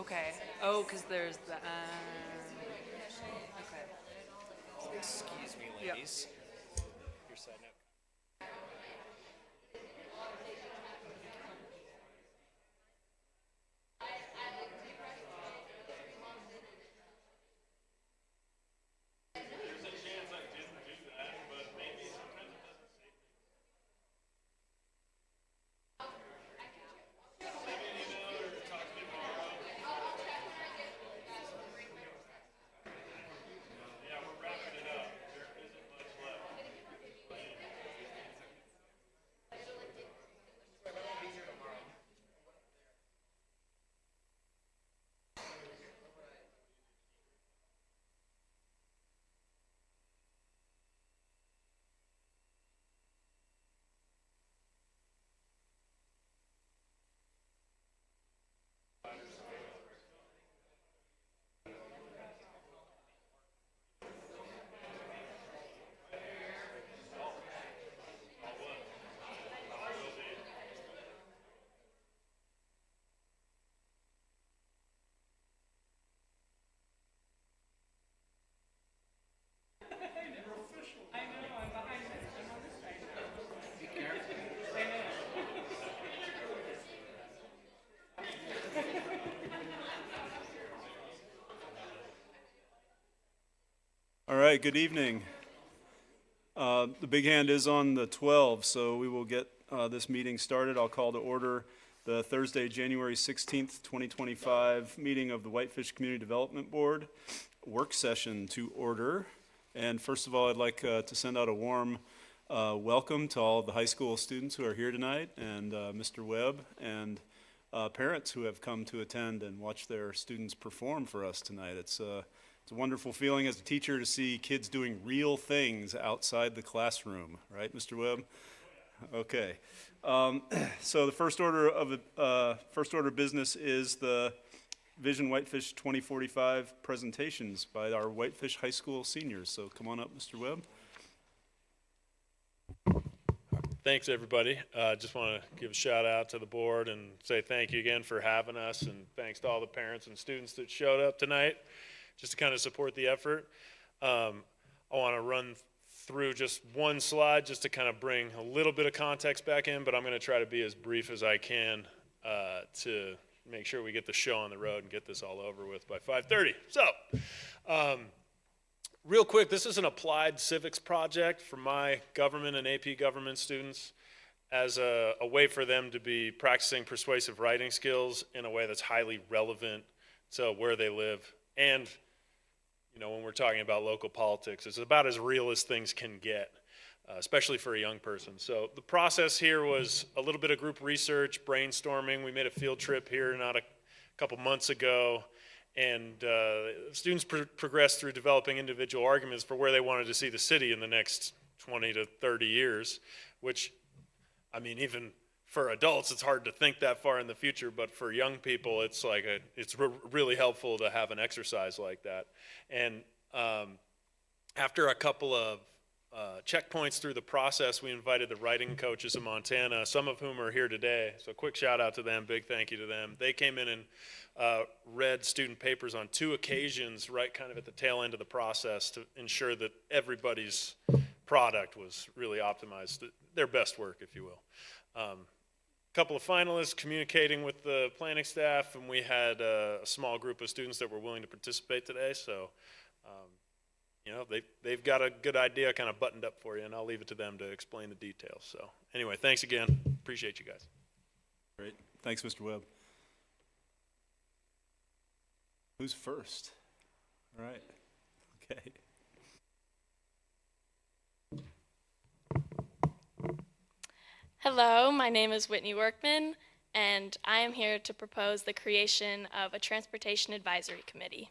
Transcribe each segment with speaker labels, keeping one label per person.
Speaker 1: Okay. Oh, because there's the. Okay.
Speaker 2: Excuse me,
Speaker 1: Yep.
Speaker 2: ladies. Your side note.
Speaker 3: All right, good evening. The big hand is on the 12, so we will get this meeting started. I'll call to order the Thursday, January 16th, 2025 meeting of the Whitefish Community Development Board work session to order. And first of all, I'd like to send out a warm welcome to all of the high school students who are here tonight, and Mr. Webb, and parents who have come to attend and watch their students perform for us tonight. It's a wonderful feeling as a teacher to see kids doing real things outside the classroom, right, Mr. Webb? Okay. So the first order of business is the Vision Whitefish 2045 presentations by our Whitefish High School seniors. So come on up, Mr. Webb.
Speaker 4: Thanks, everybody. Just want to give a shout out to the board and say thank you again for having us, and thanks to all the parents and students that showed up tonight just to kind of support the effort. I want to run through just one slide just to kind of bring a little bit of context back in, but I'm going to try to be as brief as I can to make sure we get the show on the road and get this all over with by 5:30. So, real quick, this is an applied civics project for my government and AP government students as a way for them to be practicing persuasive writing skills in a way that's highly relevant to where they live. And, you know, when we're talking about local politics, it's about as real as things can get, especially for a young person. So the process here was a little bit of group research, brainstorming. We made a field trip here not a couple months ago. And students progressed through developing individual arguments for where they wanted to see the city in the next 20 to 30 years, which, I mean, even for adults, it's hard to think that far in the future, but for young people, it's like it's really helpful to have an exercise like that. And after a couple of checkpoints through the process, we invited the writing coaches of Montana, some of whom are here today. So quick shout out to them, big thank you to them. They came in and read student papers on 2 occasions, right kind of at the tail end of the process, to ensure that everybody's product was really optimized, their best work, if you will. Couple of finalists communicating with the planning staff, and we had a small group of students that were willing to participate today. So, you know, they've got a good idea kind of buttoned up for you, and I'll leave it to them to explain the details. So anyway, thanks again. Appreciate you guys.
Speaker 3: Great. Thanks, Mr. Webb. Who's first? All right. Okay.
Speaker 5: Hello, my name is Whitney Workman, and I am here to propose the creation of a Transportation Advisory Committee.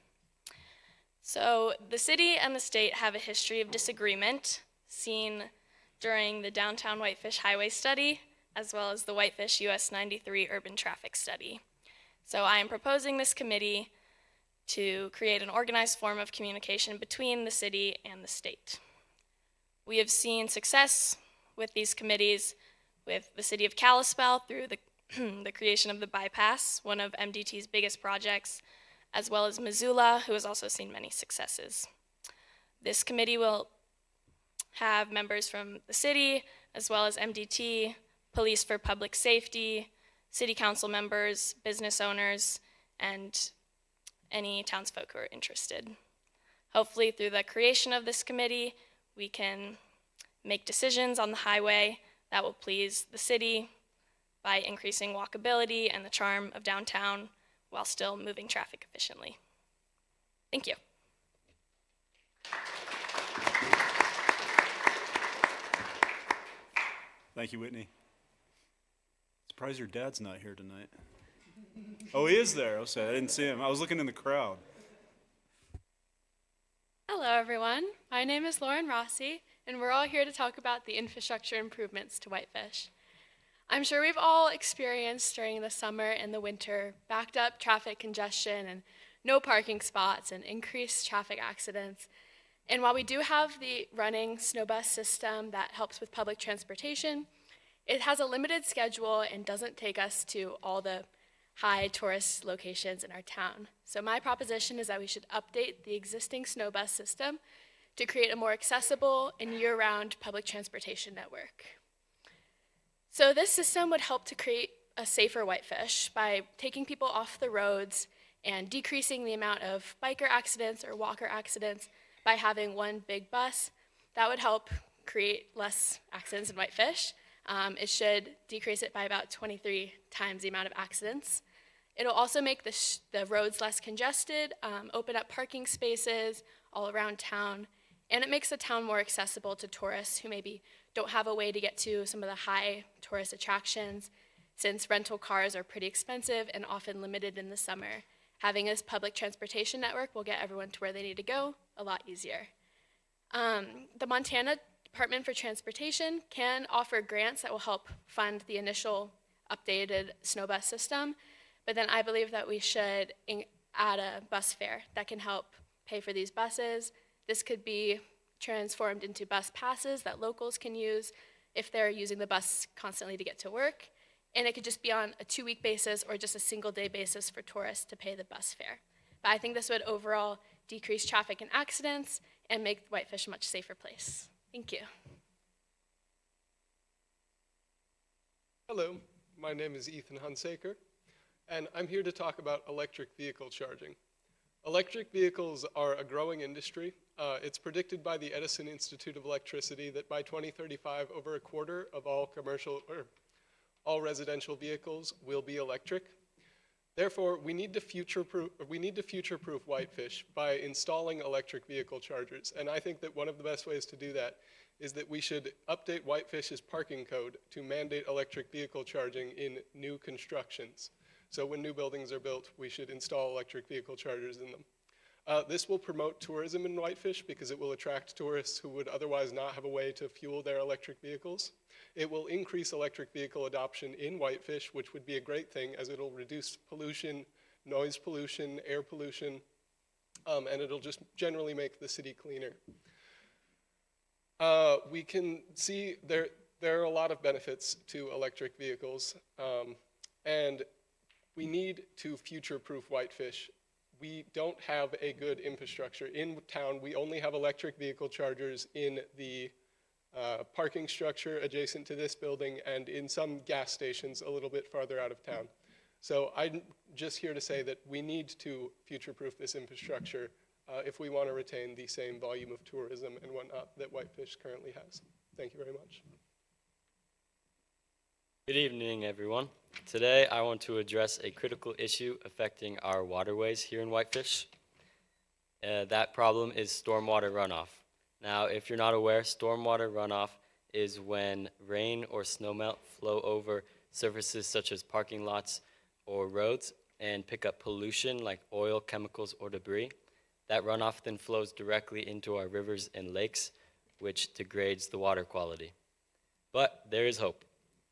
Speaker 5: So the city and the state have a history of disagreement seen during the Downtown Whitefish Highway Study, as well as the Whitefish US 93 Urban Traffic Study. So I am proposing this committee to create an organized form of communication between the city and the state. We have seen success with these committees with the city of Kalispell through the the creation of the bypass, one of MDT's biggest projects, as well as Missoula, who has also seen many successes. This committee will have members from the city, as well as MDT, Police for Public Safety, city council members, business owners, and any townsfolk who are interested. Hopefully, through the creation of this committee, we can make decisions on the highway that will please the city by increasing walkability and the charm of downtown while still moving traffic efficiently. Thank you.
Speaker 3: Thank you, Whitney. Surprised your dad's not here tonight. Oh, he is there. Okay, I didn't see him. I was looking in the crowd.
Speaker 6: Hello, everyone. My name is Lauren Rossi, and we're all here to talk about the infrastructure improvements to Whitefish. I'm sure we've all experienced during the summer and the winter backed up traffic congestion and no parking spots and increased traffic accidents. And while we do have the running snow bus system that helps with public transportation, it has a limited schedule and doesn't take us to all the high tourist locations in our town. So my proposition is that we should update the existing snow bus system to create a more accessible and year-round public transportation network. So this system would help to create a safer Whitefish by taking people off the roads and decreasing the amount of biker accidents or walker accidents by having one big bus. That would help create less accidents in Whitefish. It should decrease it by about 23 times the amount of accidents. It'll also make the roads less congested, open up parking spaces all around town, and it makes the town more accessible to tourists who maybe don't have a way to get to some of the high tourist attractions. Since rental cars are pretty expensive and often limited in the summer, having this public transportation network will get everyone to where they need to go a lot easier. The Montana Department for Transportation can offer grants that will help fund the initial updated snow bus system, but then I believe that we should add a bus fare that can help pay for these buses. This could be transformed into bus passes that locals can use if they're using the bus constantly to get to work, and it could just be on a 2-week basis or just a single-day basis for tourists to pay the bus fare. But I think this would overall decrease traffic and accidents and make Whitefish a much safer place. Thank you.
Speaker 7: Hello, my name is Ethan Hunsaker, and I'm here to talk about electric vehicle charging. Electric vehicles are a growing industry. It's predicted by the Edison Institute of Electricity that by 2035, over a quarter of all all residential vehicles will be electric. Therefore, we need to future-proof Whitefish by installing electric vehicle chargers. And I think that one of the best ways to do that is that we should update Whitefish's parking code to mandate electric vehicle charging in new constructions. So when new buildings are built, we should install electric vehicle chargers in them. This will promote tourism in Whitefish because it will attract tourists who would otherwise not have a way to fuel their electric vehicles. It will increase electric vehicle adoption in Whitefish, which would be a great thing as it'll reduce pollution, noise pollution, air pollution, and it'll just generally make the city cleaner. We can see there are a lot of benefits to electric vehicles, and we need to future-proof Whitefish. We don't have a good infrastructure. In town, we only have electric vehicle chargers in the parking structure adjacent to this building and in some gas stations a little bit farther out of town. So I'm just here to say that we need to future-proof this infrastructure if we want to retain the same volume of tourism and whatnot that Whitefish currently has. Thank you very much.
Speaker 8: Good evening, everyone. Today, I want to address a critical issue affecting our waterways here in Whitefish. That problem is stormwater runoff. Now, if you're not aware, stormwater runoff is when rain or snowmelt flow over surfaces such as parking lots or roads and pick up pollution like oil, chemicals, or debris. That runoff then flows directly into our rivers and lakes, which degrades the water quality. But there is hope.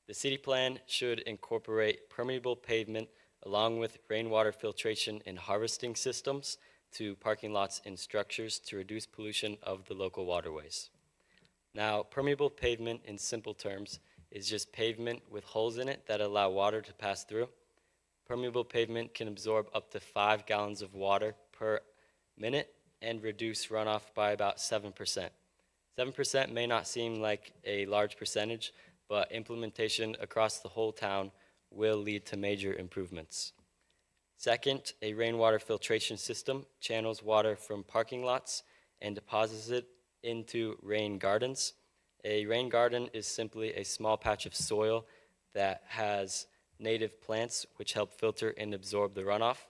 Speaker 8: The city plan should incorporate permeable pavement along with rainwater filtration and harvesting systems to parking lots and structures to reduce pollution of the local waterways. Now, permeable pavement in simple terms is just pavement with holes in it that allow water to pass through. Permeable pavement can absorb up to 5 gallons of water per minute and reduce runoff by about 7%. 7% may not seem like a large percentage, but implementation across the whole town will lead to major improvements. Second, a rainwater filtration system channels water from parking lots and deposits it into rain gardens. A rain garden is simply a small patch of soil that has native plants which help filter and absorb the runoff.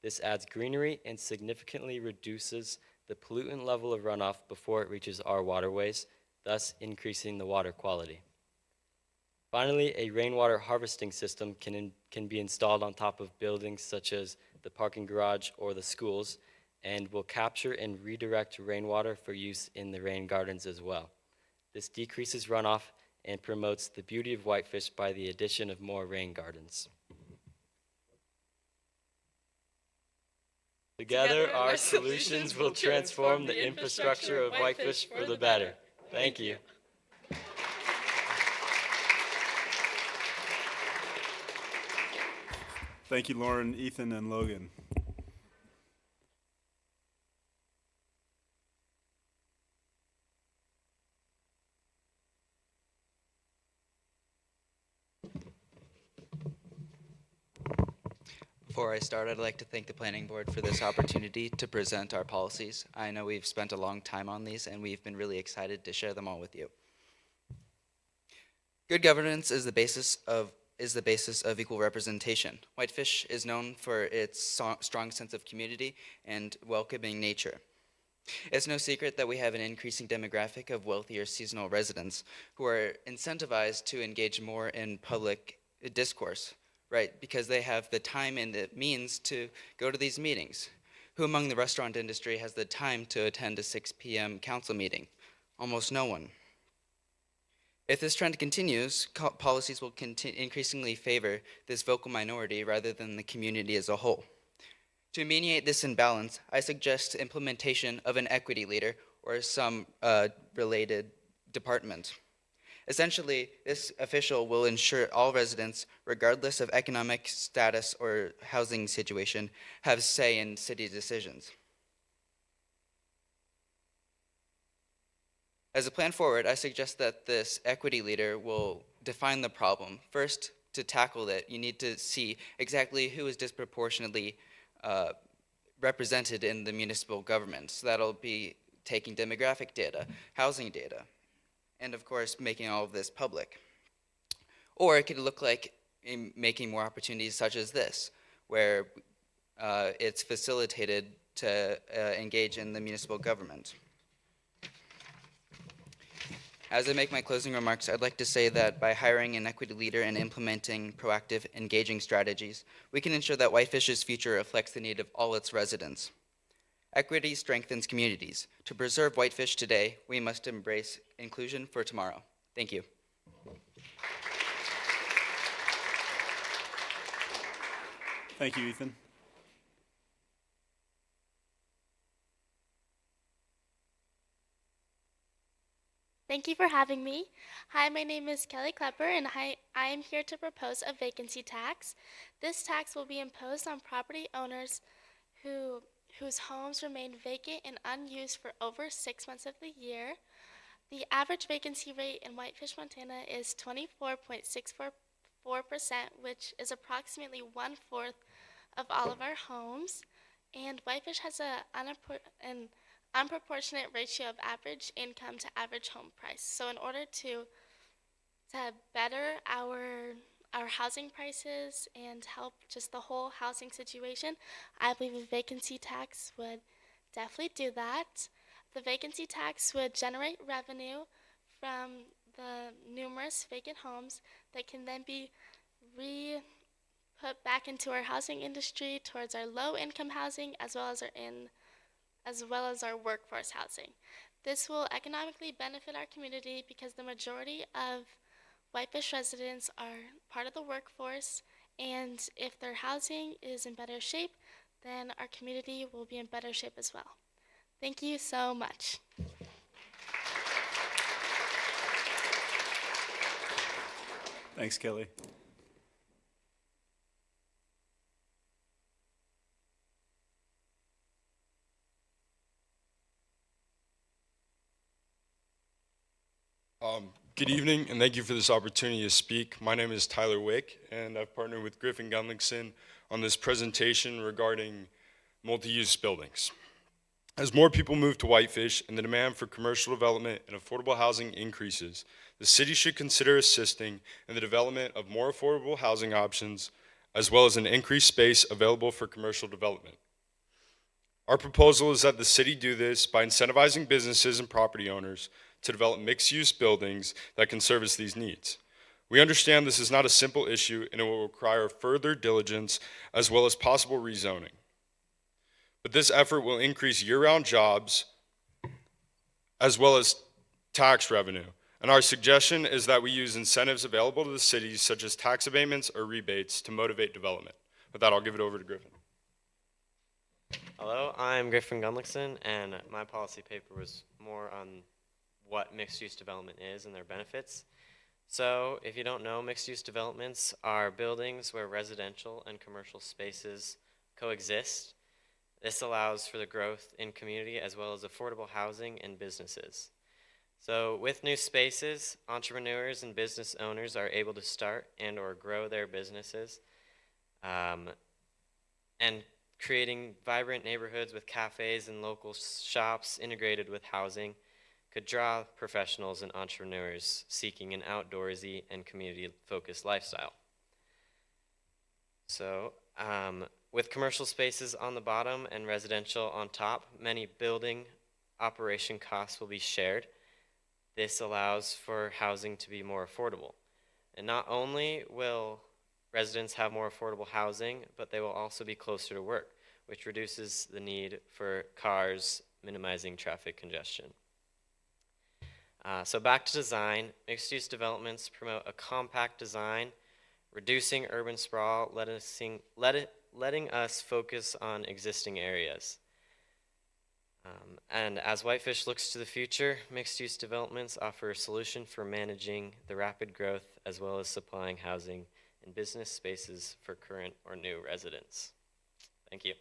Speaker 8: This adds greenery and significantly reduces the pollutant level of runoff before it reaches our waterways, thus increasing the water quality. Finally, a rainwater harvesting system can be installed on top of buildings such as the parking garage or the schools, and will capture and redirect rainwater for use in the rain gardens as well. This decreases runoff and promotes the beauty of Whitefish by the addition of more rain gardens. Together, our solutions will transform the infrastructure of Whitefish for the better. Thank you.
Speaker 3: Thank you, Lauren, Ethan, and Logan.
Speaker 9: Before I start, I'd like to thank the Planning Board for this opportunity to present our policies. I know we've spent a long time on these, and we've been really excited to share them all with you. Good governance is the basis of equal representation. Whitefish is known for its strong sense of community and welcoming nature. It's no secret that we have an increasing demographic of wealthier seasonal residents who are incentivized to engage more in public discourse, right? Because they have the time and the means to go to these meetings. Who among the restaurant industry has the time to attend a 6 p.m. council meeting? Almost no one. If this trend continues, policies will increasingly favor this vocal minority rather than the community as a whole. To mediate this imbalance, I suggest implementation of an equity leader or some related department. Essentially, this official will ensure all residents, regardless of economic status or housing situation, have say in city decisions. As a plan forward, I suggest that this equity leader will define the problem. First, to tackle it, you need to see exactly who is disproportionately represented in the municipal government. So that'll be taking demographic data, housing data, and of course, making all of this public. Or it could look like making more opportunities such as this, where it's facilitated to engage in the municipal government. As I make my closing remarks, I'd like to say that by hiring an equity leader and implementing proactive, engaging strategies, we can ensure that Whitefish's future reflects the need of all its residents. Equity strengthens communities. To preserve Whitefish today, we must embrace inclusion for tomorrow. Thank you.
Speaker 3: Thank you, Ethan.
Speaker 10: Thank you for having me. Hi, my name is Kelly Klepper, and I am here to propose a vacancy tax. This tax will be imposed on property owners whose homes remain vacant and unused for over 6 months of the year. The average vacancy rate in Whitefish, Montana is 24.64%, which is approximately 1/4 of all of our homes. And Whitefish has an unproportionate ratio of average income to average home price. So in order to better our housing prices and help just the whole housing situation, I believe a vacancy tax would definitely do that. The vacancy tax would generate revenue from the numerous vacant homes that can then be put back into our housing industry towards our low-income housing as well as our workforce housing. This will economically benefit our community because the majority of Whitefish residents are part of the workforce, and if their housing is in better shape, then our community will be in better shape as well. Thank you so much.
Speaker 3: Thanks, Kelly.
Speaker 11: Good evening, and thank you for this opportunity to speak. My name is Tyler Wick, and I've partnered with Griffin Gunlickson on this presentation regarding multi-use buildings. As more people move to Whitefish and the demand for commercial development and affordable housing increases, the city should consider assisting in the development of more affordable housing options, as well as an increased space available for commercial development. Our proposal is that the city do this by incentivizing businesses and property owners to develop mixed-use buildings that can service these needs. We understand this is not a simple issue and it will require further diligence as well as possible rezoning. But this effort will increase year-round jobs as well as tax revenue. And our suggestion is that we use incentives available to the cities such as tax abatements or rebates to motivate development. With that, I'll give it over to Griffin.
Speaker 8: Hello, I'm Griffin Gunlickson, and my policy paper was more on what mixed-use development is and their benefits. So, if you don't know, mixed-use developments are buildings where residential and commercial spaces coexist. This allows for the growth in community as well as affordable housing and businesses. So, with new spaces, entrepreneurs and business owners are able to start and or grow their businesses, and creating vibrant neighborhoods with cafes and local shops integrated with housing could draw professionals and entrepreneurs seeking an outdoorsy and community-focused lifestyle. So, with commercial spaces on the bottom and residential on top, many building operation costs will be shared. This allows for housing to be more affordable. And not only will residents have more affordable housing, but they will also be closer to work, which reduces the need for cars, minimizing traffic congestion. So back to design, mixed-use developments promote a compact design, reducing urban sprawl, letting us focus on existing areas. And as Whitefish looks to the future, mixed-use developments offer a solution for managing the rapid growth as well as supplying housing and business spaces for current or new residents. Thank you.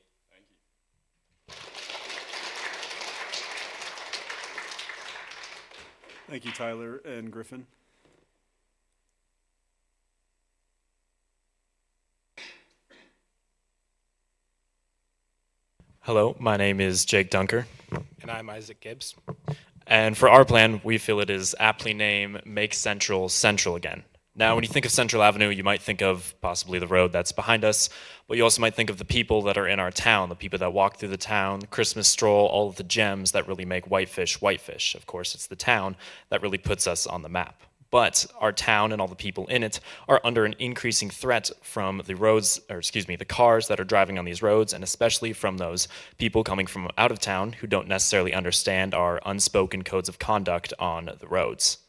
Speaker 3: Thank you, Tyler and Griffin.
Speaker 12: Hello, my name is Jake Dunker.
Speaker 2: And I'm Isaac Gibbs.
Speaker 12: And for our plan, we feel it is aptly named Make Central Central again. Now, when you think of Central Avenue, you might think of possibly the road that's behind us, but you also might think of the people that are in our town, the people that walk through the town, the Christmas stroll, all of the gems that really make Whitefish Whitefish. Of course, it's the town that really puts us on the map. But our town and all the people in it are under an increasing threat from the the cars that are driving on these roads, and especially from those people coming from out of town who don't necessarily understand our unspoken codes of conduct on the roads.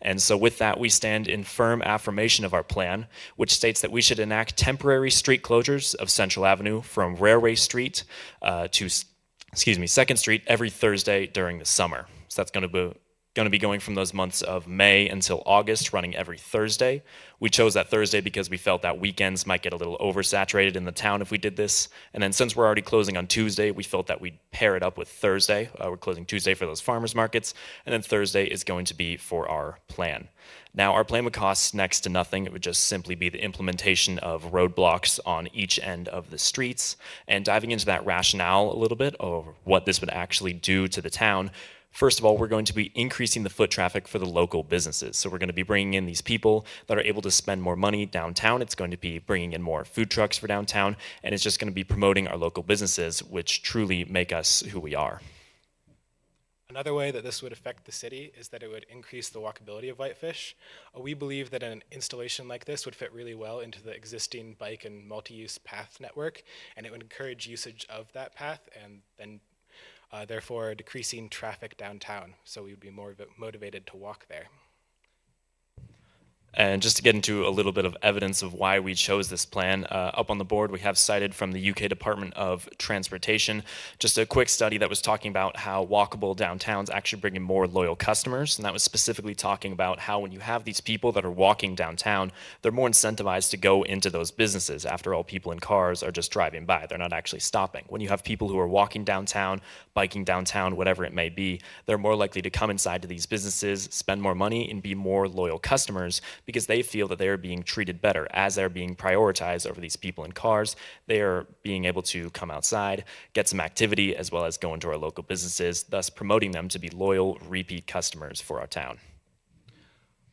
Speaker 12: And so with that, we stand in firm affirmation of our plan, which states that we should enact temporary street closures of Central Avenue from Railway Street to 2nd Street every Thursday during the summer. So that's going to be going from those months of May until August, running every Thursday. We chose that Thursday because we felt that weekends might get a little oversaturated in the town if we did this. And then since we're already closing on Tuesday, we felt that we'd pair it up with Thursday. We're closing Tuesday for those farmers markets, and then Thursday is going to be for our plan. Now, our plan would cost next to nothing. It would just simply be the implementation of roadblocks on each end of the streets. And diving into that rationale a little bit of what this would actually do to the town, first of all, we're going to be increasing the foot traffic for the local businesses. So we're going to be bringing in these people that are able to spend more money downtown. It's going to be bringing in more food trucks for downtown, and it's just going to be promoting our local businesses, which truly make us who we are.
Speaker 2: Another way that this would affect the city is that it would increase the walkability of Whitefish. We believe that an installation like this would fit really well into the existing bike and multi-use path network, and it would encourage usage of that path and then therefore decreasing traffic downtown, so we would be more motivated to walk there.
Speaker 12: And just to get into a little bit of evidence of why we chose this plan, up on the board we have cited from the UK Department of Transportation just a quick study that was talking about how walkable downtowns actually bring in more loyal customers. And that was specifically talking about how when you have these people that are walking downtown, they're more incentivized to go into those businesses. After all, people in cars are just driving by, they're not actually stopping. When you have people who are walking downtown, biking downtown, whatever it may be, they're more likely to come inside to these businesses, spend more money, and be more loyal customers because they feel that they are being treated better as they're being prioritized over these people in cars. They are being able to come outside, get some activity, as well as go into our local businesses, thus promoting them to be loyal, repeat customers for our town.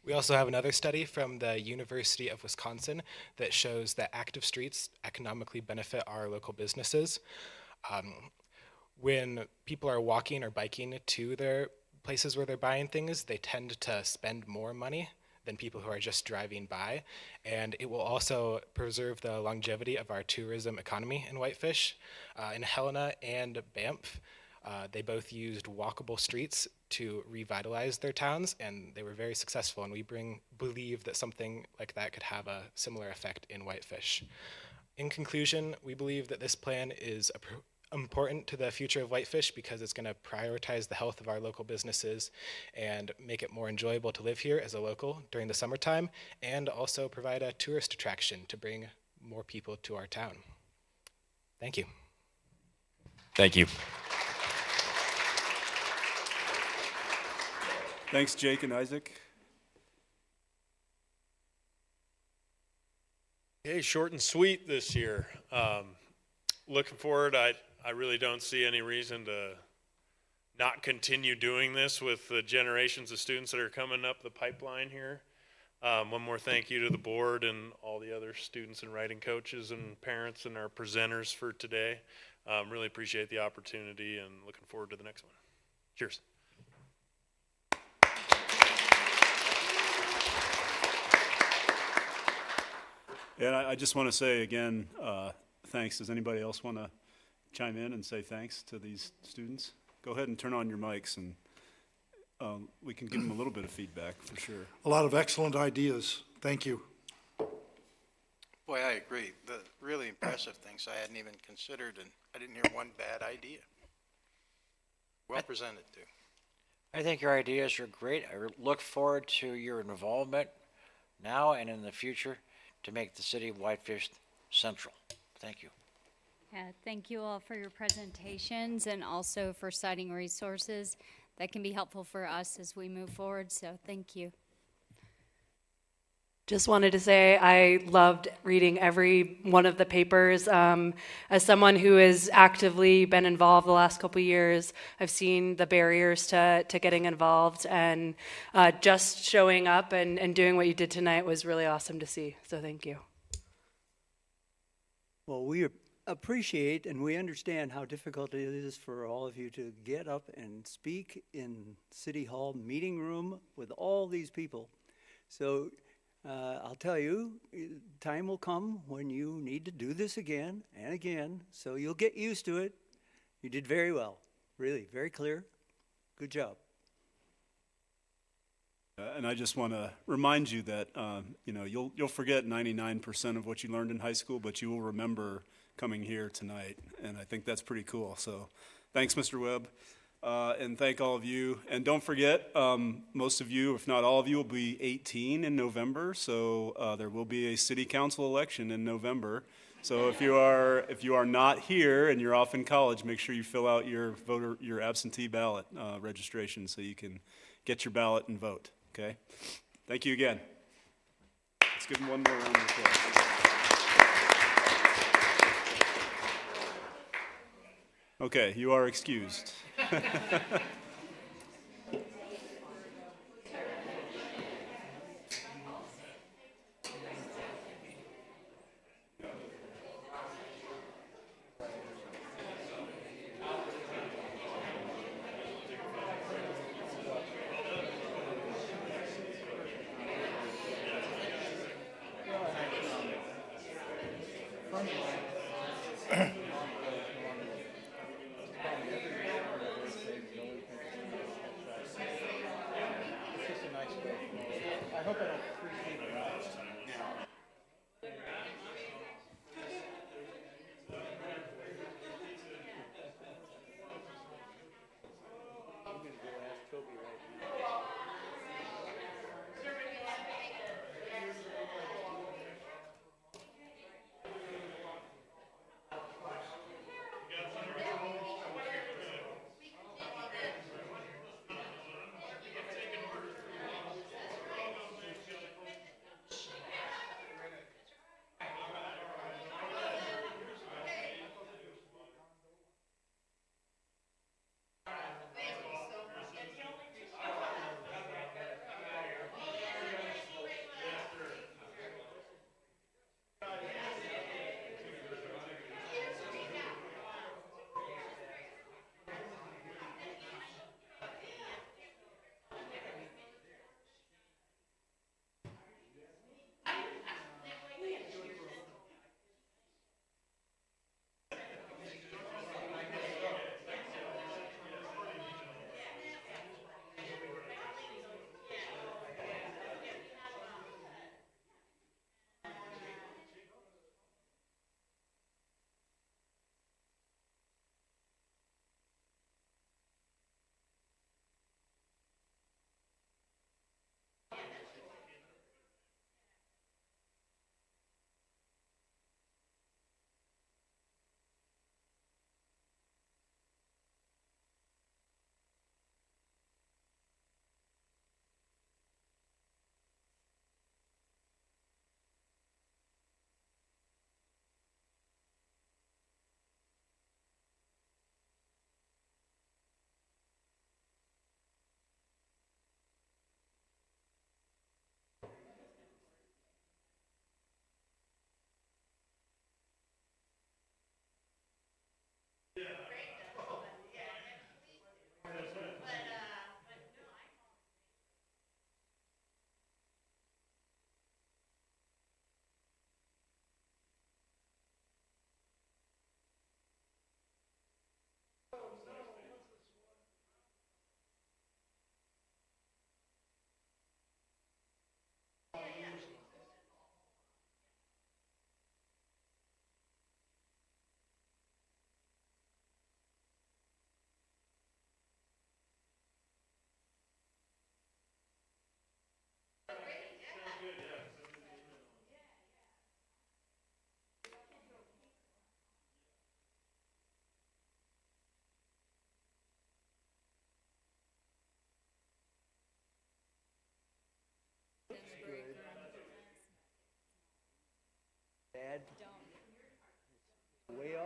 Speaker 2: We also have another study from the University of Wisconsin that shows that active streets economically benefit our local businesses. When people are walking or biking to their places where they're buying things, they tend to spend more money than people who are just driving by. And it will also preserve the longevity of our tourism economy in Whitefish. In Helena and Banff, they both used walkable streets to revitalize their towns, and they were very successful. And we believe that something like that could have a similar effect in Whitefish. In conclusion, we believe that this plan is important to the future of Whitefish because it's going to prioritize the health of our local businesses and make it more enjoyable to live here as a local during the summertime, and also provide a tourist attraction to bring more people to our town. Thank you.
Speaker 12: Thank you.
Speaker 3: Thanks, Jake and Isaac.
Speaker 4: Okay, short and sweet this year. Looking forward, I really don't see any reason to not continue doing this with the generations of students that are coming up the pipeline here. One more thank you to the board and all the other students and writing coaches and parents and our presenters for today. Really appreciate the opportunity and looking forward to the next one. Cheers.
Speaker 3: And I just want to say again, thanks. Does anybody else want to chime in and say thanks to these students? Go ahead and turn on your mics, and we can give them a little bit of feedback for sure.
Speaker 13: A lot of excellent ideas. Thank you.
Speaker 14: Boy, I agree. The really impressive things I hadn't even considered, and I didn't hear one bad idea. Well presented, too.
Speaker 15: I think your ideas are great. I look forward to your involvement now and in the future to make the city of Whitefish central. Thank you.
Speaker 16: Yeah, thank you all for your presentations and also for citing resources that can be helpful for us as we move forward, so thank you.
Speaker 1: Just wanted to say I loved reading every one of the papers. As someone who has actively been involved the last couple of years, I've seen the barriers to getting involved, and just showing up and doing what you did tonight was really awesome to see, so thank you.
Speaker 17: Well, we appreciate and we understand how difficult it is for all of you to get up and speak in City Hall meeting room with all these people. So I'll tell you, time will come when you need to do this again and again, so you'll get used to it. You did very well, really, very clear. Good job.
Speaker 3: And I just want to remind you that you'll forget 99% of what you learned in high school, but you will remember coming here tonight, and I think that's pretty cool. So thanks, Mr. Webb. And thank all of you. And don't forget, most of you, if not all of you, will be 18 in November. So there will be a city council election in November. So if you are not here and you're off in college, make sure you fill out your absentee ballot registration so you can get your ballot and vote. Okay. Thank you again. Let's give them one more round of applause. Okay, you are excused.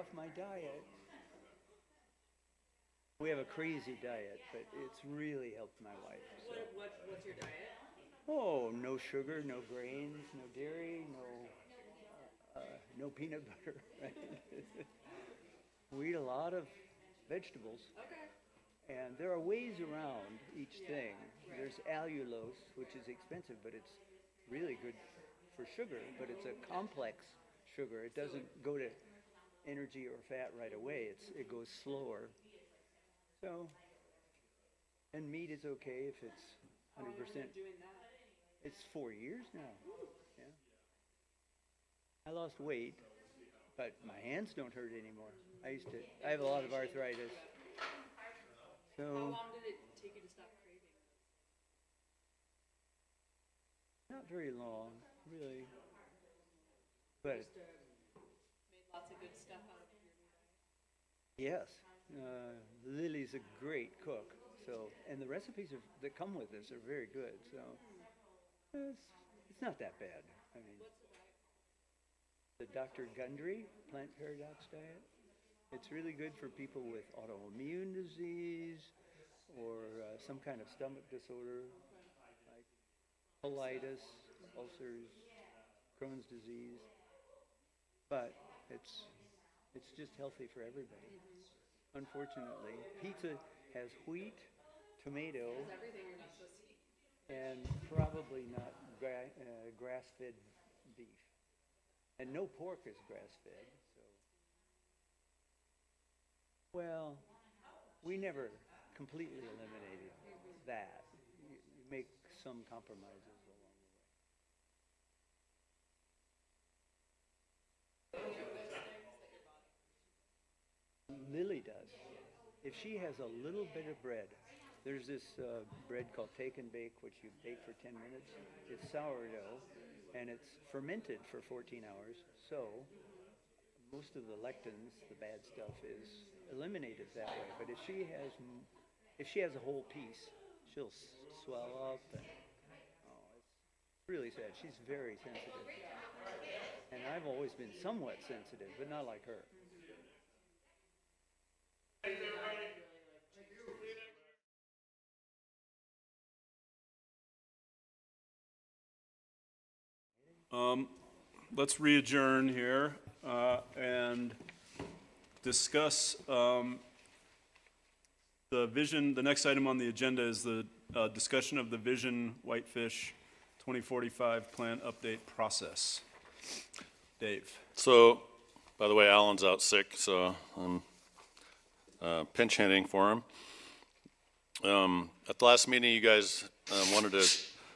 Speaker 17: off my diet. We have a crazy diet, but it's really helped my life. So.
Speaker 1: What's your diet?
Speaker 17: Oh, no sugar, no grains, no dairy, no peanut butter. Right? We eat a lot of vegetables.
Speaker 1: Okay.
Speaker 17: And there are ways around each thing. There's allulose, which is expensive, but it's really good for sugar, but it's a complex sugar. It doesn't go to energy or fat right away. It goes slower. So, and meat is okay if it's 100%.
Speaker 1: Doing that?
Speaker 17: It's 4 years now. Yeah. I lost weight, but my hands don't hurt anymore. I have a lot of arthritis. So,
Speaker 1: How long did it take you to stop craving?
Speaker 17: not very long, really. But
Speaker 1: Just made lots of good stuff out of your new diet.
Speaker 17: yes, Lily's a great cook. So, and the recipes that come with this are very good. So, it's not that bad. I mean, the Dr. Gundry Plant Paradox Diet. It's really good for people with autoimmune disease or some kind of stomach disorder like colitis, ulcers, Crohn's disease. But it's just healthy for everybody. Unfortunately, pizza has wheat, tomato, and probably not grass-fed beef. And no pork is grass-fed. So, well, we never completely eliminated that. You make some compromises along the way. Lily does. If she has a little bit of bread, there's this bread called take and bake, which you bake for 10 minutes. It's sourdough, and it's fermented for 14 hours. So most of the lectins, the bad stuff, is eliminated that way. But if she has a whole piece, she'll swell up. And, it's really sad. She's very sensitive. And I've always been somewhat sensitive, but not like her.
Speaker 3: Let's re-adjourn here and discuss the vision. The next item on the agenda is the discussion of the Vision Whitefish 2045 plan update process. Dave.
Speaker 4: So, by the way, Alan's out sick, so I'm pinch hitting for him. At the last meeting, you guys wanted to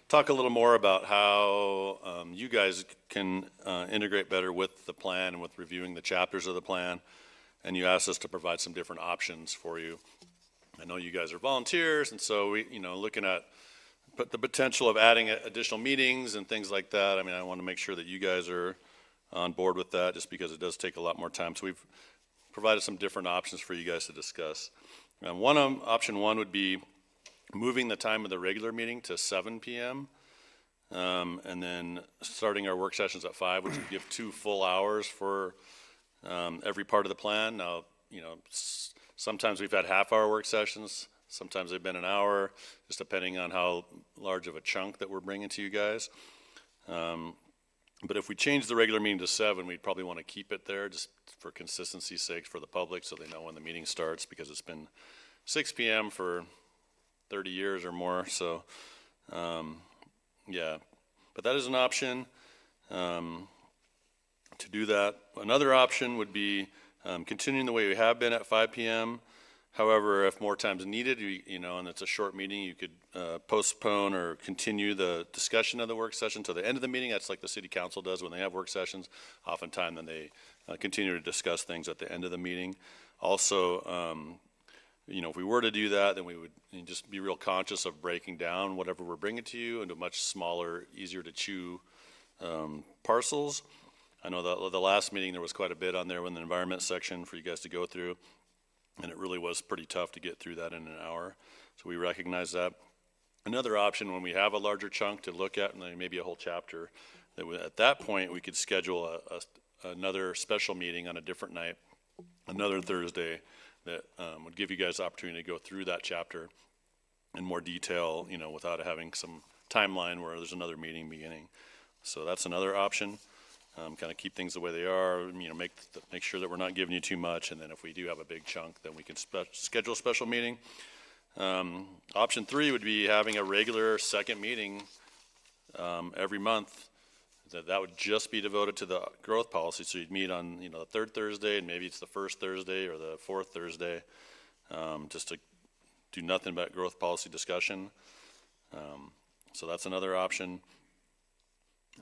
Speaker 4: talk a little more about how you guys can integrate better with the plan and with reviewing the chapters of the plan. And you asked us to provide some different options for you. I know you guys are volunteers, and so we, looking at the potential of adding additional meetings and things like that. I mean, I want to make sure that you guys are on board with that, just because it does take a lot more time. So we've provided some different options for you guys to discuss. Option one would be moving the time of the regular meeting to 7 p.m. And then starting our work sessions at 5, which would give 2 full hours for every part of the plan. Now, sometimes we've had half-hour work sessions. Sometimes they've been an hour, just depending on how large of a chunk that we're bringing to you guys. But if we change the regular meeting to 7, we'd probably want to keep it there just for consistency's sake for the public, so they know when the meeting starts, because it's been 6 p.m. for 30 years or more. So, yeah, but that is an option to do that. Another option would be continuing the way we have been at 5 p.m. However, if more time is needed, and it's a short meeting, you could postpone or continue the discussion of the work session to the end of the meeting. That's like the city council does when they have work sessions. Oftentimes, then they continue to discuss things at the end of the meeting. Also, if we were to do that, then we would just be real conscious of breaking down whatever we're bringing to you into much smaller, easier to chew parcels. I know that the last meeting there was quite a bit on there in the environment section for you guys to go through. And it really was pretty tough to get through that in an hour. So we recognize that. Another option, when we have a larger chunk to look at, and then maybe a whole chapter, at that point we could schedule another special meeting on a different night
Speaker 18: another Thursday that would give you guys the opportunity to go through that chapter in more detail, you know, without having some timeline where there's another meeting beginning. So that's another option. Kind of keep things the way they are, you know, make sure that we're not giving you too much, and then if we do have a big chunk, then we can schedule a special meeting. Option 3 would be having a regular second meeting every month. That would just be devoted to the growth policy. So you'd meet on, you know, the third Thursday, and maybe it's the first Thursday or the fourth Thursday, just to do nothing but growth policy discussion. So that's another option.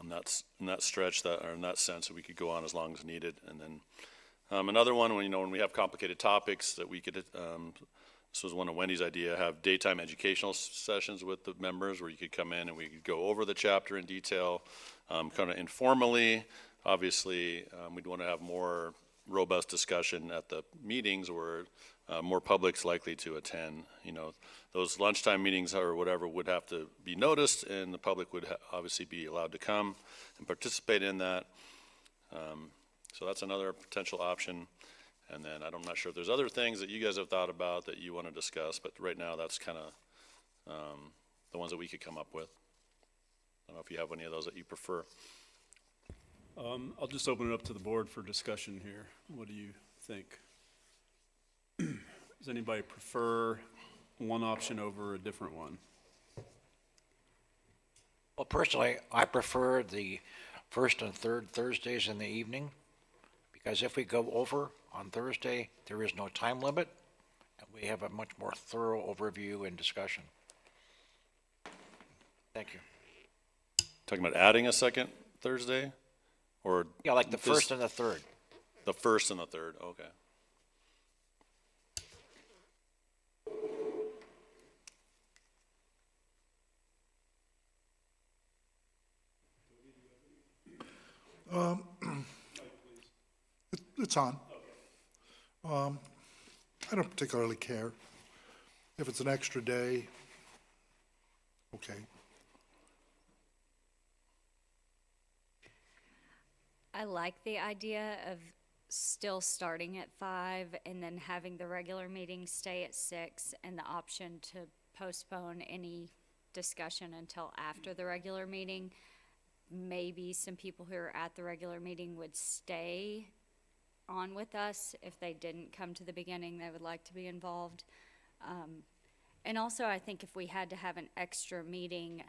Speaker 18: And that's in that stretch, that, or in that sense, that we could go on as long as needed. And then another one, when, you know, when we have complicated topics, that we could. This was one of Wendy's idea, have daytime educational sessions with the members where you could come in and we could go over the chapter in detail, kind of informally. Obviously, we'd want to have more robust discussion at the meetings where more public's likely to attend. You know, those lunchtime meetings or whatever would have to be noticed, and the public would obviously be allowed to come and participate in that. So that's another potential option. And then I'm not sure if there's other things that you guys have thought about that you want to discuss, but right now that's kind of the ones that we could come up with. I don't know if you have any of those that you prefer.
Speaker 3: I'll just open it up to the board for discussion here. What do you think? Does anybody prefer one option over a different one?
Speaker 15: Well, personally, I prefer the first and third Thursdays in the evening, because if we go over on Thursday, there is no time limit, and we have a much more thorough overview and discussion. Thank you.
Speaker 18: Talking about adding a second Thursday? Or
Speaker 15: yeah, like the first and the third.
Speaker 18: The first and the third, okay.
Speaker 13: It's on. I don't particularly care. If it's an extra day, okay.
Speaker 16: I like the idea of still starting at 5 and then having the regular meeting stay at 6 and the option to postpone any discussion until after the regular meeting. Maybe some people who are at the regular meeting would stay on with us. If they didn't come to the beginning, they would like to be involved. And also, I think if we had to have an extra meeting,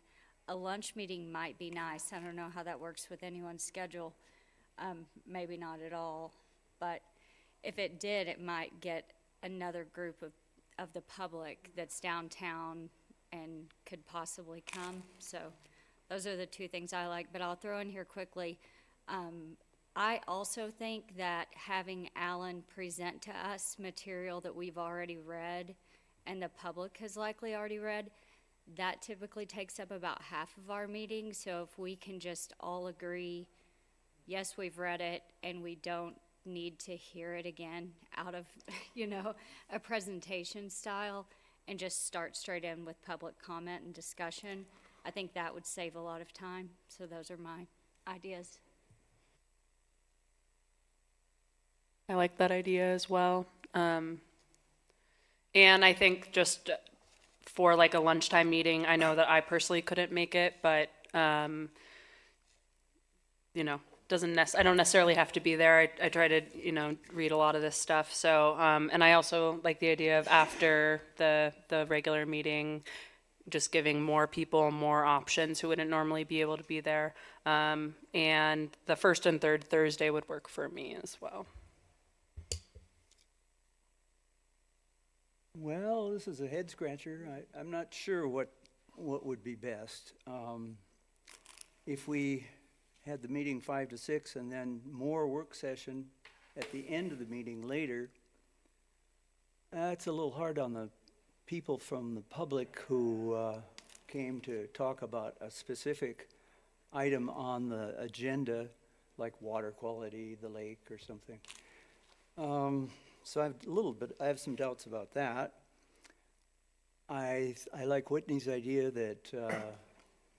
Speaker 16: a lunch meeting might be nice. I don't know how that works with anyone's schedule. Maybe not at all. But if it did, it might get another group of the public that's downtown and could possibly come. So those are the two things I like. But I'll throw in here quickly. I also think that having Alan present to us material that we've already read and the public has likely already read, that typically takes up about half of our meeting. So if we can just all agree, yes, we've read it and we don't need to hear it again out of, you know, a presentation style, and just start straight in with public comment and discussion, I think that would save a lot of time. So those are my ideas.
Speaker 1: I like that idea as well. And I think just for like a lunchtime meeting, I know that I personally couldn't make it, but you know, I don't necessarily have to be there. I try to, you know, read a lot of this stuff. So, and I also like the idea of after the regular meeting, just giving more people more options who wouldn't normally be able to be there. And the first and third Thursday would work for me as well.
Speaker 17: Well, this is a head scratcher. I'm not sure what would be best. If we had the meeting 5 to 6 and then more work session at the end of the meeting later, that's a little hard on the people from the public who came to talk about a specific item on the agenda, like water quality, the lake, or something. So I have some doubts about that. I like Whitney's idea that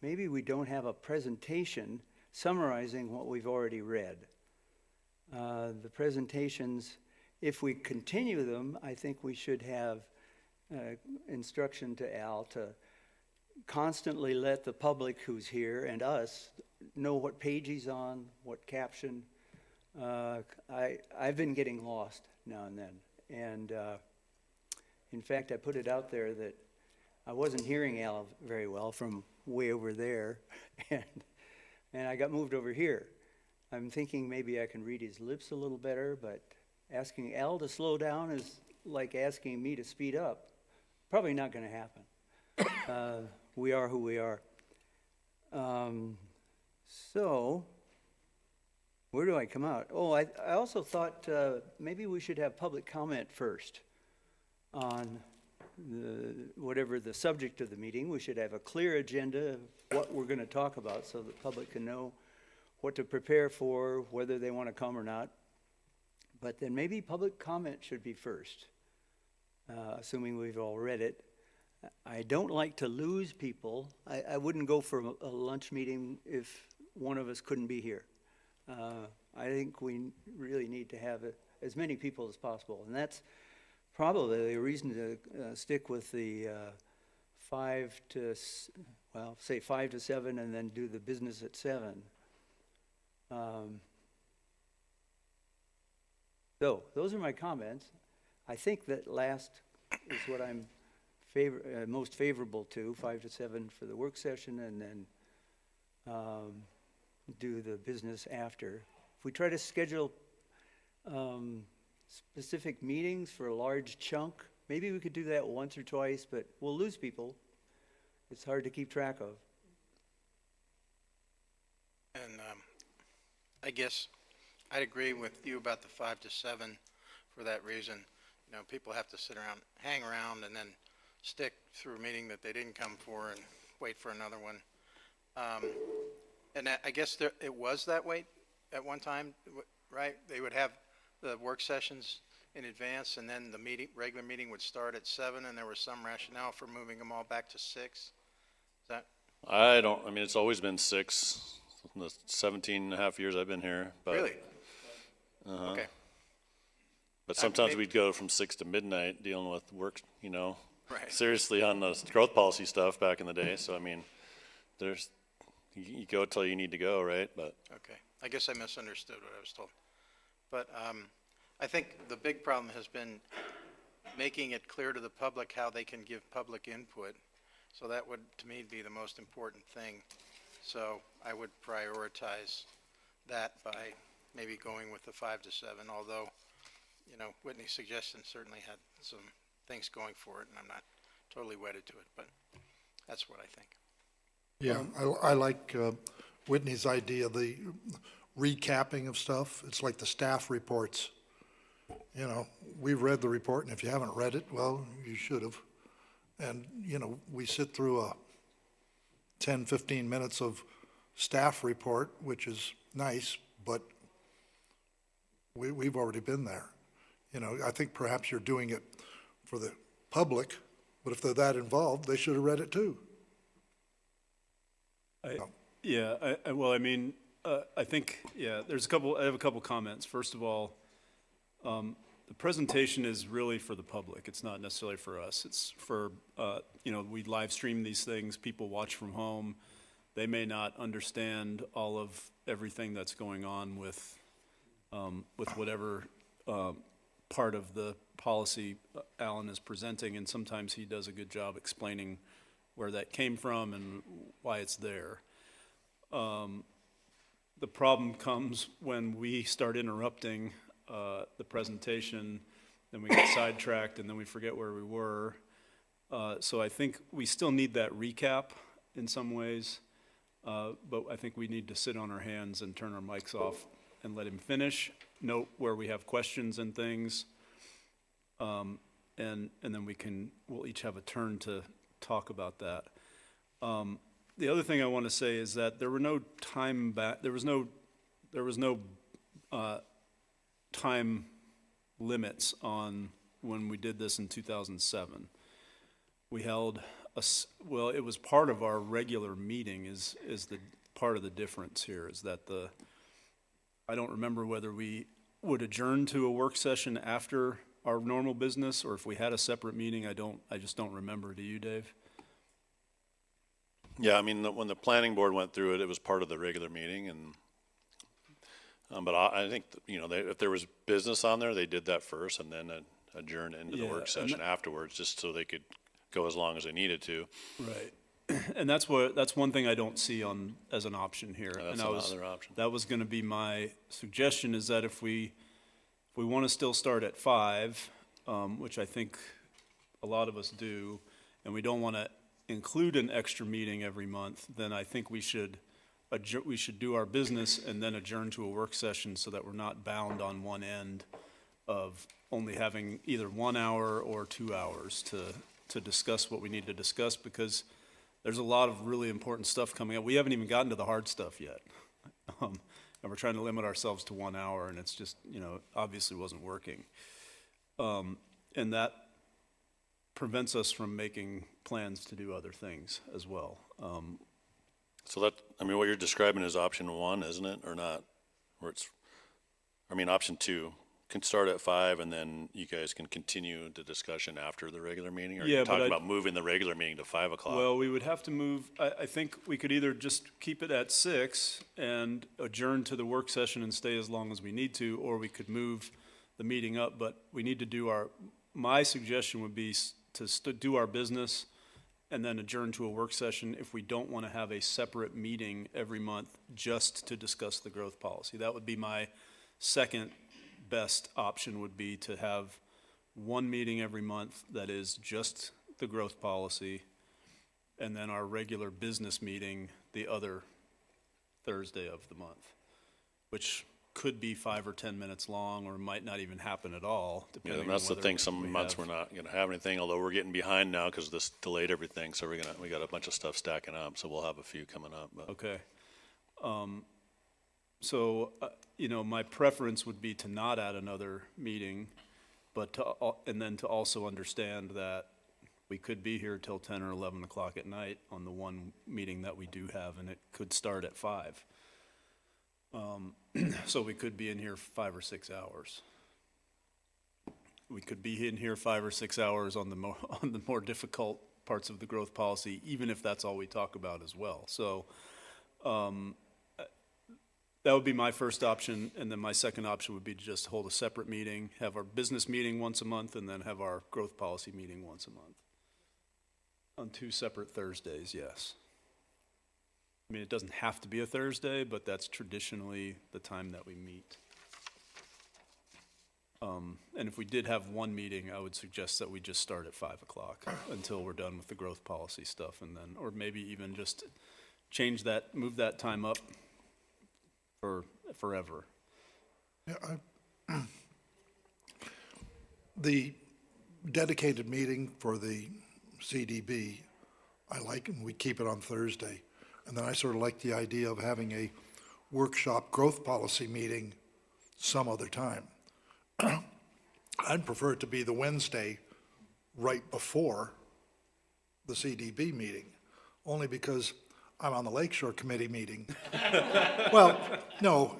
Speaker 17: maybe we don't have a presentation summarizing what we've already read. The presentations, if we continue them, I think we should have instruction to Al to constantly let the public who's here and us know what page he's on, what caption. I've been getting lost now and then. And in fact, I put it out there that I wasn't hearing Al very well from way over there. And I got moved over here. I'm thinking maybe I can read his lips a little better, but asking Al to slow down is like asking me to speed up. Probably not going to happen. We are who we are. So, where do I come out? Oh, I also thought maybe we should have public comment first on whatever the subject of the meeting. We should have a clear agenda of what we're going to talk about so the public can know what to prepare for, whether they want to come or not. But then maybe public comment should be first, assuming we've all read it. I don't like to lose people. I wouldn't go for a lunch meeting if one of us couldn't be here. I think we really need to have as many people as possible. And that's probably the reason to stick with the 5 to 7 and then do the business at 7. So those are my comments. I think that last is what I'm most favorable to, 5 to 7 for the work session, and then do the business after. If we try to schedule specific meetings for a large chunk, maybe we could do that once or twice, but we'll lose people. It's hard to keep track of.
Speaker 14: And I guess I'd agree with you about the 5 to 7 for that reason. You know, people have to sit around, hang around, and then stick through a meeting that they didn't come for and wait for another one. And I guess it was that way at one time, right? They would have the work sessions in advance, and then the regular meeting would start at 7, and there was some rationale for moving them all back to 6. Is that?
Speaker 18: I mean, it's always been 6, in the 17 and a half years I've been here. But,
Speaker 14: really? Okay.
Speaker 18: But sometimes we'd go from 6 to midnight dealing with work, you know,
Speaker 14: right.
Speaker 18: Seriously on the growth policy stuff back in the day. So, I mean, you go till you need to go, right? But
Speaker 14: Okay. I guess I misunderstood what I was told. But I think the big problem has been making it clear to the public how they can give public input. So that would, to me, be the most important thing. So I would prioritize that by maybe going with the 5 to 7, although, you know, Whitney's suggestion certainly had some things going for it, and I'm not totally wedded to it, but that's what I think.
Speaker 13: Yeah, I like Whitney's idea, the recapping of stuff. It's like the staff reports. You know, we've read the report, and if you haven't read it, well, you should have. And, you know, we sit through a 10, 15 minutes of staff report, which is nice, but we've already been there. You know, I think perhaps you're doing it for the public, but if they're that involved, they should have read it too.
Speaker 3: Well, I mean, I think, I have a couple comments. First of all, the presentation is really for the public. It's not necessarily for us. It's for, you know, we live stream these things. People watch from home. They may not understand all of everything that's going on with whatever part of the policy Alan is presenting, and sometimes he does a good job explaining where that came from and why it's there. The problem comes when we start interrupting the presentation, then we get sidetracked, and then we forget where we were. So I think we still need that recap in some ways, but I think we need to sit on our hands and turn our mics off and let him finish, note where we have questions and things, and then we'll each have a turn to talk about that. The other thing I want to say is that there was no time limits on when we did this in 2007. We held it was part of our regular meeting is the part of the difference here is that I don't remember whether we would adjourn to a work session after our normal business, or if we had a separate meeting, I just don't remember. Do you, Dave?
Speaker 18: Yeah, I mean, when the planning board went through it, it was part of the regular meeting, and but I think if there was business on there, they did that first, and then adjourn into the
Speaker 3: Yeah,
Speaker 18: work
Speaker 3: and
Speaker 18: session afterwards, just so they could go as long as they needed to.
Speaker 3: Right. And that's one thing I don't see as an option here.
Speaker 18: That's
Speaker 3: And
Speaker 18: another option.
Speaker 3: That was going to be my suggestion, is that if we want to still start at 5, which I think a lot of us do, and we don't want to include an extra meeting every month, then I think we should do our business and then adjourn to a work session, so that we're not bound on one end of only having either 1 hour or 2 hours to discuss what we need to discuss, because there's a lot of really important stuff coming up. We haven't even gotten to the hard stuff yet. And we're trying to limit ourselves to 1 hour, and it's just, obviously wasn't working. And that prevents us from making plans to do other things as well.
Speaker 18: So what you're describing is option 1, isn't it, or not? Option 2 can start at 5, and then you guys can continue the discussion after the regular meeting, or
Speaker 3: Yeah,
Speaker 18: you're
Speaker 3: but
Speaker 18: talking about moving the regular meeting to 5 o'clock?
Speaker 3: Well, we would have to move, I think we could either just keep it at 6 and adjourn to the work session and stay as long as we need to, or we could move the meeting up, but we need to do my suggestion would be to do our business and then adjourn to a work session if we don't want to have a separate meeting every month just to discuss the growth policy. That would be my second best option, would be to have one meeting every month that is just the growth policy, and then our regular business meeting the other Thursday of the month, which could be 5 or 10 minutes long, or might not even happen at all,
Speaker 18: Yeah,
Speaker 3: depending
Speaker 18: and
Speaker 3: on
Speaker 18: that's the
Speaker 3: whether
Speaker 18: thing, some
Speaker 3: we
Speaker 18: months
Speaker 3: have-
Speaker 18: we're not gonna have anything, although we're getting behind now because this delayed everything, so we got a bunch of stuff stacking up, so we'll have a few coming up, but.
Speaker 3: Okay. So, my preference would be to not add another meeting, but and then to also understand that we could be here till 10 or 11 o'clock at night on the one meeting that we do have, and it could start at 5. So we could be in here 5 or 6 hours. We could be in here 5 or 6 hours on the more difficult parts of the growth policy, even if that's all we talk about as well. So, that would be my first option, and then my second option would be to just hold a separate meeting, have our business meeting once a month, and then have our growth policy meeting once a month. On 2 separate Thursdays, yes. It doesn't have to be a Thursday, but that's traditionally the time that we meet. And if we did have one meeting, I would suggest that we just start at 5 o'clock until we're done with the growth policy stuff, and then, or maybe even just move that time up for forever.
Speaker 13: Yeah, the dedicated meeting for the CDB, I like, and we keep it on Thursday. And then I sort of like the idea of having a workshop growth policy meeting some other time. I'd prefer it to be the Wednesday right before the CDB meeting, only because I'm on the Lakeshore Committee meeting. Well, no,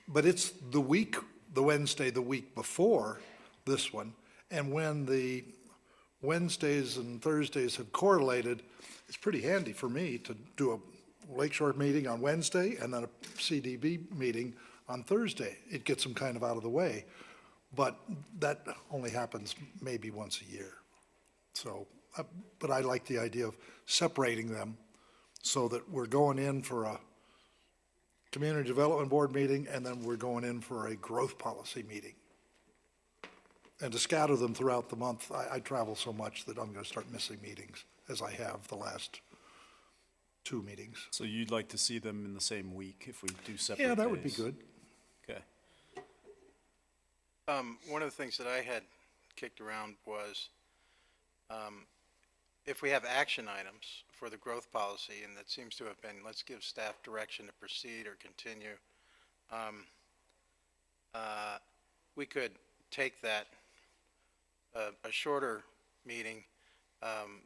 Speaker 13: but it's the Wednesday the week before this one, and when the Wednesdays and Thursdays have correlated, it's pretty handy for me to do a Lakeshore meeting on Wednesday and then a CDB meeting on Thursday. It gets them kind of out of the way, but that only happens maybe once a year. So, but I like the idea of separating them so that we're going in for a Community Development Board meeting, and then we're going in for a growth policy meeting. And to scatter them throughout the month, I travel so much that I'm going to start missing meetings, as I have the last 2 meetings.
Speaker 3: So you'd like to see them in the same week if we do separate days?
Speaker 13: Yeah, that would be good.
Speaker 3: Okay.
Speaker 14: One of the things that I had kicked around was if we have action items for the growth policy, and that seems to have been, let's give staff direction to proceed or continue, we could take that, a shorter meeting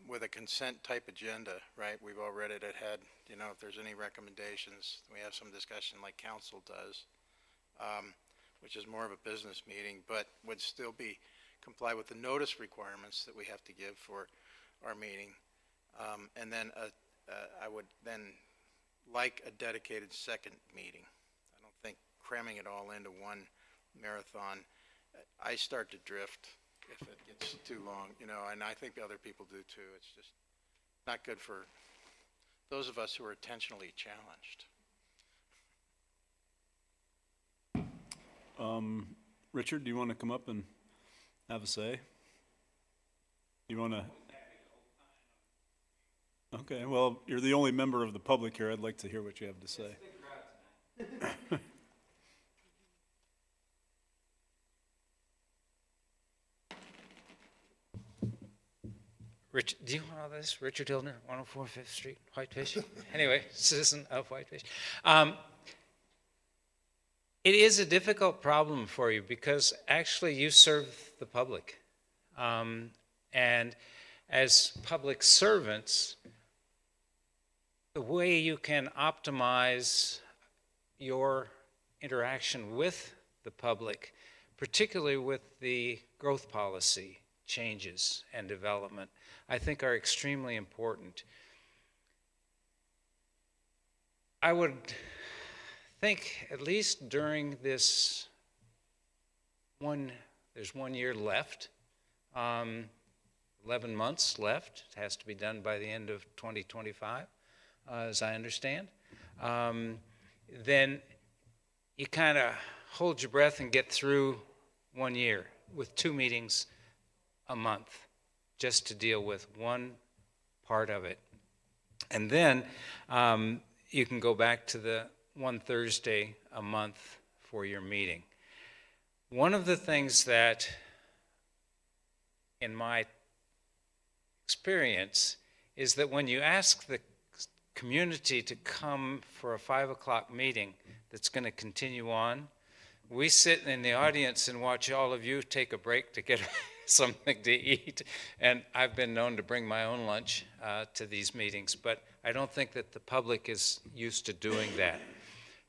Speaker 14: with a consent type agenda, right? We've all read it. It had, if there's any recommendations, we have some discussion like council does. which is more of a business meeting, but would still comply with the notice requirements that we have to give for our meeting. And then I would then like a dedicated second meeting. I don't think cramming it all into one marathon, I start to drift if it gets too long, and I think other people do too. It's just not good for those of us who are attentionally challenged.
Speaker 3: Richard, do you want to come up and have a say? You want to? Okay, well, you're the only member of the public here. I'd like to hear what you have to say.
Speaker 19: Rich, do you know this? Richard Hildner, 104 5th Street, Whitefish. Anyway, citizen of Whitefish. It is a difficult problem for you because actually you serve the public. And as public servants, the way you can optimize your interaction with the public, particularly with the growth policy changes and development, I think are extremely important. I would think at least during this there's 1 year left, 11 months left. It has to be done by the end of 2025, as I understand. Then you kind of hold your breath and get through 1 year with 2 meetings a month just to deal with one part of it. And then you can go back to the one Thursday a month for your meeting. One of the things that, in my experience, is that when you ask the community to come for a 5 o'clock meeting that's going to continue on, we sit in the audience and watch all of you take a break to get something to eat. And I've been known to bring my own lunch to these meetings, but I don't think that the public is used to doing that.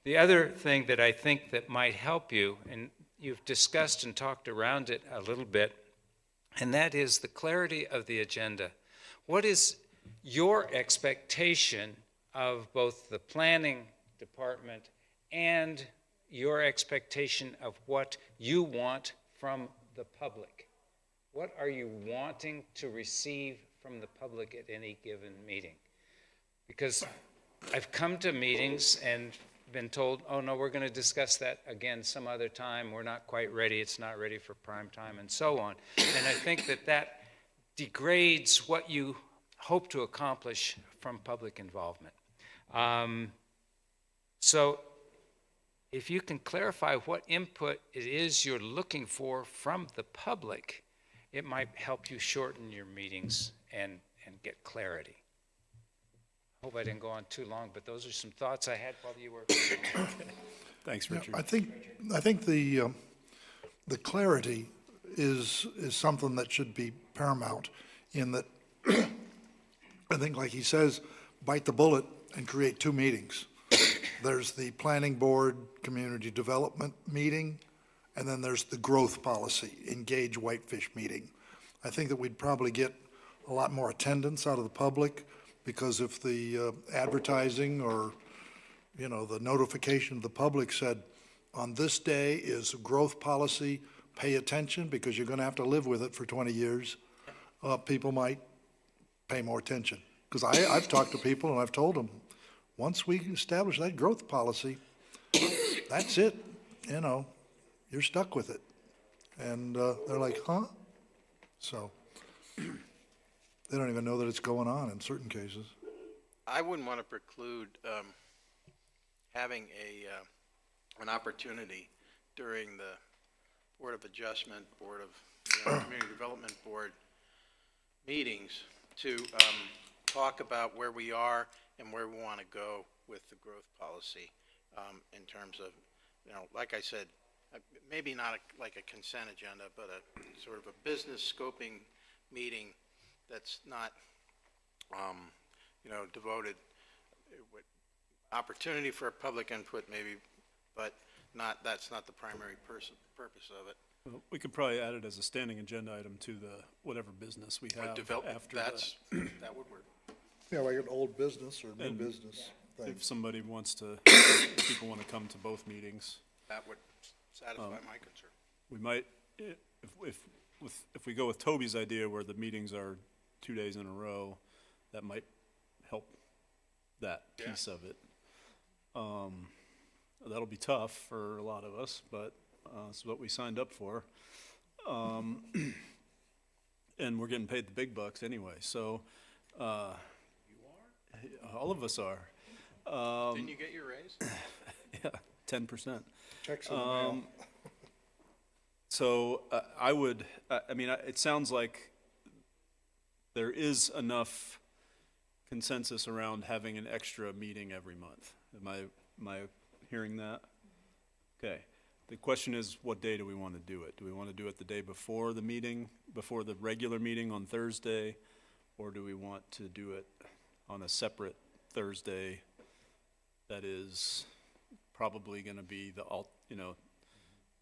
Speaker 19: The other thing that I think that might help you, and you've discussed and talked around it a little bit, and that is the clarity of the agenda. What is your expectation of both the planning department and your expectation of what you want from the public? What are you wanting to receive from the public at any given meeting? Because I've come to meetings and been told, oh no, we're going to discuss that again some other time. We're not quite ready. It's not ready for prime time, and so on. And I think that that degrades what you hope to accomplish from public involvement. So if you can clarify what input it is you're looking for from the public, it might help you shorten your meetings and get clarity. I hope I didn't go on too long, but those are some thoughts I had while you were.
Speaker 3: Thanks, Richard.
Speaker 13: Yeah, I think the clarity is something that should be paramount in that. I think, like he says, bite the bullet and create 2 meetings. There's the planning board community development meeting, and then there's the growth policy, engage Whitefish meeting. I think that we'd probably get a lot more attendance out of the public, because if the advertising or, the notification to the public said, on this day is growth policy, pay attention because you're going to have to live with it for 20 years, people might pay more attention. Because I've talked to people and I've told them, once we establish that growth policy, that's it, you're stuck with it. And they're like, huh? So they don't even know that it's going on in certain cases.
Speaker 14: I wouldn't want to preclude having an opportunity during the Board of Adjustment, Board of Community Development Board meetings to talk about where we are and where we want to go with the growth policy in terms of, like I said, maybe not like a consent agenda, but a sort of a business scoping meeting that's not, devoted with opportunity for public input maybe, but that's not the primary purpose of it.
Speaker 3: Well, we could probably add it as a standing agenda item to the whatever business we have after that.
Speaker 14: That would work.
Speaker 13: Yeah, like an old business or new
Speaker 3: And
Speaker 13: business thing.
Speaker 3: If somebody wants to, if people want to come to both meetings,
Speaker 14: That would satisfy my concern.
Speaker 3: we might, if we go with Toby's idea where the meetings are 2 days in a row, that might help that piece of it. That'll be tough for a lot of us, but it's what we signed up for. And we're getting paid the big bucks anyway, so. You are? All of us are.
Speaker 14: Didn't you get your raise?
Speaker 3: Yeah, 10%.
Speaker 13: Checks in the mail.
Speaker 3: So I would, I mean, it sounds like there is enough consensus around having an extra meeting every month. Am I hearing that? Okay. The question is, what day do we want to do it? Do we want to do it the day before the meeting, before the regular meeting on Thursday, or do we want to do it on a separate Thursday that is probably going to be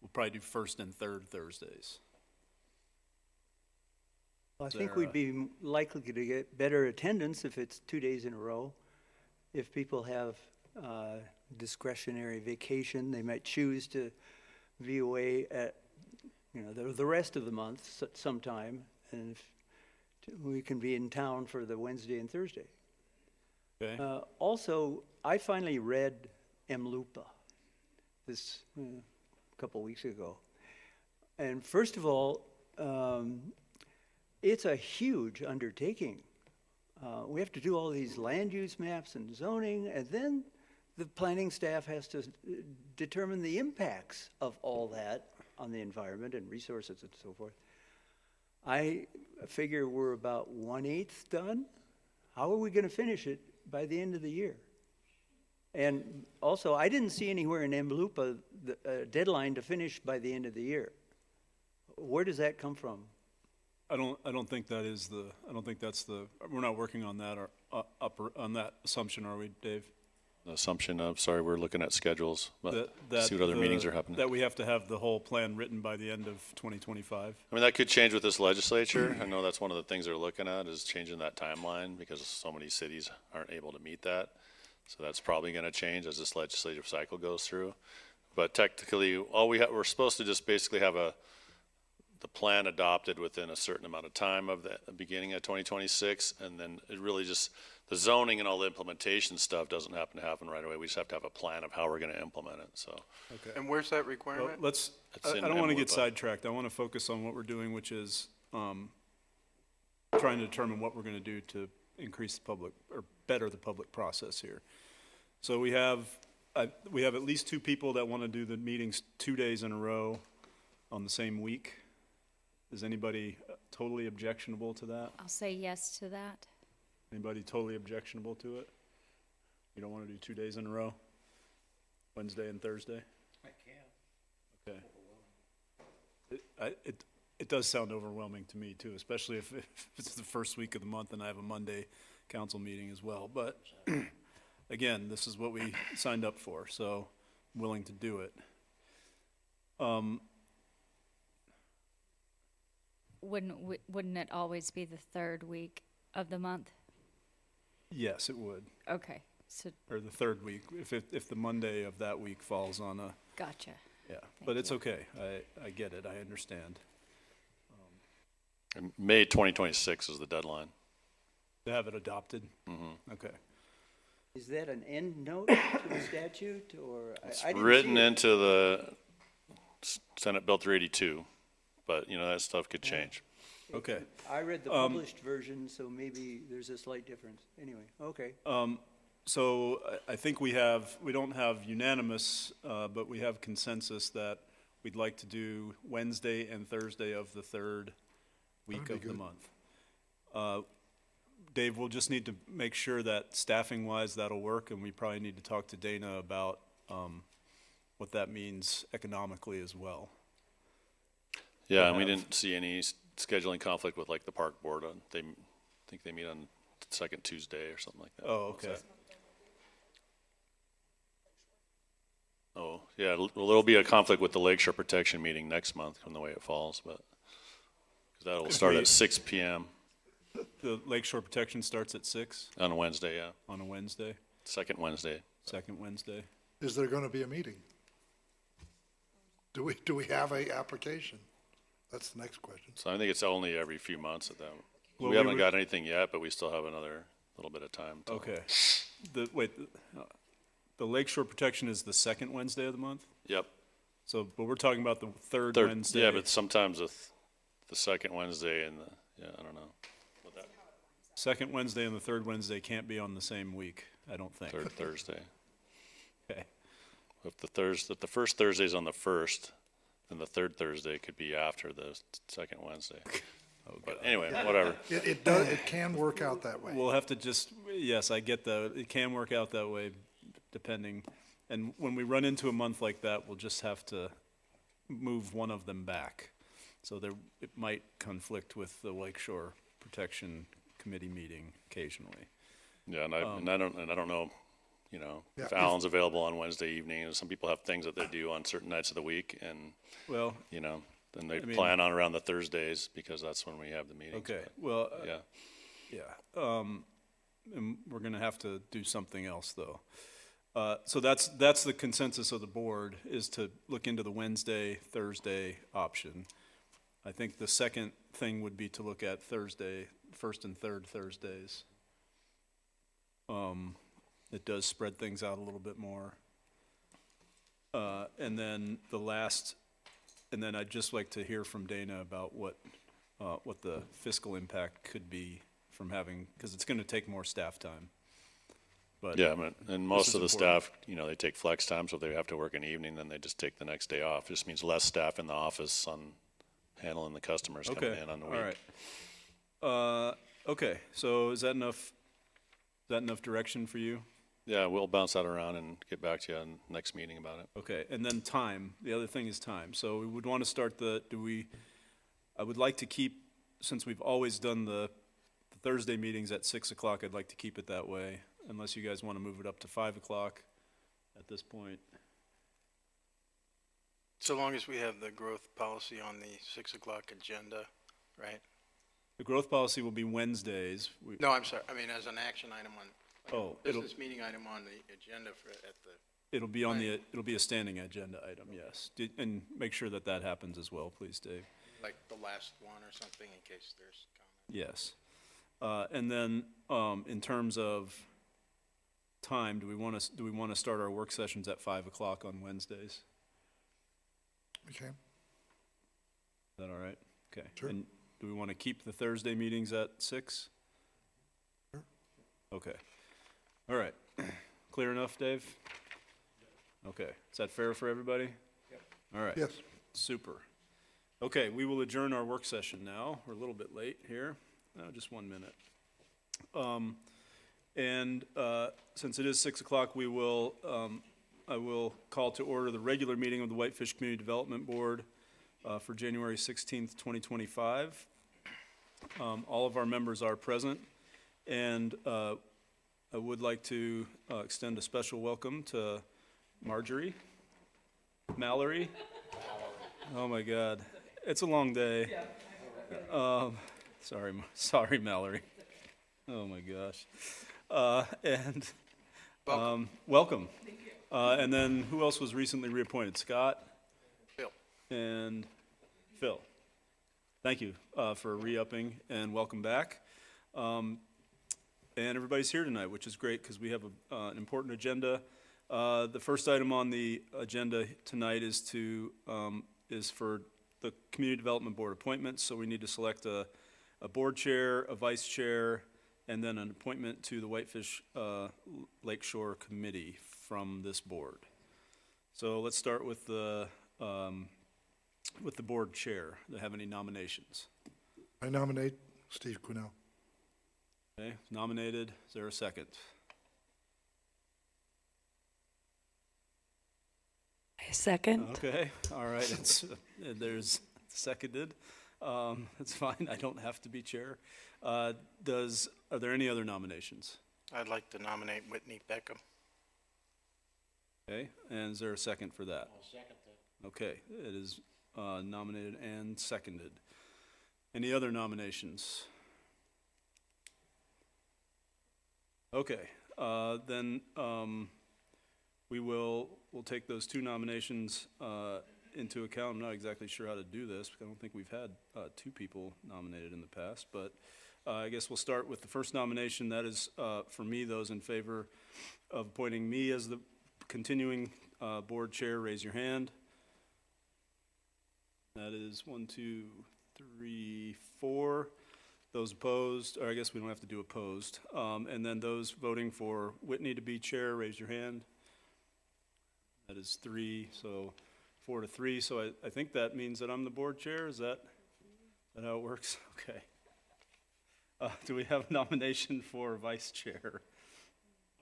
Speaker 3: we'll probably do first and third Thursdays.
Speaker 17: I think we'd be likely to get better attendance if it's 2 days in a row. If people have discretionary vacation, they might choose to be away at, the rest of the month sometime, and we can be in town for the Wednesday and Thursday.
Speaker 3: Okay.
Speaker 17: Also, I finally read M. Lupa this couple weeks ago. And first of all, it's a huge undertaking. We have to do all these land use maps and zoning, and then the planning staff has to determine the impacts of all that on the environment and resources and so forth. I figure we're about 1/8 done. How are we going to finish it by the end of the year? And also, I didn't see anywhere in MLUPA the deadline to finish by the end of the year. Where does that come from?
Speaker 3: I don't think that's we're not working on that on that assumption, are we, Dave?
Speaker 18: The assumption of, sorry, we're looking at schedules, but
Speaker 3: That
Speaker 18: see what other meetings are happening.
Speaker 3: That we have to have the whole plan written by the end of 2025.
Speaker 18: I mean, that could change with this legislature. I know that's one of the things they're looking at is changing that timeline because so many cities aren't able to meet that. So that's probably going to change as this legislative cycle goes through. But technically, we're supposed to just basically have the plan adopted within a certain amount of time of the beginning of 2026, and then it really just, the zoning and all the implementation stuff doesn't happen right away. We just have to have a plan of how we're going to implement it, so.
Speaker 3: Okay.
Speaker 14: And where's that requirement?
Speaker 3: Well, I
Speaker 18: in
Speaker 3: don't want to get
Speaker 18: MLUPA.
Speaker 3: sidetracked. I want to focus on what we're doing, which is trying to determine what we're going to do to increase the public, or better the public process here. So we have at least 2 people that want to do the meetings 2 days in a row on the same week. Is anybody totally objectionable to that?
Speaker 16: I'll say yes to that.
Speaker 3: Anybody totally objectionable to it? You don't want to do 2 days in a row? Wednesday and Thursday?
Speaker 15: I can.
Speaker 3: Okay. It does sound overwhelming to me too, especially if it's the first week of the month and I have a Monday council meeting as well. But again, this is what we signed up for, so I'm willing to do it.
Speaker 16: Wouldn't it always be the third week of the month?
Speaker 3: Yes, it would.
Speaker 16: Okay, so
Speaker 3: Or the third week, if the Monday of that week falls on a,
Speaker 16: gotcha.
Speaker 3: yeah. But it's okay. I get it. I understand.
Speaker 18: And May 2026 is the deadline.
Speaker 3: To have it adopted?
Speaker 18: Mm-hmm.
Speaker 3: Okay.
Speaker 17: Is that an end note to the statute, or?
Speaker 18: It's
Speaker 17: I didn't
Speaker 18: written
Speaker 17: see it.
Speaker 18: into the Senate Bill 382, but that stuff could change.
Speaker 3: Okay.
Speaker 17: I read the published version, so maybe there's a slight difference. Anyway, okay.
Speaker 3: So I think we don't have unanimous, but we have consensus that we'd like to do Wednesday and Thursday of the third week
Speaker 13: That'd
Speaker 3: of
Speaker 13: be
Speaker 3: the
Speaker 13: good.
Speaker 3: month. Dave, we'll just need to make sure that staffing-wise that'll work, and we probably need to talk to Dana about what that means economically as well.
Speaker 18: Yeah, and we didn't see any scheduling conflict with the park board. I think they meet on the second Tuesday or something like that.
Speaker 3: Oh, okay.
Speaker 18: Oh, yeah, well, there'll be a conflict with the Lakeshore Protection meeting next month from the way it falls, but, 'cause that'll start at 6 PM
Speaker 3: The Lakeshore Protection starts at 6
Speaker 18: on a Wednesday, yeah,
Speaker 3: on a Wednesday,
Speaker 18: second Wednesday.
Speaker 3: second Wednesday.
Speaker 13: Is there going to be a meeting? Do we have a application? That's the next question.
Speaker 18: So I think it's only every few months at that.
Speaker 3: Well,
Speaker 18: We haven't
Speaker 3: were-
Speaker 18: got anything yet, but we still have another little bit of time. till-
Speaker 3: Okay. The Lakeshore Protection is the second Wednesday of the month?
Speaker 18: Yep.
Speaker 3: So, but we're talking about the third
Speaker 18: Third,
Speaker 3: Wednesday.
Speaker 18: yeah, but sometimes the second Wednesday and I don't know. What that,
Speaker 3: Second Wednesday and the third Wednesday can't be on the same week, I don't think.
Speaker 18: third Thursday.
Speaker 3: Okay.
Speaker 18: If the first Thursday's on the first, then the third Thursday could be after the second Wednesday. But anyway, whatever.
Speaker 13: It can work out that way.
Speaker 3: We'll have to just, yes, I get that. It can work out that way depending. And when we run into a month like that, we'll just have to move one of them back. So it might conflict with the Lakeshore Protection Committee meeting occasionally.
Speaker 18: Yeah, and I don't know,
Speaker 13: Yeah,
Speaker 18: if Alan's available on Wednesday evening, and some people have things that they do on certain nights of the week, and,
Speaker 3: Well,
Speaker 18: then they
Speaker 3: I mean-
Speaker 18: plan on around the Thursdays, because that's when we have the meetings.
Speaker 3: okay,
Speaker 18: but,
Speaker 3: well,
Speaker 18: Yeah,
Speaker 3: yeah. And we're gonna have to do something else, though. So that's the consensus of the board, is to look into the Wednesday, Thursday option. I think the second thing would be to look at Thursday, first and third Thursdays. It does spread things out a little bit more. And then and then I'd just like to hear from Dana about what the fiscal impact could be from having, because it's gonna take more staff time. But
Speaker 18: yeah, and most
Speaker 3: is
Speaker 18: of the
Speaker 3: important.
Speaker 18: staff, they take flex time, so if they have to work an evening, then they just take the next day off. Just means less staff in the office on handling the customers coming
Speaker 3: Okay,
Speaker 18: in on the
Speaker 3: all
Speaker 18: week.
Speaker 3: right. Okay, so is that enough direction for you?
Speaker 18: Yeah, we'll bounce that around and get back to you on next meeting about it.
Speaker 3: Okay, and then time, the other thing is time. So we would want to start I would like to keep, since we've always done the Thursday meetings at 6 o'clock, I'd like to keep it that way, unless you guys want to move it up to 5 o'clock at this point.
Speaker 14: So long as we have the growth policy on the 6 o'clock agenda, right?
Speaker 3: The growth policy will be Wednesdays.
Speaker 14: No, I'm sorry, I mean, as an action item on,
Speaker 3: Oh,
Speaker 14: business meeting item on the agenda at the,
Speaker 3: It'll be a standing agenda item, yes. And make sure that happens as well, please, Dave.
Speaker 14: like the last one or something, in case there's comment.
Speaker 3: Yes. And then, in terms of time, do we want to start our work sessions at 5 o'clock on Wednesdays?
Speaker 13: Okay.
Speaker 3: Is that all right? Okay.
Speaker 13: Sure.
Speaker 3: And do we want to keep the Thursday meetings at 6?
Speaker 13: Sure.
Speaker 3: Okay. All right. Clear enough, Dave? Okay. Is that fair for everybody? Yep. All right.
Speaker 13: Yes.
Speaker 3: Super. Okay, we will adjourn our work session now. We're a little bit late here. No, just 1 minute. Since it is 6 o'clock, I will call to order the regular meeting of the Whitefish Community Development Board for January 16th, 2025. All of our members are present, and I would like to extend a special welcome to Marjorie, Mallory. Oh my God, it's a long day. Sorry, Mallory. Oh my gosh. Welcome. And then who else was recently reappointed? Scott?
Speaker 14: Phil.
Speaker 3: And Phil. Thank you for re-upping, and welcome back. And everybody's here tonight, which is great because we have an important agenda. The first item on the agenda tonight is for the Community Development Board appointments. So we need to select a board chair, a vice chair, and then an appointment to the Whitefish Lakeshore Committee from this board. So let's start with the board chair. Do you have any nominations?
Speaker 13: I nominate Steve Quinnell.
Speaker 3: Okay, nominated. Is there a second?
Speaker 1: I second.
Speaker 3: Okay, all right. There's seconded. It's fine. I don't have to be chair. Are there any other nominations?
Speaker 14: I'd like to nominate Whitney Beckham.
Speaker 3: Okay, and is there a second for that?
Speaker 15: I'll second that.
Speaker 3: Okay, it is nominated and seconded. Any other nominations? Okay, then we'll take those two nominations into account. I'm not exactly sure how to do this, because I don't think we've had two people nominated in the past, but I guess we'll start with the first nomination. That is, for me, those in favor of appointing me as the continuing board chair, raise your hand. That is 1, 2, 3, 4. Those opposed, or I guess we don't have to do opposed. And then those voting for Whitney to be chair, raise your hand. That is 3, so 4 to 3. So I think that means that I'm the board chair. Is that how it works? Okay. Do we have a nomination for vice chair?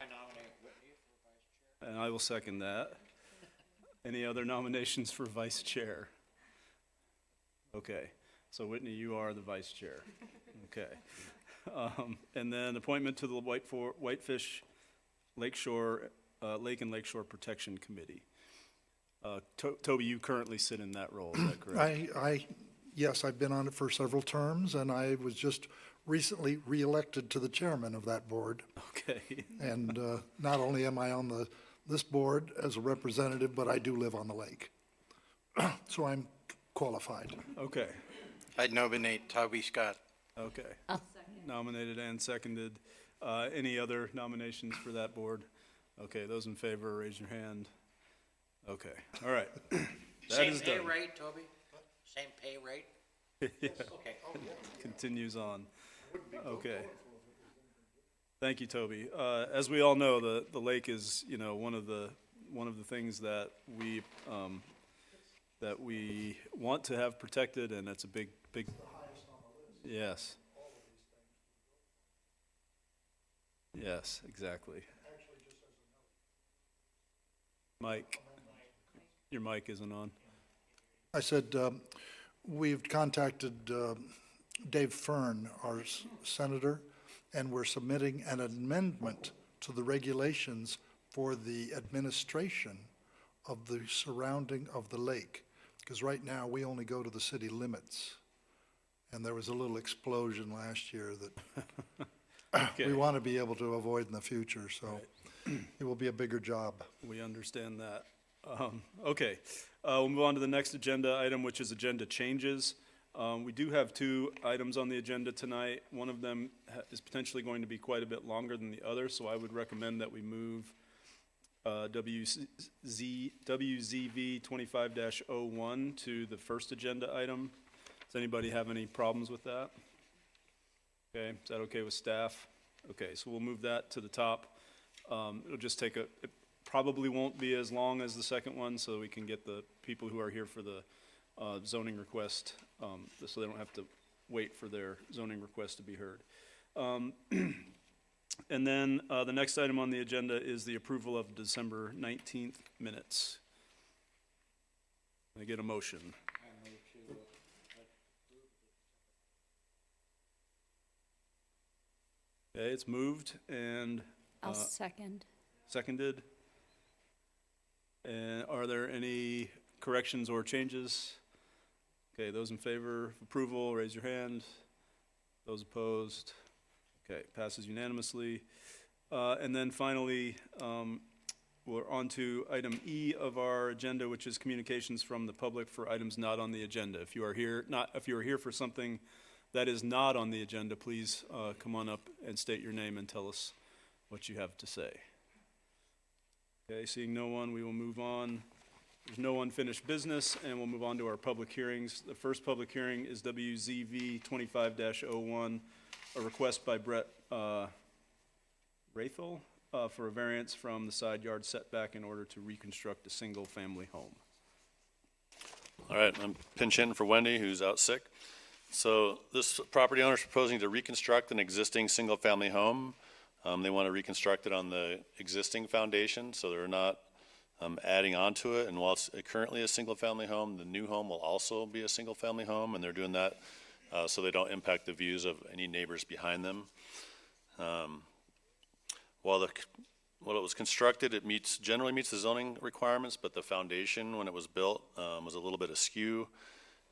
Speaker 15: I nominate Whitney for vice chair.
Speaker 3: And I will second that. Any other nominations for vice chair? Okay, so Whitney, you are the vice chair. Okay. And then appointment to the Whitefish Lakeshore, Lake and Lakeshore Protection Committee. Toby, you currently sit in that role, is that correct?
Speaker 13: Yes, I've been on it for several terms, and I was just recently reelected to the chairman of that board.
Speaker 3: Okay.
Speaker 13: And not only am I on this board as a representative, but I do live on the lake. So I'm qualified.
Speaker 3: Okay.
Speaker 14: I'd nominate Toby Scott.
Speaker 3: Okay. Nominated and seconded. Any other nominations for that board? Okay, those in favor, raise your hand. Okay, all right. That
Speaker 15: Same
Speaker 3: is
Speaker 15: pay
Speaker 3: done.
Speaker 15: rate, Toby? Same pay rate?
Speaker 3: Yeah.
Speaker 15: Okay.
Speaker 3: Continues on. Okay. Thank you, Toby. As we all know, the lake is, one of the things that we want to have protected, and it's a big. Yes. Yes, exactly. Mike, your mic isn't on.
Speaker 13: I said, we've contacted Dave Fern, our senator, and we're submitting an amendment to the regulations for the administration of the surrounding of the lake. Because right now, we only go to the city limits. And there was a little explosion last year that we want to be able to avoid in the future, so it will be a bigger job.
Speaker 3: We understand that. Okay, we'll move on to the next agenda item, which is agenda changes. We do have two items on the agenda tonight. One of them is potentially going to be quite a bit longer than the other, so I would recommend that we move WZV 25-01 to the first agenda item. Does anybody have any problems with that? Okay, is that okay with staff? Okay, so we'll move that to the top. It'll just take it probably won't be as long as the second one, so we can get the people who are here for the zoning request, so they don't have to wait for their zoning request to be heard. And then the next item on the agenda is the approval of December 19th minutes. Can I get a motion? Okay, it's moved and
Speaker 16: I'll second.
Speaker 3: seconded. And are there any corrections or changes? Okay, those in favor of approval, raise your hand. Those opposed? Okay, passes unanimously. And then finally, we're on to item E of our agenda, which is communications from the public for items not on the agenda. If you are here for something that is not on the agenda, please come on up and state your name and tell us what you have to say. Okay, seeing no one, we will move on. There's no unfinished business, and we'll move on to our public hearings. The first public hearing is WZV 25-01, a request by Brett Rathel for a variance from the side yard setback in order to reconstruct a single-family home.
Speaker 18: All right, I'm pinch in for Wendy, who's out sick. So this property owner is proposing to reconstruct an existing single-family home. They want to reconstruct it on the existing foundation, so they're not adding on to it. And while it's currently a single-family home, the new home will also be a single-family home, and they're doing that so they don't impact the views of any neighbors behind them. While the Well, it was constructed, it generally meets the zoning requirements, but the foundation, when it was built, was a little bit askew,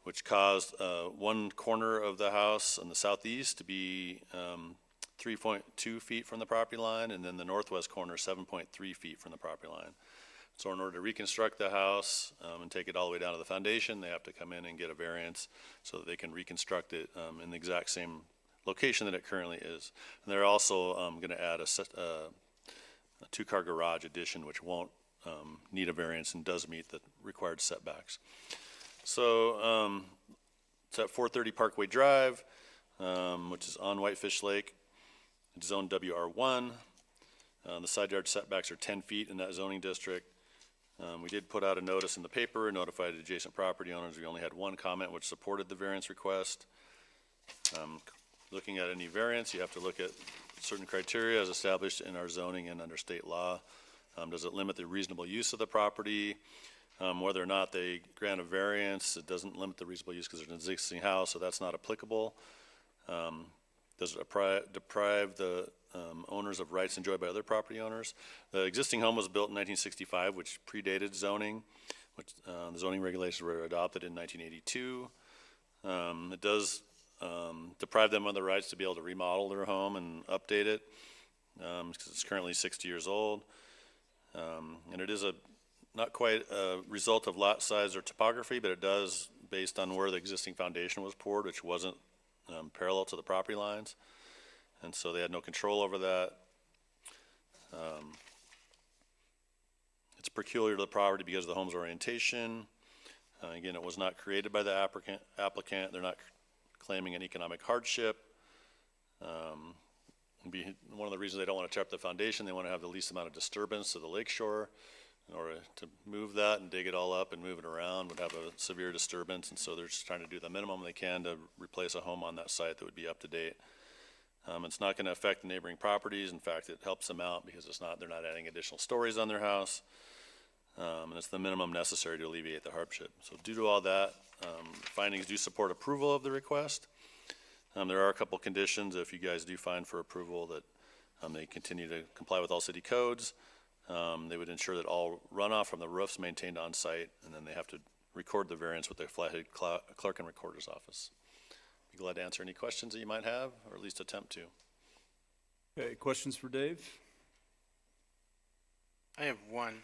Speaker 18: which caused one corner of the house on the southeast to be 3.2 feet from the property line, and then the northwest corner 7.3 feet from the property line. So in order to reconstruct the house and take it all the way down to the foundation, they have to come in and get a variance so that they can reconstruct it in the exact same location that it currently is. And they're also going to add a two-car garage addition, which won't need a variance and does meet the required setbacks. So it's at 430 Parkway Drive, which is on Whitefish Lake. It's zone WR1. The side yard setbacks are 10 feet in that zoning district. We did put out a notice in the paper, notified adjacent property owners. We only had one comment which supported the variance request. Looking at any variance, you have to look at certain criteria as established in our zoning and under state law. Does it limit the reasonable use of the property? Whether or not they grant a variance, it doesn't limit the reasonable use because there's an existing house, so that's not applicable. Does it deprive the owners of rights enjoyed by other property owners? The existing home was built in 1965, which predated zoning, which the zoning regulations were adopted in 1982. It does deprive them of the rights to be able to remodel their home and update it because it's currently 60 years old. And it is not quite a result of lot size or topography, but it does based on where the existing foundation was poured, which wasn't parallel to the property lines. And so they had no control over that. It's peculiar to the property because of the home's orientation. Again, it was not created by the applicant. They're not claiming an economic hardship. One of the reasons they don't want to tear up the foundation, they want to have the least amount of disturbance to the lakeshore. In order to move that and dig it all up and move it around would have a severe disturbance, and so they're just trying to do the minimum they can to replace a home on that site that would be up to date. It's not going to affect the neighboring properties. In fact, it helps them out because they're not adding additional stories on their house, and it's the minimum necessary to alleviate the hardship. So due to all that, findings do support approval of the request. There are a couple conditions if you guys do find for approval that they continue to comply with all city codes. They would ensure that all runoff from the roof's maintained on site, and then they have to record the variance with the Flathead Clerk and Recorder's Office. Be glad to answer any questions that you might have, or at least attempt to.
Speaker 3: Okay, questions for Dave?
Speaker 14: I have one.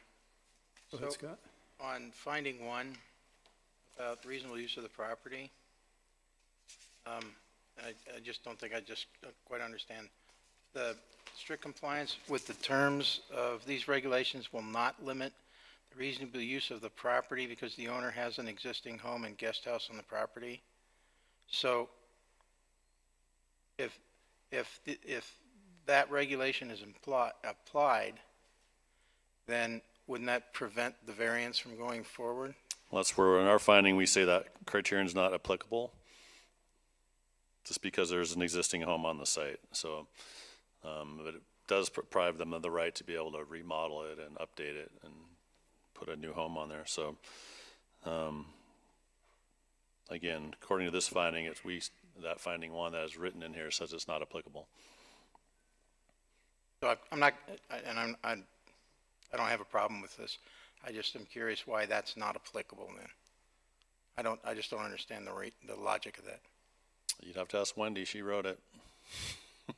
Speaker 3: Go ahead, Scott.
Speaker 14: On finding one about reasonable use of the property, I just don't think I just quite understand. The strict compliance with the terms of these regulations will not limit the reasonable use of the property because the owner has an existing home and guest house on the property. So if that regulation is applied, then wouldn't that prevent the variance from going forward?
Speaker 18: Well, that's where in our finding we say that criterion is not applicable, just because there's an existing home on the site. So, but it does deprive them of the right to be able to remodel it and update it and put a new home on there. So, again, according to this finding, that finding one that is written in here says it's not applicable.
Speaker 14: So I'm not, and I don't have a problem with this. I just am curious why that's not applicable then. I just don't understand the logic of that.
Speaker 18: You'd have to ask Wendy. She wrote it.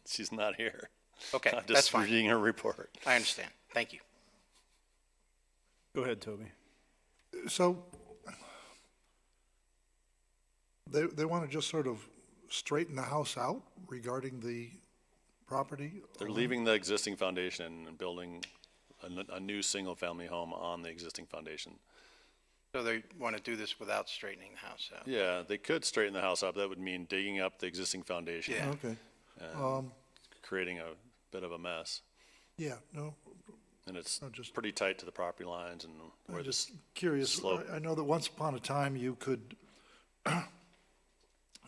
Speaker 18: She's not here.
Speaker 14: Okay,
Speaker 18: I'm
Speaker 14: that's
Speaker 18: just
Speaker 14: fine.
Speaker 18: reading her report.
Speaker 14: I understand. Thank you.
Speaker 3: Go ahead, Toby.
Speaker 13: So they want to just sort of straighten the house out regarding the property?
Speaker 18: They're leaving the existing foundation and building a new single-family home on the existing foundation.
Speaker 14: So they want to do this without straightening the house out?
Speaker 18: Yeah, they could straighten the house up. That would mean digging up the existing foundation.
Speaker 14: Yeah.
Speaker 13: Okay.
Speaker 18: And creating a bit of a mess.
Speaker 13: Yeah, no.
Speaker 18: And it's pretty tight to the property lines and where
Speaker 13: I'm just
Speaker 18: this
Speaker 13: curious.
Speaker 18: slope.
Speaker 13: I know that once upon a time you could,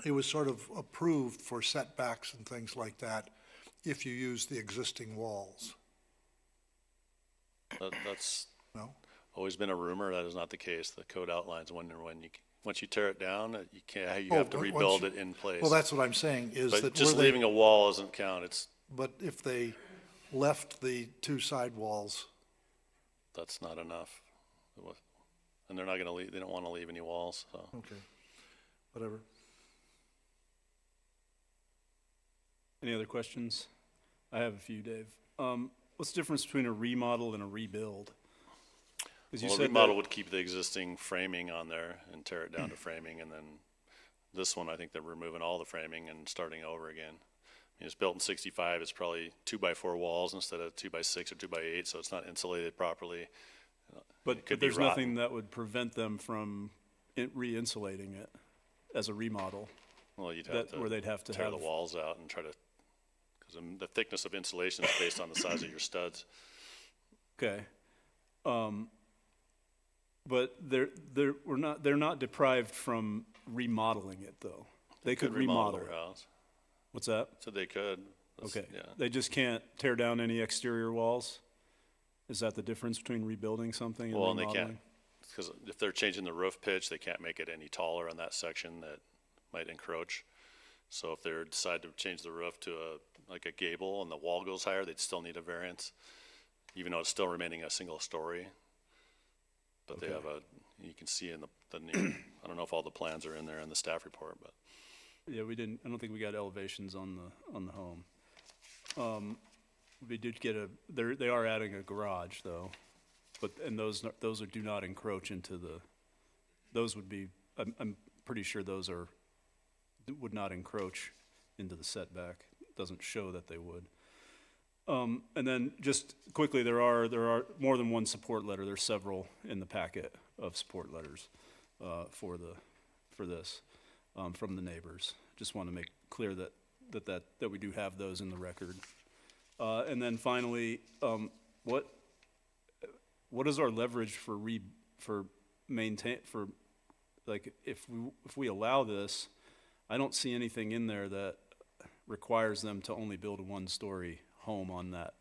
Speaker 13: it was sort of approved for setbacks and things like that if you used the existing walls.
Speaker 18: That's
Speaker 13: No?
Speaker 18: always been a rumor. That is not the case. The code outlines when once you tear it down, you have to rebuild it in place.
Speaker 13: Well, that's what I'm saying is
Speaker 18: but
Speaker 13: that
Speaker 18: just leaving a wall doesn't count.
Speaker 13: But if they left the two side walls.
Speaker 18: That's not enough. And they're not going to leave, they don't want to leave any walls, so.
Speaker 13: Okay, whatever.
Speaker 3: Any other questions? I have a few, Dave. What's the difference between a remodel and a rebuild? 'Cause you
Speaker 18: Well, a
Speaker 3: said
Speaker 18: remodel
Speaker 3: that-
Speaker 18: would keep the existing framing on there and tear it down to framing, and then this one, I think they're removing all the framing and starting over again. I mean, it's built in 65, it's probably 2x4 walls instead of 2x6 or 2x8, so it's not insulated properly.
Speaker 3: But
Speaker 18: It could be
Speaker 3: there's
Speaker 18: rotten.
Speaker 3: nothing that would prevent them from re-insulating it as a remodel.
Speaker 18: Well, you'd have to
Speaker 3: Where they'd have to
Speaker 18: tear
Speaker 3: have
Speaker 18: the walls out and try to, because the thickness of insulation is based on the size of your studs.
Speaker 3: Okay. But they're not deprived from remodeling it, though. They could remodel
Speaker 18: their
Speaker 3: it.
Speaker 18: house.
Speaker 3: What's that?
Speaker 18: So they could. That's-
Speaker 3: Okay.
Speaker 18: Yeah.
Speaker 3: They just can't tear down any exterior walls? Is that the difference between rebuilding something and
Speaker 18: Well, and
Speaker 3: remodeling?
Speaker 18: they can't, because if they're changing the roof pitch, they can't make it any taller on that section that might encroach. So if they decide to change the roof to like a gable and the wall goes higher, they'd still need a variance, even though it's still remaining a single story. But they have you can see in the new, I don't know if all the plans are in there in the staff report, but.
Speaker 3: Yeah, I don't think we got elevations on the home. We did get they are adding a garage though, and those do not encroach into those would be, I'm pretty sure those would not encroach into the setback. Doesn't show that they would. And then just quickly, there are more than one support letter. There's several in the packet of support letters for this from the neighbors. Just want to make clear that we do have those in the record. And then finally, what is our leverage if we allow this? I don't see anything in there that requires them to only build a one-story home on that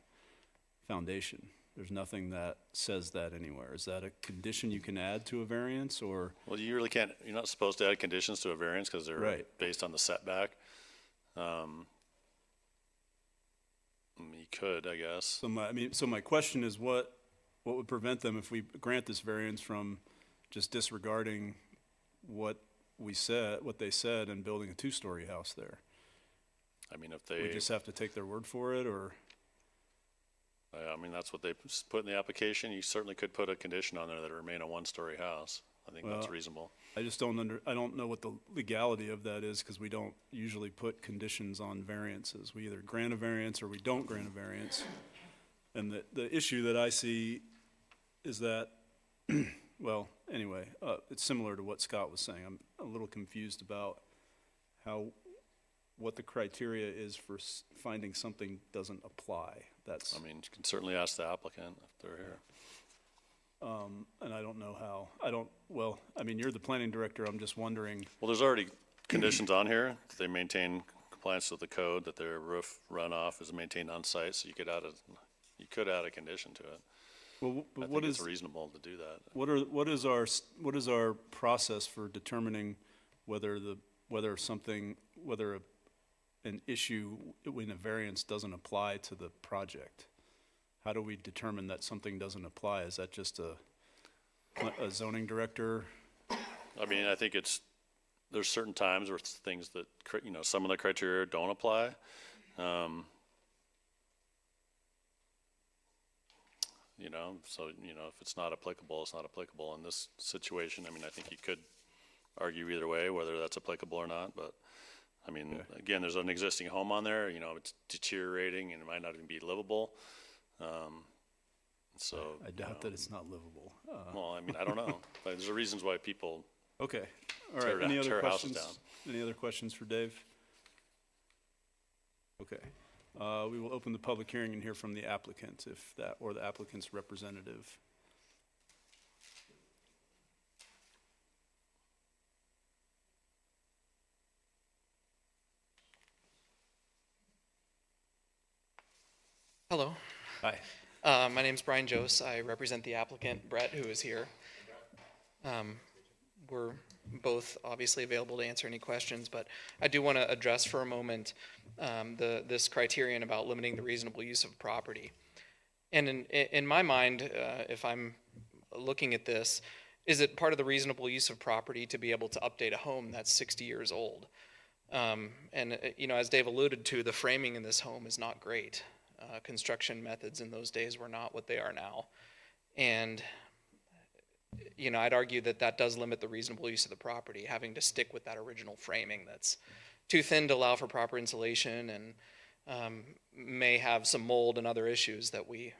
Speaker 3: foundation. There's nothing that says that anywhere. Is that a condition you can add to a variance, or?
Speaker 18: Well, you really can't, you're not supposed to add conditions to a variance because they're
Speaker 3: Right.
Speaker 18: based on the setback. You could, I guess.
Speaker 3: So my question is, what would prevent them if we grant this variance from just disregarding what they said, and building a two-story house there?
Speaker 18: I mean, if
Speaker 3: We just have to take their word for it, or?
Speaker 18: I mean, that's what they put in the application. You certainly could put a condition on there that it remain a one-story house. I think that's
Speaker 3: Well,
Speaker 18: reasonable.
Speaker 3: I just I don't know what the legality of that is, because we don't usually put conditions on variances. We either grant a variance or we don't grant a variance. And the issue that I see is that, well, anyway, it's similar to what Scott was saying. I'm a little confused about what the criteria is for finding something doesn't apply.
Speaker 18: I mean, you can certainly ask the applicant if they're here.
Speaker 3: And I don't know how. I mean, you're the planning director. I'm just wondering.
Speaker 18: Well, there's already conditions on here that they maintain compliance with the code, that their roof runoff is maintained on site, so you could add a condition to it.
Speaker 3: Well,
Speaker 18: I think it's reasonable to do that.
Speaker 3: What is our process for determining whether an issue when a variance doesn't apply to the project? How do we determine that something doesn't apply? Is that just a zoning director?
Speaker 18: I mean, I think there's certain times where it's things that, some of the criteria don't apply. So, if it's not applicable, it's not applicable. In this situation, I mean, I think you could argue either way, whether that's applicable or not, but, I mean, again, there's an existing home on there, it's deteriorating and it might not even be livable.
Speaker 3: I doubt that it's not livable.
Speaker 18: Well, I mean, I don't know, but there's reasons why people
Speaker 3: Okay, all right, any other
Speaker 18: tear houses
Speaker 3: questions?
Speaker 18: down.
Speaker 3: Any other questions for Dave? Okay, we will open the public hearing and hear from the applicant, or the applicant's representative.
Speaker 20: Hello.
Speaker 3: Hi.
Speaker 20: My name's Brian Jose. I represent the applicant, Brett, who is here. We're both obviously available to answer any questions, but I do want to address for a moment this criterion about limiting the reasonable use of property. And in my mind, if I'm looking at this, is it part of the reasonable use of property to be able to update a home that's 60 years old? As Dave alluded to, the framing in this home is not great. Construction methods in those days were not what they are now. And, I'd argue that does limit the reasonable use of the property, having to stick with that original framing that's too thin to allow for proper insulation and may have some mold and other issues that we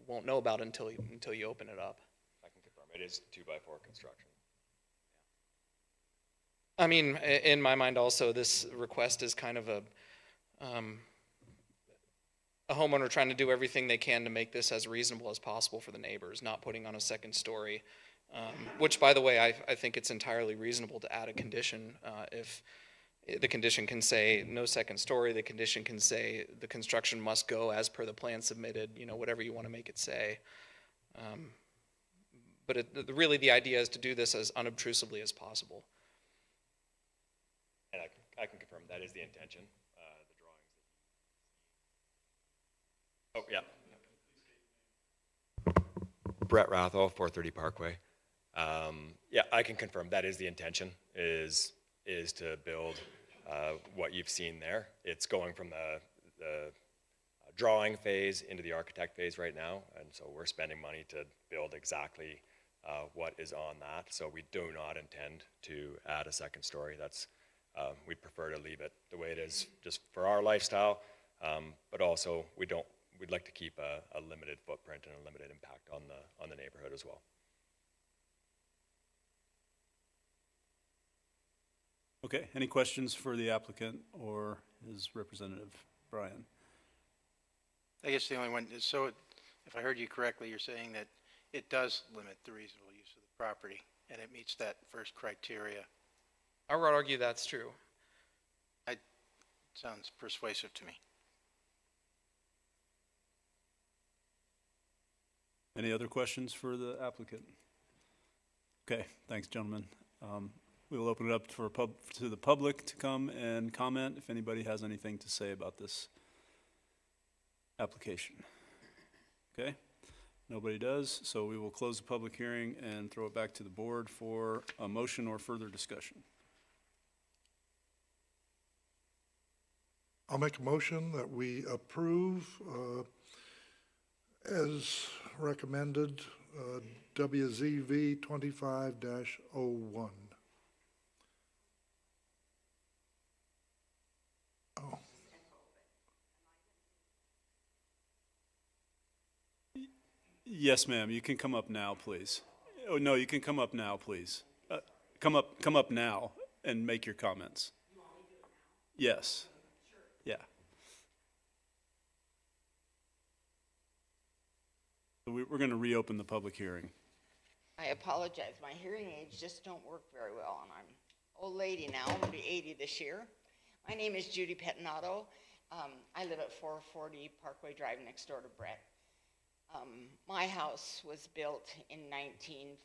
Speaker 20: won't know about until you open it up.
Speaker 8: I can confirm, it is 2x4 construction.
Speaker 20: I mean, in my mind also, this request is kind of a homeowner trying to do everything they can to make this as reasonable as possible for the neighbors, not putting on a second story, which, by the way, I think it's entirely reasonable to add a condition. If the condition can say no second story, the condition can say the construction must go as per the plan submitted, whatever you want to make it say. But really the idea is to do this as unobtrusively as possible.
Speaker 8: And I can confirm that is the intention. The drawings. Oh, yeah. Brett Rathall, 430 Parkway. Yeah, I can confirm that is the intention, is to build what you've seen there. It's going from the drawing phase into the architect phase right now, and so we're spending money to build exactly what is on that. So we do not intend to add a second story. That's we'd prefer to leave it the way it is, just for our lifestyle, but also we'd like to keep a limited footprint and a limited impact on the neighborhood as well.
Speaker 3: Okay, any questions for the applicant or his representative, Brian?
Speaker 14: I guess the only one is, so if I heard you correctly, you're saying that it does limit the reasonable use of the property and it meets that first criteria.
Speaker 20: I would argue that's true.
Speaker 14: Sounds persuasive to me.
Speaker 3: Any other questions for the applicant? Okay, thanks, gentlemen. We will open it up to the public to come and comment if anybody has anything to say about this application. Okay, nobody does, so we will close the public hearing and throw it back to the board for a motion or further discussion.
Speaker 13: I'll make a motion that we approve as recommended WZV 25-01. Oh.
Speaker 3: Yes, ma'am, you can come up now, please. Oh, no, you can come up now, please. Come up now and make your comments. Yes. Yeah. So we're going to reopen the public hearing.
Speaker 21: I apologize. My hearing aids just don't work very well, and I'm an old lady now. I'm going to be 80 this year. My name is Judy Pettinato. I live at 440 Parkway Drive next door to Brett. My house was built in 1957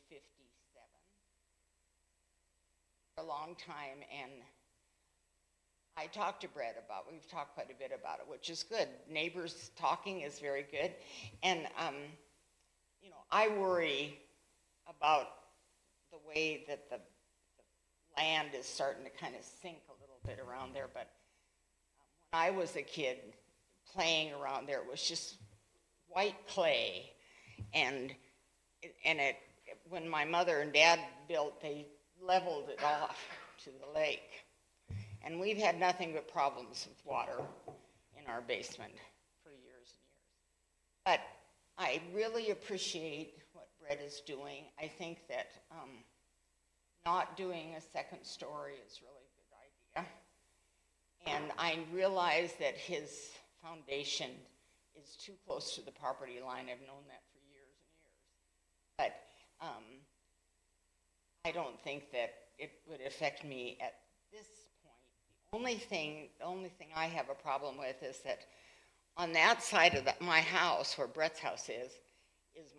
Speaker 21: for a long time, and I talked to Brett we've talked quite a bit about it, which is good. Neighbors talking is very good. And, I worry about the way that the land is starting to kind of sink a little bit around there. But when I was a kid playing around there, it was just white clay. And when my mother and dad built, they leveled it off to the lake. And we've had nothing but problems with water in our basement for years and years. But I really appreciate what Brett is doing. I think that not doing a second story is really a good idea. And I realize that his foundation is too close to the property line. I've known that for years and years. But I don't think that it would affect me at this point. The only thing I have a problem with is that on that side of my house, where Brett's house is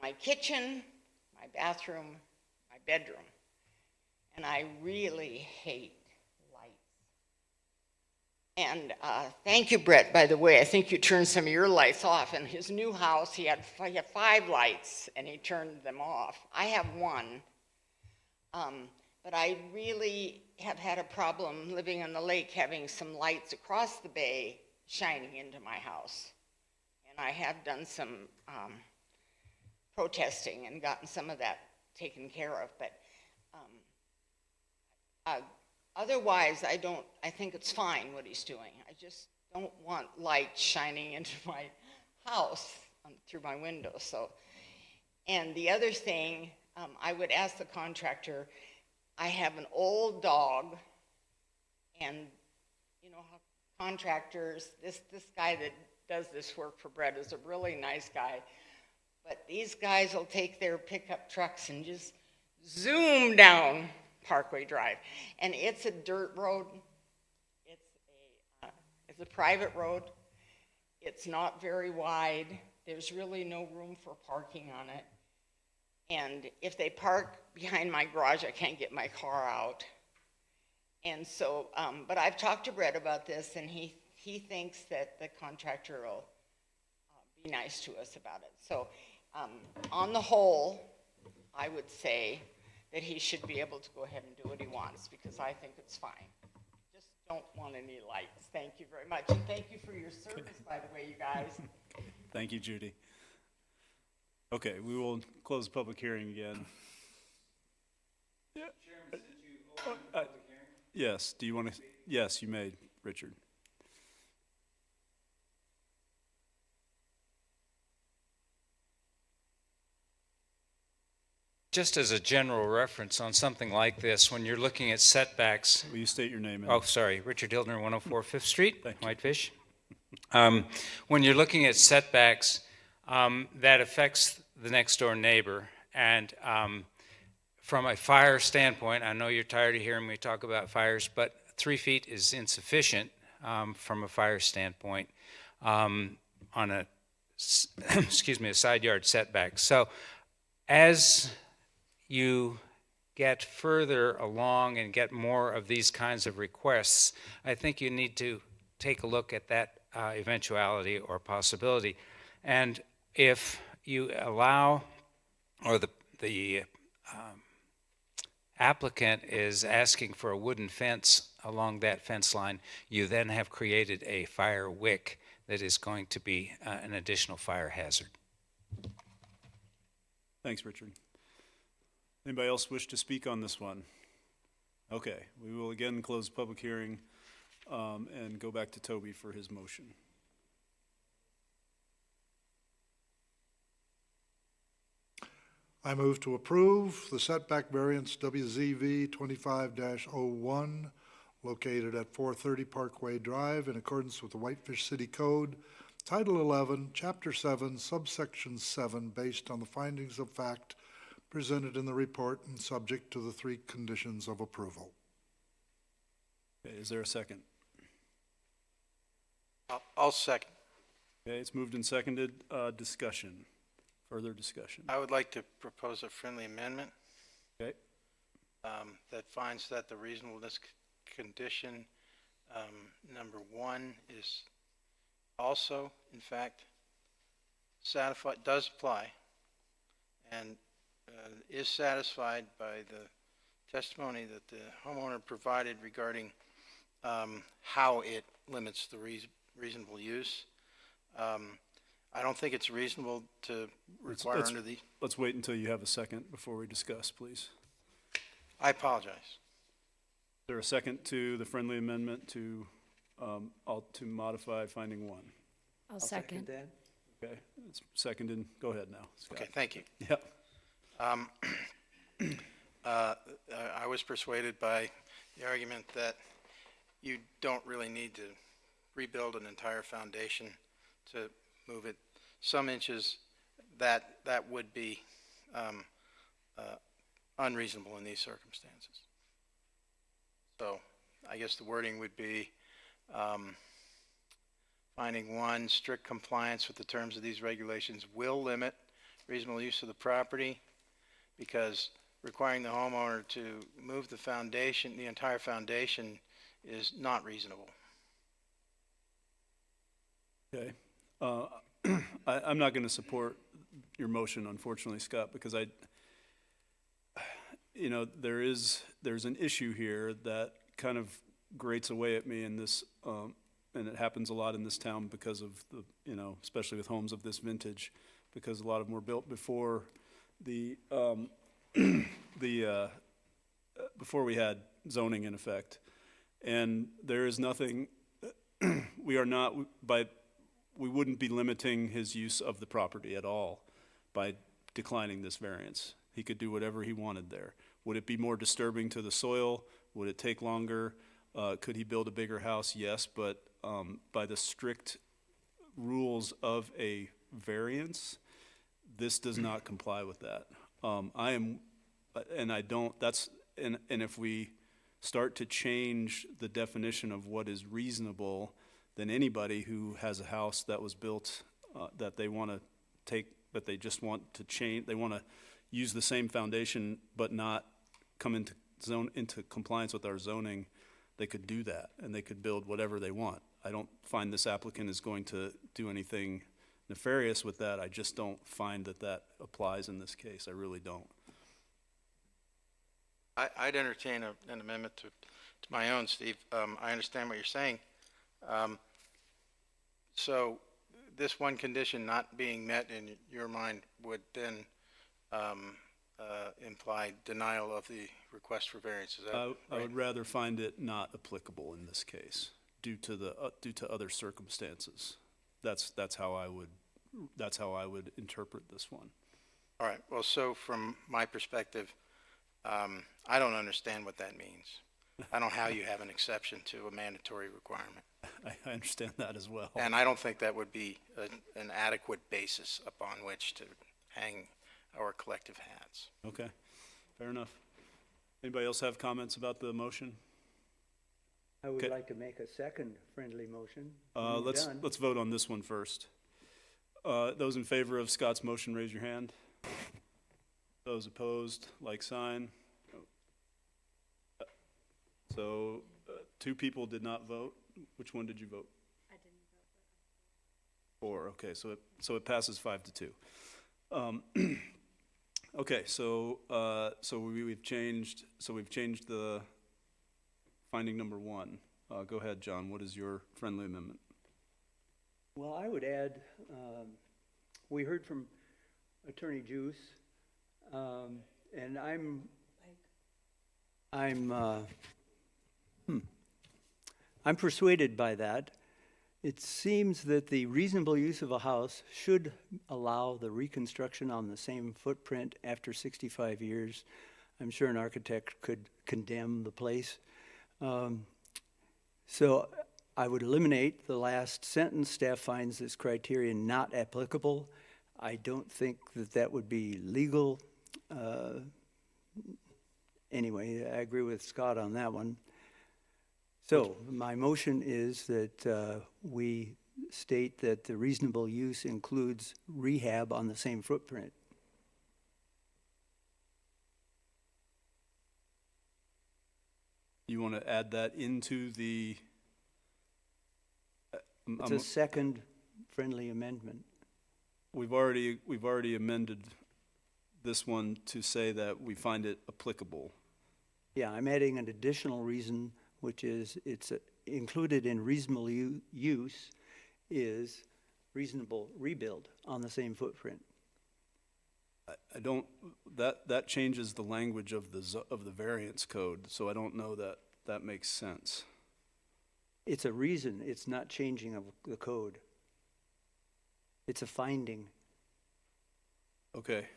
Speaker 21: my kitchen, my bathroom, my bedroom. and I really hate lights. And thank you, Brett, by the way. I think you turned some of your lights off. In his new house, he had 5 lights, and he turned them off. I have one. But I really have had a problem living on the lake, having some lights across the bay shining into my house. And I have done some protesting and gotten some of that taken care of. But otherwise, I think it's fine what he's doing. I just don't want light shining into my house through my window. So, and the other thing, I would ask the contractor, I have an old dog, and you know how contractors, this guy that does this work for Brett is a really nice guy, but these guys will take their pickup trucks and just zoom down Parkway Drive, and it's a dirt road. It's a private road. It's not very wide. There's really no room for parking on it. And if they park behind my garage, I can't get my car out. And so, but I've talked to Brett about this, and he thinks that the contractor will be nice to us about it. So on the whole, I would say that he should be able to go ahead and do what he wants, because I think it's fine. Just don't want any lights. Thank you very much. And thank you for your service, by the way, you guys.
Speaker 3: Thank you, Judy. Okay, we will close the public hearing again. Yes, do you want to? Yes, you may, Richard.
Speaker 19: Just as a general reference on something like this, when you're looking at setbacks.
Speaker 3: Will you state your name?
Speaker 19: Oh, sorry, Richard Hildner, 104 Fifth Street, Whitefish. When you're looking at setbacks, that affects the next door neighbor. And from a fire standpoint, I know you're tired of hearing me talk about fires, but 3 feet is insufficient from a fire standpoint on a, excuse me, a side yard setback. So as you get further along and get more of these kinds of requests, I think you need to take a look at that eventuality or possibility. And if you allow, or the applicant is asking for a wooden fence along that fence line, you then have created a fire wick that is going to be an additional fire hazard.
Speaker 3: Thanks, Richard. Anybody else wish to speak on this one? Okay, we will again close the public hearing and go back to Toby for his motion.
Speaker 13: I move to approve the setback variance WZV 25-01 located at 430 Parkway Drive in accordance with the Whitefish City Code, Title 11, Chapter 7, Subsection 7, based on the findings of fact presented in the report and subject to the 3 conditions of approval.
Speaker 3: Okay, is there a second?
Speaker 14: I'll second.
Speaker 3: Okay, it's moved and seconded. Discussion. Further discussion.
Speaker 14: I would like to propose a friendly amendment.
Speaker 3: Okay.
Speaker 14: That finds that the reasonableness condition number 1 is also, in fact, satisfied, does apply, and is satisfied by the testimony that the homeowner provided regarding how it limits the reasonable use. I don't think it's reasonable to require under the...
Speaker 3: Let's wait until you have a second before we discuss, please.
Speaker 14: I apologize.
Speaker 3: Is there a second to the friendly amendment to modify finding 1?
Speaker 16: I'll second.
Speaker 17: that.
Speaker 3: Okay, it's seconded. Go ahead now, Scott.
Speaker 14: Okay, thank you.
Speaker 3: Yep.
Speaker 14: I was persuaded by the argument that you don't really need to rebuild an entire foundation to move it some inches. That would be unreasonable in these circumstances. So I guess the wording would be finding 1, strict compliance with the terms of these regulations will limit reasonable use of the property, because requiring the homeowner to move the foundation, the entire foundation, is not reasonable.
Speaker 3: Okay. I'm not going to support your motion, unfortunately, Scott, because there's an issue here that kind of grates away at me in this, and it happens a lot in this town because of especially with homes of this vintage, because a lot of them were built before before we had zoning in effect. And there is nothing, we wouldn't be limiting his use of the property at all by declining this variance. He could do whatever he wanted there. Would it be more disturbing to the soil? Would it take longer? Could he build a bigger house? Yes, but by the strict rules of a variance, this does not comply with that. And if we start to change the definition of what is reasonable, then anybody who has a house that was built that they want to take, but they just want to change, they want to use the same foundation but not come into compliance with our zoning, they could do that and they could build whatever they want. I don't find this applicant is going to do anything nefarious with that. I just don't find that applies in this case. I really don't.
Speaker 14: I'd entertain an amendment to my own, Steve. I understand what you're saying. So this one condition not being met in your mind would then imply denial of the request for variance. Is that right?
Speaker 3: I would rather find it not applicable in this case due to other circumstances. That's how I would interpret this one.
Speaker 14: All right. Well, so from my perspective, I don't understand what that means. I don't know how you have an exception to a mandatory requirement.
Speaker 3: I understand that as well.
Speaker 14: And I don't think that would be an adequate basis upon which to hang our collective hats.
Speaker 3: Okay, fair enough. Anybody else have comments about the motion?
Speaker 17: I would
Speaker 3: Okay.
Speaker 17: like to make a second friendly motion.
Speaker 3: Let's vote on this one first. Those in favor of Scott's motion, raise your hand. Those opposed, like sign. So 2 people did not vote. Which one did you vote?
Speaker 16: I didn't vote.
Speaker 3: 4. Okay, so it passes 5-2. Okay, so we've changed the finding number 1. Go ahead, John. What is your friendly amendment?
Speaker 17: Well, I would add, we heard from Attorney Juice, and I'm persuaded by that. It seems that the reasonable use of a house should allow the reconstruction on the same footprint after 65 years. I'm sure an architect could condemn the place. So I would eliminate the last sentence. Staff finds this criterion not applicable. I don't think that would be legal. Anyway, I agree with Scott on that one. So my motion is that we state that the reasonable use includes rehab on the same footprint.
Speaker 3: You want to add that into the?
Speaker 17: It's a second friendly amendment.
Speaker 3: We've already amended this one to say that we find it applicable.
Speaker 17: Yeah, I'm adding an additional reason, which is it's included in reasonable use is reasonable rebuild on the same footprint.
Speaker 3: I don't, that changes the language of the variance code, so I don't know that makes sense.
Speaker 17: It's a reason, it's not changing of the code. It's a finding.
Speaker 3: Okay,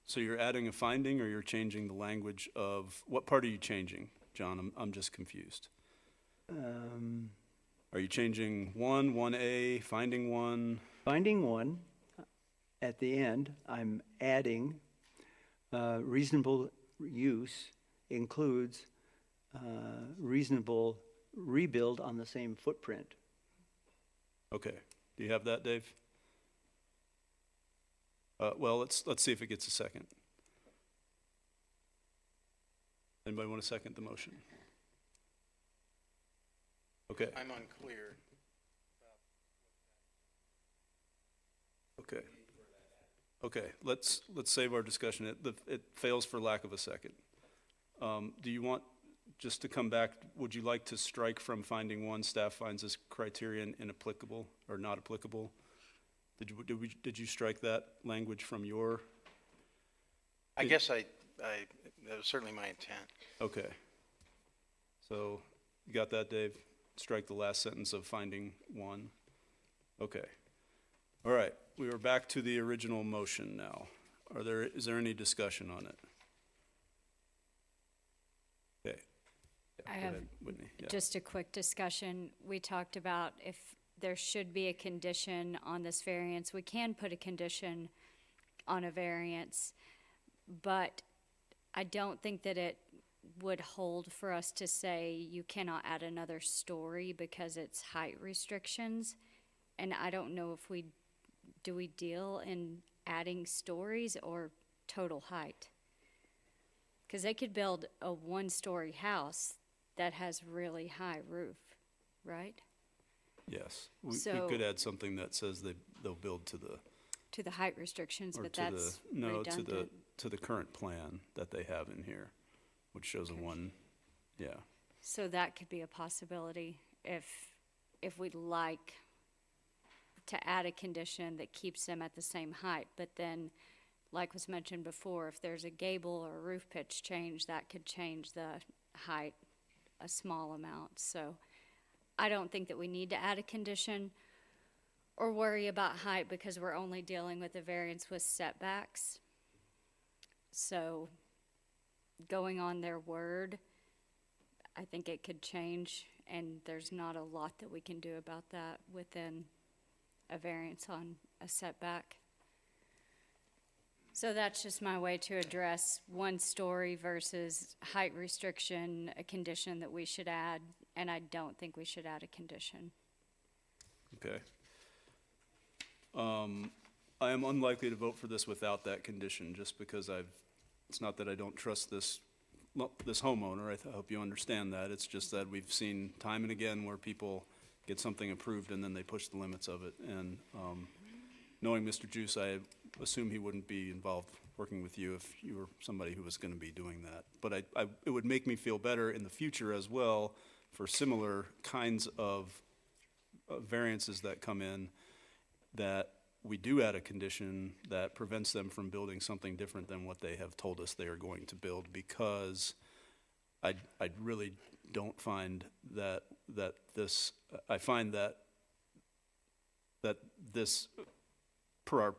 Speaker 3: so you're adding a finding or you're changing the language of, what part are you changing, John? I'm just confused. Are you changing 1A, finding 1?
Speaker 17: Finding 1, at the end, I'm adding reasonable use includes reasonable rebuild on the same footprint.
Speaker 3: Okay, do you have that, Dave? Well, let's see if it gets a second. Anybody want to second the motion? Okay,
Speaker 14: I'm unclear.
Speaker 3: okay. Okay, let's save our discussion. It fails for lack of a second. Do you want, just to come back, would you like to strike from finding one, staff finds this criterion inapplicable or not applicable? Did you strike that language from your?
Speaker 14: I guess that was certainly my intent.
Speaker 3: Okay. So, you got that, Dave? Strike the last sentence of finding one. Okay. All right, we are back to the original motion now. Is there any discussion on it? Okay. Yeah,
Speaker 16: I
Speaker 3: go
Speaker 16: have
Speaker 3: ahead, Whitney. Yeah.
Speaker 16: just a quick discussion. We talked about if there should be a condition on this variance. We can put a condition on a variance, but I don't think that it would hold for us to say you cannot add another story because it's height restrictions. And I don't know if we deal in adding stories or total height? Because they could build a one-story house that has really high roof, right?
Speaker 3: Yes, we
Speaker 16: So-
Speaker 3: could add something that says they'll build to the,
Speaker 16: height restrictions,
Speaker 3: or
Speaker 16: but
Speaker 3: to the,
Speaker 16: that's
Speaker 3: no,
Speaker 16: redundant.
Speaker 3: to the current plan that they have in here, which shows a one, yeah.
Speaker 16: So that could be a possibility if we'd like to add a condition that keeps them at the same height. But then, like was mentioned before, if there's a gable or roof pitch change, that could change the height a small amount. So I don't think that we need to add a condition or worry about height because we're only dealing with a variance with setbacks. So going on their word, I think it could change, and there's not a lot that we can do about that within a variance on a setback. So that's just my way to address one story versus height restriction, a condition that we should add, and I don't think we should add a condition.
Speaker 3: Okay. I am unlikely to vote for this without that condition, just because it's not that I don't trust this homeowner, I hope you understand that, it's just that we've seen time and again where people get something approved and then they push the limits of it, and knowing Mr. Juice, I assume he wouldn't be involved working with you if you were somebody who was gonna be doing that. But it would make me feel better in the future as well for similar kinds of variances that come in, that we do add a condition that prevents them from building something different than what they have told us they are going to build, because I really don't find that this, I find that this, per our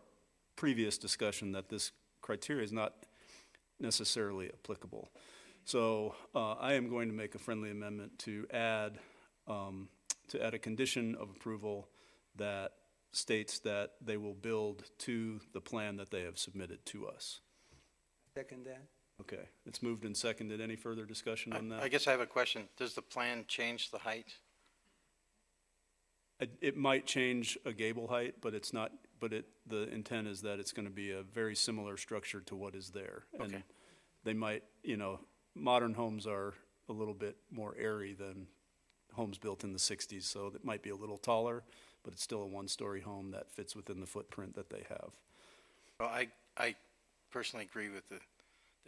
Speaker 3: previous discussion, that this criteria is not necessarily applicable. So I am going to make a friendly amendment to add a condition of approval that states that they will build to the plan that they have submitted to us.
Speaker 17: Second that.
Speaker 3: Okay, it's moved and seconded. Any further discussion on that?
Speaker 14: I guess I have a question. Does the plan change the height?
Speaker 3: It might change a gable height, but it's not, the intent is that it's gonna be a very similar structure to what is there. And
Speaker 14: Okay.
Speaker 3: they might, modern homes are a little bit more airy than homes built in the 60s, so it might be a little taller, but it's still a one-story home that fits within the footprint that they have.
Speaker 14: Well, I personally agree with the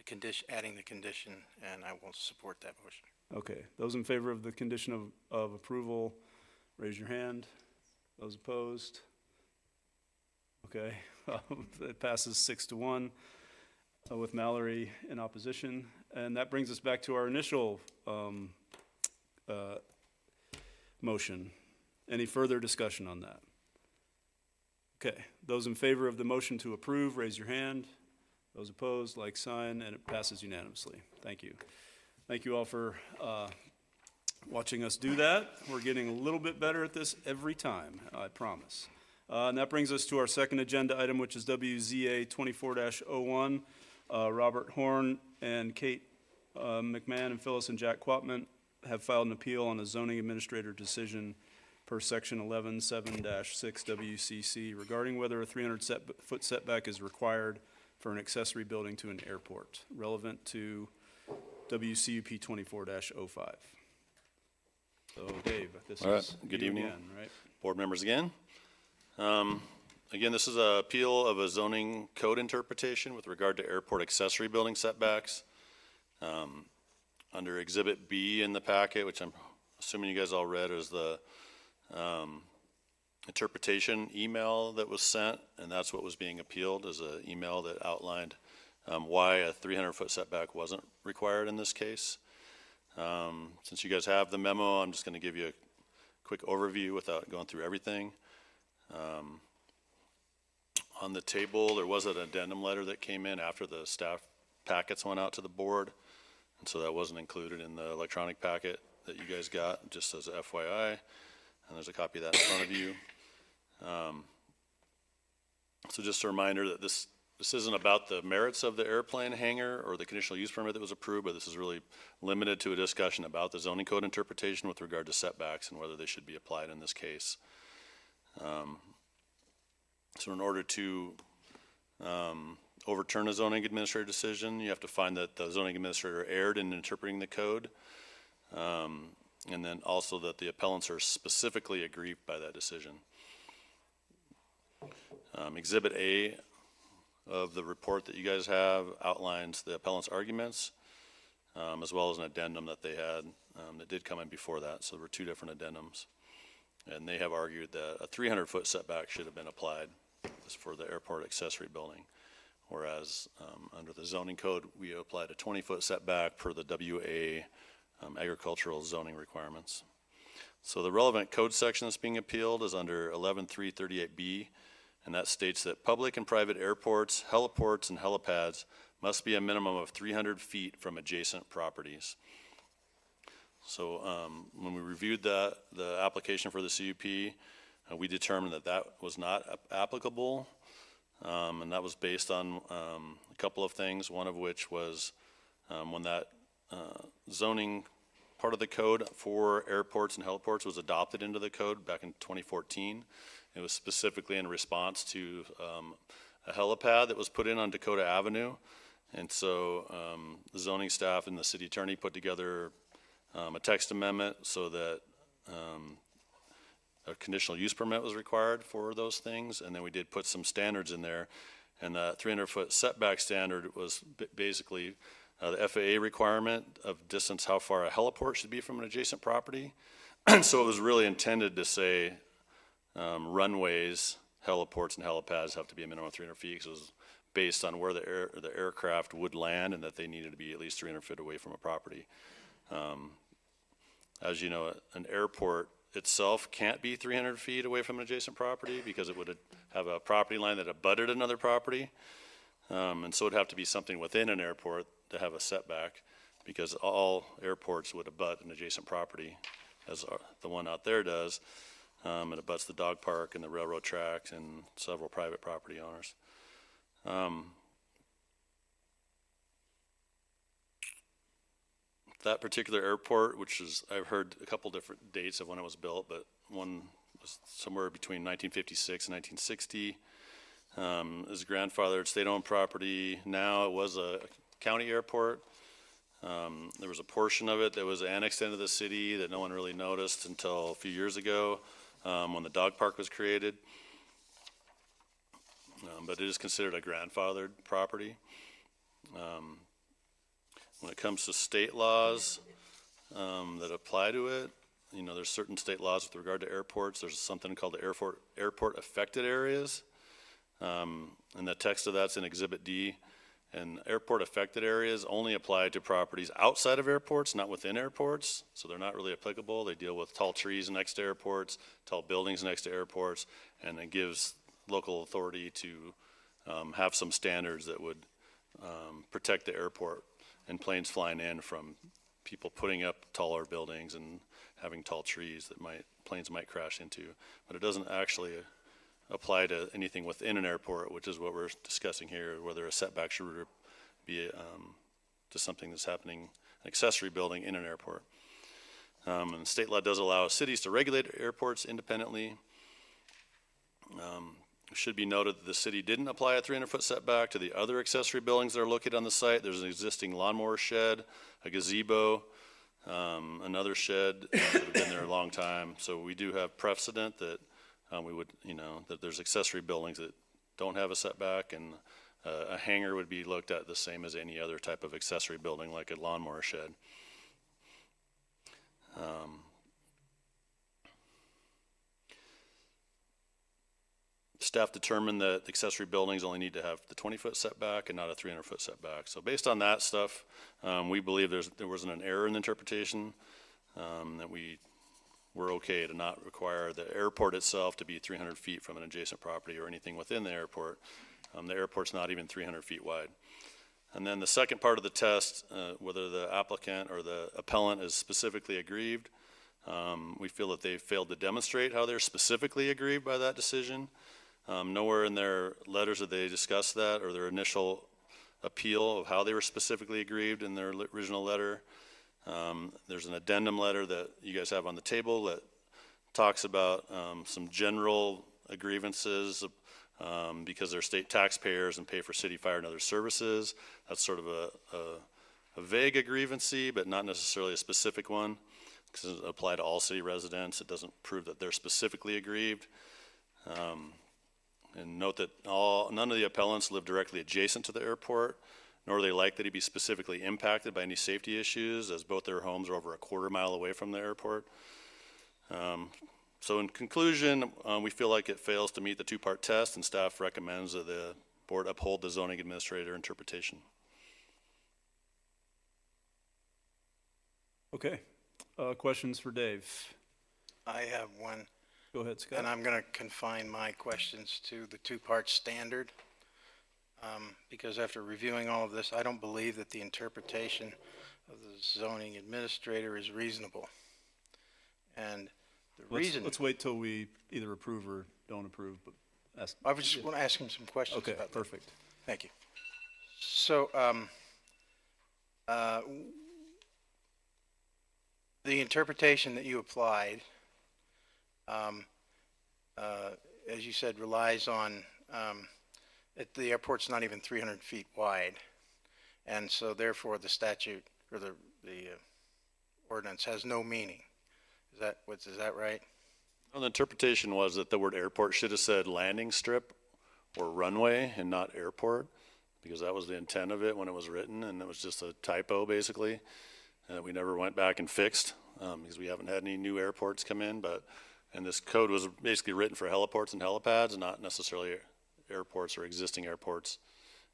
Speaker 14: condition, adding the condition, and I will support that motion.
Speaker 3: Okay, those in favor of the condition of approval, raise your hand. Those opposed? Okay, it passes 6-1 with Mallory in opposition. And that brings us back to our initial motion. Any further discussion on that? Okay, those in favor of the motion to approve, raise your hand. Those opposed, like sign, and it passes unanimously. Thank you. Thank you all for watching us do that. We're getting a little bit better at this every time, I promise. And that brings us to our second agenda item, which is WZA 24-01. Robert Horn and Kate McMahon and Phyllis and Jack Quatman have filed an appeal on a zoning administrator decision per section 11-7-6 WCC regarding whether a 300-foot setback is required for an accessory building to an airport. Relevant to WCUP 24-05. So Dave, this
Speaker 18: All right,
Speaker 3: is
Speaker 18: good
Speaker 3: you
Speaker 18: evening.
Speaker 3: again, right?
Speaker 18: Board members again. Again, this is an appeal of a zoning code interpretation with regard to airport accessory building setbacks. Under Exhibit B in the packet, which I'm assuming you guys all read, is the interpretation email that was sent, and that's what was being appealed, is an email that outlined why a 300-foot setback wasn't required in this case. Since you guys have the memo, I'm just going to give you a quick overview without going through everything. On the table, there was an addendum letter that came in after the staff packets went out to the board, and so that wasn't included in the electronic packet that you guys got, just as a FYI, and there's a copy of that in front of you. So just a reminder that this isn't about the merits of the airplane hangar or the conditional use permit that was approved, but this is really limited to a discussion about the zoning code interpretation with regard to setbacks and whether they should be applied in this case. So in order to overturn a zoning administrator decision, you have to find that the zoning administrator erred in interpreting the code, and then also that the appellants are specifically aggrieved by that decision. Exhibit A of the report that you guys have outlines the appellant's arguments, as well as an addendum that they had that did come in before that. So there were two different addendums. And they have argued that a 300-foot setback should have been applied for the airport accessory building, whereas under the zoning code, we applied a 20-foot setback per the WA agricultural zoning requirements. So the relevant code section that's being appealed is under 11.338B, and that states that public and private airports, heliports, and helipads must be a minimum of 300 feet from adjacent properties. So when we reviewed the application for the CUP, we determined that that was not applicable, and that was based on a couple of things, one of which was when that zoning part of the code for airports and heliports was adopted into the code back in 2014. It was specifically in response to a helipad that was put in on Dakota Avenue. And so the zoning staff and the city attorney put together a text amendment so that a conditional use permit was required for those things. And then we did put some standards in there. And the 300-foot setback standard was basically the FAA requirement of distance how far a heliport should be from an adjacent property. So it was really intended to say runways, heliports, and helipads have to be a minimum of 300 feet, because it was based on where the aircraft would land and that they needed to be at least 300 feet away from a property. As you know, an airport itself can't be 300 feet away from an adjacent property because it would have a property line that abutted another property. And so it'd have to be something within an airport to have a setback, because all airports would abut an adjacent property, as the one out there does. It abuts the dog park and the railroad tracks and several private property owners. That particular airport, which is, I've heard a couple different dates of when it was built, but one was somewhere between 1956 and 1960. Is grandfathered state-owned property. Now it was a county airport. There was a portion of it that was annexed into the city that no one really noticed until a few years ago when the dog park was created. But it is considered a grandfathered property. When it comes to state laws that apply to it, you know, there's certain state laws with regard to airports. There's something called the airport affected areas. And the text of that's in Exhibit D. And airport affected areas only apply to properties outside of airports, not within airports. So they're not really applicable. They deal with tall trees next to airports, tall buildings next to airports, and it gives local authority to have some standards that would protect the airport and planes flying in from people putting up taller buildings and having tall trees that planes might crash into. But it doesn't actually apply to anything within an airport, which is what we're discussing here, whether a setback should be to something that's happening, an accessory building in an airport. And state law does allow cities to regulate airports independently. should be noted that the city didn't apply a 300-foot setback to the other accessory buildings that are located on the site. There's an existing lawnmower shed, a gazebo, another shed that have been there a long time. So we do have precedent that we would, that there's accessory buildings that don't have a setback, and a hangar would be looked at the same as any other type of accessory building, like a lawnmower shed. Staff determined that accessory buildings only need to have the 20-foot setback and not a 300-foot setback. So based on that stuff, we believe there wasn't an error in the interpretation, that we were okay to not require the airport itself to be 300 feet from an adjacent property or anything within the airport. The airport's not even 300 feet wide. And then the second part of the test, whether the applicant or the appellant is specifically aggrieved, we feel that they failed to demonstrate how they're specifically aggrieved by that decision. Nowhere in their letters did they discuss that, or their initial appeal of how they were specifically aggrieved in their original letter. There's an addendum letter that you guys have on the table that talks about some general grievances because they're state taxpayers and pay for city fire and other services. That's sort of a vague grievancy, but not necessarily a specific one, because it applies to all city residents. It doesn't prove that they're specifically aggrieved. And note that none of the appellants live directly adjacent to the airport, nor are they likely to be specifically impacted by any safety issues, as both their homes are over a quarter mile away from the airport. So in conclusion, we feel like it fails to meet the two-part test, and staff recommends that the board uphold the zoning administrator interpretation.
Speaker 3: Okay. Questions for Dave?
Speaker 14: I have one.
Speaker 3: Go ahead, Scott.
Speaker 14: And I'm going to confine my questions to the two-part standard, because after reviewing all of this, I don't believe that the interpretation of the zoning administrator is reasonable. And the reason...
Speaker 3: Let's wait till we either approve or don't approve. But
Speaker 14: I just want to ask him some questions
Speaker 3: okay,
Speaker 14: about
Speaker 3: perfect.
Speaker 14: that. Thank you. So, the interpretation that you applied, as you said, relies on the airport's not even 300 feet wide, and so therefore the statute or the ordinance has no meaning. Is that right?
Speaker 18: Well, the interpretation was that the word airport should have said landing strip or runway and not airport, because that was the intent of it when it was written, and it was just a typo basically, and we never went back and fixed because we haven't had any new airports come in. And this code was basically written for heliports and helipads, and not necessarily airports or existing airports.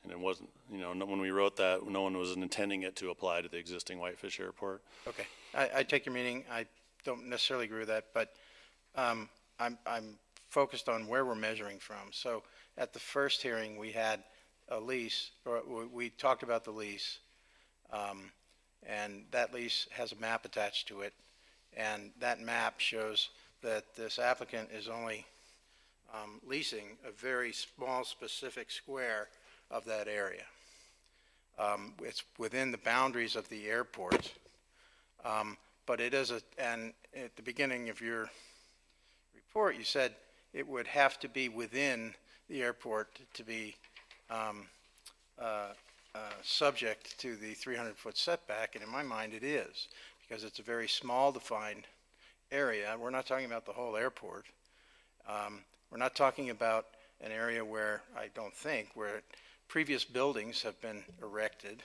Speaker 18: And it wasn't, when we wrote that, no one was intending it to apply to the existing Whitefish airport.
Speaker 14: Okay, I take your meaning. I don't necessarily agree with that, but I'm focused on where we're measuring from. So at the first hearing, we had a lease, or we talked about the lease, and that lease has a map attached to it, and that map shows that this applicant is only leasing a very small specific square of that area. It's within the boundaries of the airport, but it is and at the beginning of your report you said it would have to be within the airport to be subject to the 300-foot setback, and in my mind it is, because it's a very small defined area. We're not talking about the whole airport. We're not talking about an area where where previous buildings have been erected.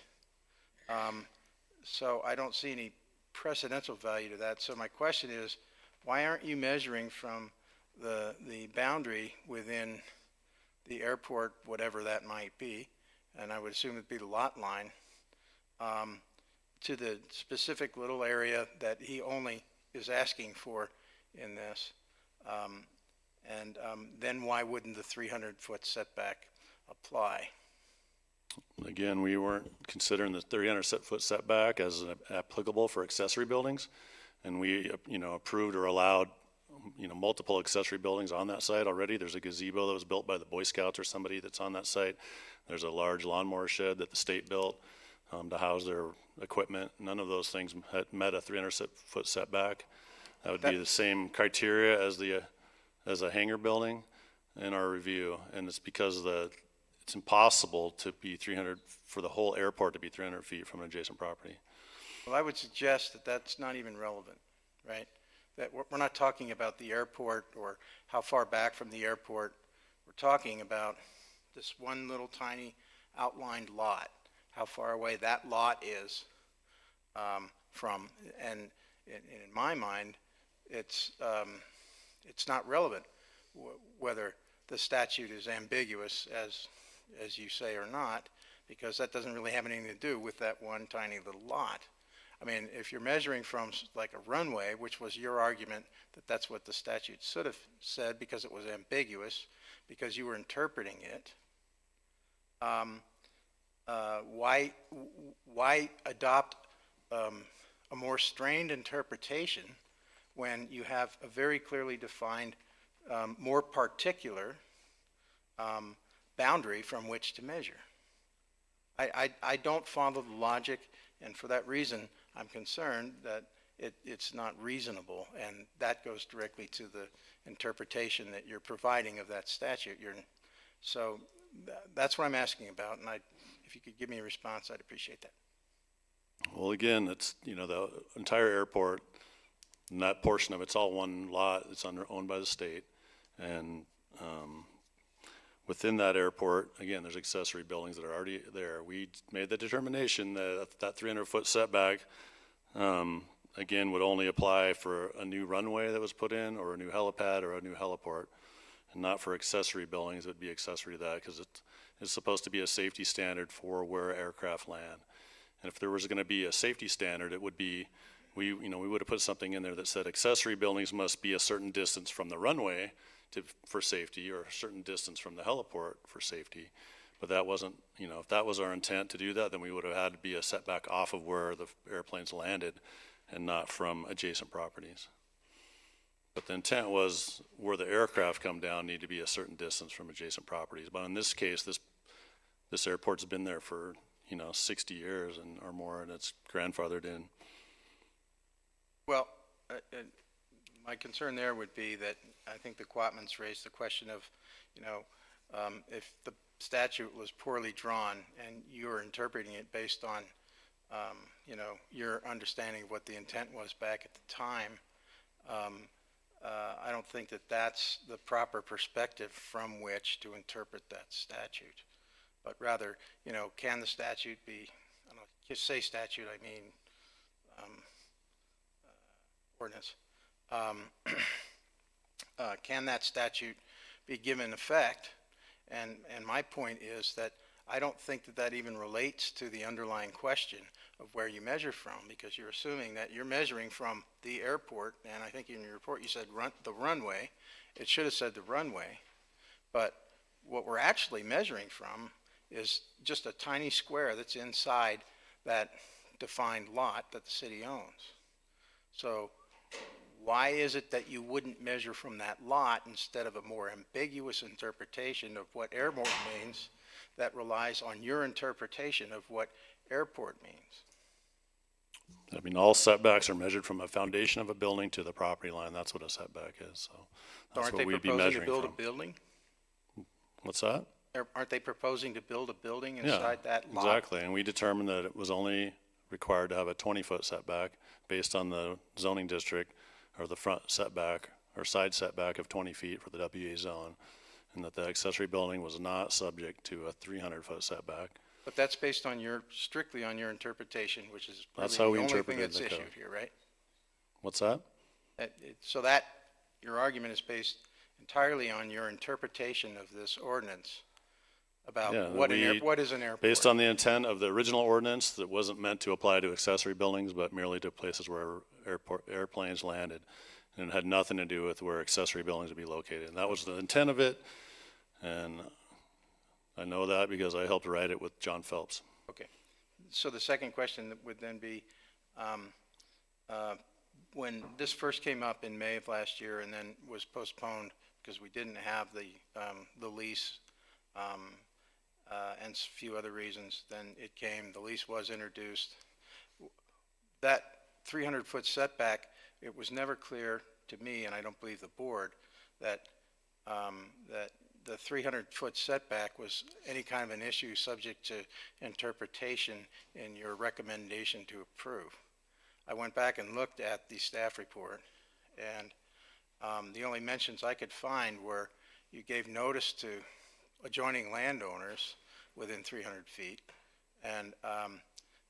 Speaker 14: So I don't see any precedential value to that. So my question is, why aren't you measuring from the boundary within the airport, whatever that might be, and I would assume it'd be the lot line, to the specific little area that he only is asking for in this, then why wouldn't the 300-foot setback apply?
Speaker 18: Again, we weren't considering the 300-foot setback as applicable for accessory buildings, and we, approved or allowed, multiple accessory buildings on that site already. There's a gazebo that was built by the Boy Scouts or somebody that's on that site. There's a large lawnmower shed that the state built to house their equipment. None of those things had met a 300-foot setback. That would be the same criteria as a hangar building. in our review, and it's because it's impossible to be 300, for the whole airport to be 300 feet from an adjacent property.
Speaker 14: Well, I would suggest that that's not even relevant, right? That we're not talking about the airport or how far back from the airport. We're talking about this one little tiny outlined lot, how far away that lot is from, and in my mind, it's not relevant whether the statute is ambiguous, as you say, or not, because that doesn't really have anything to do with that one tiny little lot. I mean, if you're measuring from like a runway, which was your argument that that's what the statute should have said because it was ambiguous, because you were interpreting it, why adopt a more strained interpretation when you have a very clearly defined, more particular boundary from which to measure? I don't follow the logic, and for that reason, I'm concerned that it's not reasonable, and that goes directly to the interpretation that you're providing of that statute. So that's what I'm asking about, and if you could give me a response, I'd appreciate that.
Speaker 18: Well, again, it's, the entire airport, and that portion of it's all one lot. It's owned by the state, and within that airport, again, there's accessory buildings that are already there. We made the determination that that 300-foot setback, again, would only apply for a new runway that was put in, or a new helipad, or a new heliport, and not for accessory buildings. It would be accessory to that because it's supposed to be a safety standard for where aircraft land. And if there was going to be a safety standard, it would be, we would have put something in there that said accessory buildings must be a certain distance from the runway for safety, or a certain distance from the heliport for safety. But that wasn't, if that was our intent to do that, then we would have had to be a setback off of where the airplanes landed and not from adjacent properties. But the intent was where the aircraft come down need to be a certain distance from adjacent properties. But in this case, this airport's been there for 60 years or more, and it's grandfathered in.
Speaker 14: Well, my concern there would be that I think the Quatmans raised the question of, if the statute was poorly drawn and you were interpreting it based on, your understanding of what the intent was back at the time, I don't think that that's the proper perspective from which to interpret that statute. But rather, can the statute be, I don't know, say statute, I mean ordinance. Can that statute be given effect? And my point is that I don't think that even relates to the underlying question of where you measure from, because you're assuming that you're measuring from the airport, and I think in your report you said the runway. It should have said the runway. But what we're actually measuring from is just a tiny square that's inside that defined lot that the city owns. So why is it that you wouldn't measure from that lot instead of a more ambiguous interpretation of what airport means that relies on your interpretation of what airport means?
Speaker 18: I mean, all setbacks are measured from a foundation of a building to the property line. That's what a setback is. So that's what we'd be measuring from.
Speaker 14: Aren't they proposing to build a building?
Speaker 18: What's that?
Speaker 14: Aren't they proposing to build a building inside that lot?
Speaker 18: Exactly, and we determined that it was only required to have a 20-foot setback based on the zoning district, or the front setback or side setback of 20 feet for the WA zone, and that the accessory building was not subject to a 300-foot setback.
Speaker 14: But that's based on strictly on your interpretation, which is
Speaker 18: That's
Speaker 14: probably
Speaker 18: how we
Speaker 14: the only thing
Speaker 18: interpreted
Speaker 14: that's
Speaker 18: the
Speaker 14: issued
Speaker 18: code.
Speaker 14: here, right?
Speaker 18: What's that?
Speaker 14: So that your argument is based entirely on your interpretation of this ordinance about what is an airport.
Speaker 18: Based on the intent of the original ordinance, that wasn't meant to apply to accessory buildings, but merely to places where airplanes landed. And it had nothing to do with where accessory buildings would be located. And that was the intent of it, and I know that because I helped write it with John Phelps.
Speaker 14: Okay. So the second question would then be, when this first came up in May of last year and then was postponed because we didn't have the lease and a few other reasons, then the lease was introduced. That 300-foot setback, it was never clear to me, and I don't believe the board, that the 300-foot setback was any kind of an issue subject to interpretation in your recommendation to approve. I went back and looked at the staff report, and the only mentions I could find were you gave notice to adjoining landowners within 300 feet, and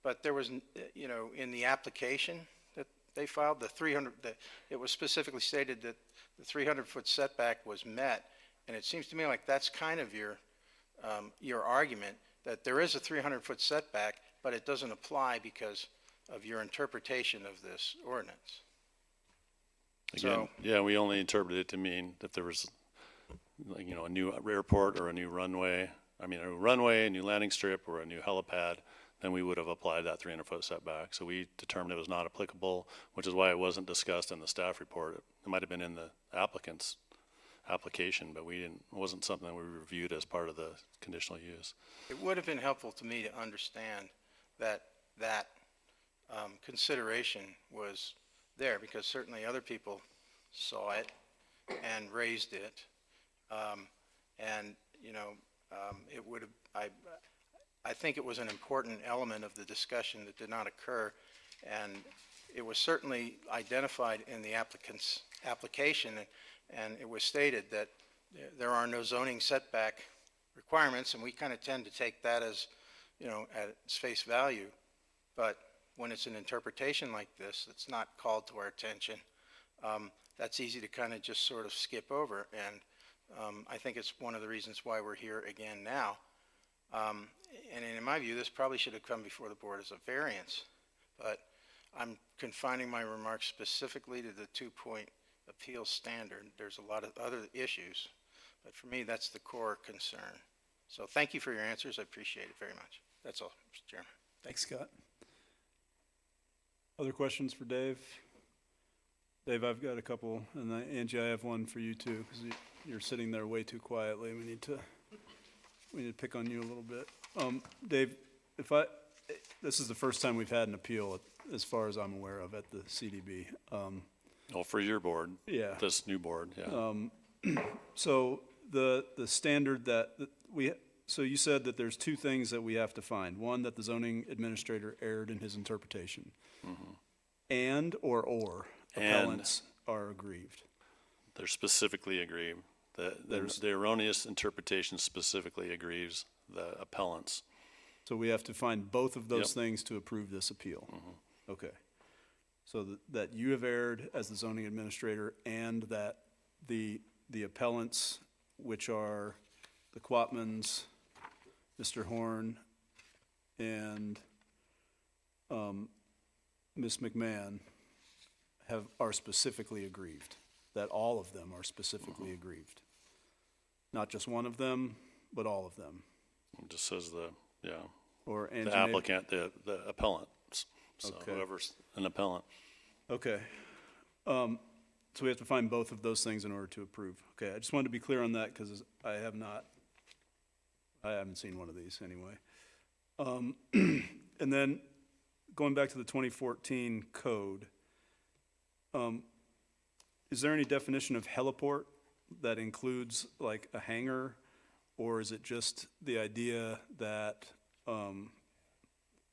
Speaker 14: but there was, you know, in the application that they filed, it was specifically stated that the 300-foot setback was met, and it seems to me like that's kind of your argument, that there is a 300-foot setback, but it doesn't apply because of your interpretation of this ordinance.
Speaker 18: Again, yeah, we only interpreted it to mean that there was, like, you know, a new airport or a new runway. I mean, a runway, a new landing strip, or a new helipad, then we would have applied that 300-foot setback. So we determined it was not applicable, which is why it wasn't discussed in the staff report. It might have been in the applicant's application, but it wasn't something that we reviewed as part of the conditional use.
Speaker 14: It would have been helpful to me to understand that consideration was there, because certainly other people saw it and raised it, and you know, it would have. I think it was an important element of the discussion that did not occur, and it was certainly identified in the applicant's application, and it was stated that there are no zoning setback requirements, and we kind of tend to take that as, you know, at its face value. But when it's an interpretation like this that's not called to our attention, that's easy to kind of just sort of skip over, and I think it's one of the reasons why we're here again now. And in my view, this probably should have come before the board as a variance, but I'm confining my remarks specifically to the 2-point appeal standard. There's a lot of other issues, but for me, that's the core concern. So thank you for your answers. I appreciate it very much. That's all, Mr. Chairman.
Speaker 3: Thanks, Scott. Other questions for Dave? Dave, I've got a couple, and Angie, I have one for you too, because you're sitting there way too quietly. We need to pick on you a little bit. Dave, this is the first time we've had an appeal, as far as I'm aware of, at the CDB.
Speaker 18: Well, for your board,
Speaker 3: yeah,
Speaker 18: this new board, yeah.
Speaker 3: So the standard that so you said that there's two things that we have to find. One, that the zoning administrator erred in his interpretation, and or appellants are aggrieved.
Speaker 18: They're specifically aggrieved. The erroneous interpretation specifically aggrieves the appellants.
Speaker 3: So we have to find both of those things to approve this appeal. Okay. So that you have erred as the zoning administrator, and that the appellants, which are the Quatmans, Mr. Horn, and Ms. McMahon, are specifically aggrieved. That all of them are specifically aggrieved. Not just one of them, but all of them.
Speaker 18: It just says the
Speaker 3: applicant,
Speaker 18: the appellant. So
Speaker 3: okay.
Speaker 18: Whoever's an appellant.
Speaker 3: Okay. So we have to find both of those things in order to approve. Okay, I just wanted to be clear on that, because I haven't seen one of these anyway. And then going back to the 2014 code, is there any definition of heliport that includes like a hangar, or is it just the idea that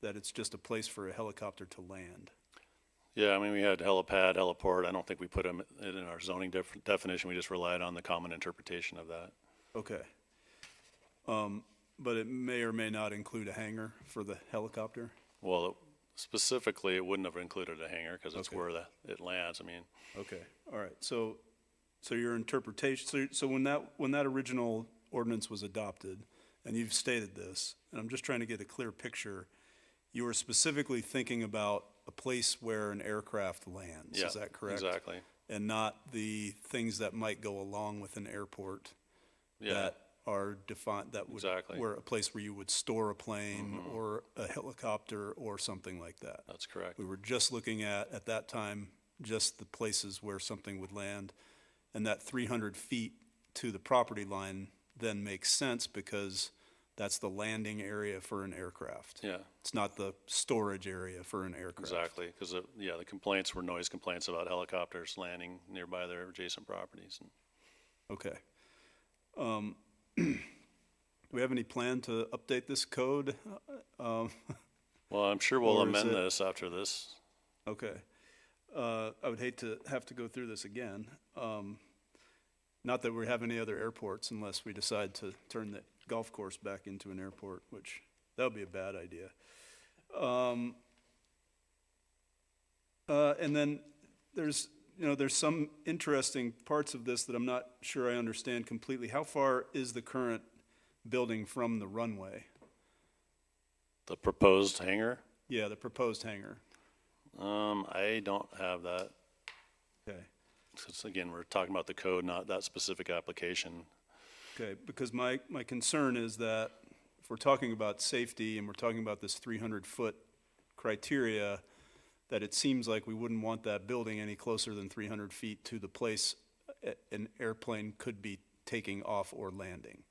Speaker 3: that it's just a place for a helicopter to land?
Speaker 18: Yeah, I mean, we had helipad, heliport. I don't think we put them in our zoning definition. We just relied on the common interpretation of that.
Speaker 3: Okay. But it may or may not include a hangar for the helicopter?
Speaker 18: Well, specifically, it wouldn't have included a hangar because it's where it lands. I mean.
Speaker 3: Okay. All right. So your interpretation. So when that original ordinance was adopted, and you've stated this, and I'm just trying to get a clear picture, you were specifically thinking about a place where an aircraft lands.
Speaker 18: Yeah,
Speaker 3: is that correct?
Speaker 18: Exactly.
Speaker 3: And not the things that might go along with an airport.
Speaker 18: Yeah.
Speaker 3: That are defined, that would, where a place where you would store a plane or a helicopter or something like that.
Speaker 18: That's correct.
Speaker 3: We were just looking at that time, just the places where something would land, and that 300 feet to the property line then makes sense because that's the landing area for an aircraft.
Speaker 18: Yeah.
Speaker 3: It's not the storage area for an aircraft.
Speaker 18: Exactly, because the complaints were noise complaints about helicopters landing nearby their adjacent properties.
Speaker 3: Okay. Do we have any plan to update this code?
Speaker 18: Well, I'm sure we'll
Speaker 3: Or is
Speaker 18: amend
Speaker 3: it-
Speaker 18: this after this.
Speaker 3: Okay. I would hate to have to go through this again. Not that we have any other airports unless we decide to turn the golf course back into an airport, which that would be a bad idea. And then there's some interesting parts of this that I'm not sure I understand completely. How far is the current building from the runway?
Speaker 18: The proposed hangar?
Speaker 3: Yeah, the proposed hangar.
Speaker 18: I don't have that.
Speaker 3: Okay.
Speaker 18: Since again, we're talking about the code, not that specific application.
Speaker 3: Okay, because my concern is that if we're talking about safety and we're talking about this 300-foot criteria, that it seems like we wouldn't want that building any closer than 300 feet to the place an airplane could be taking off or landing.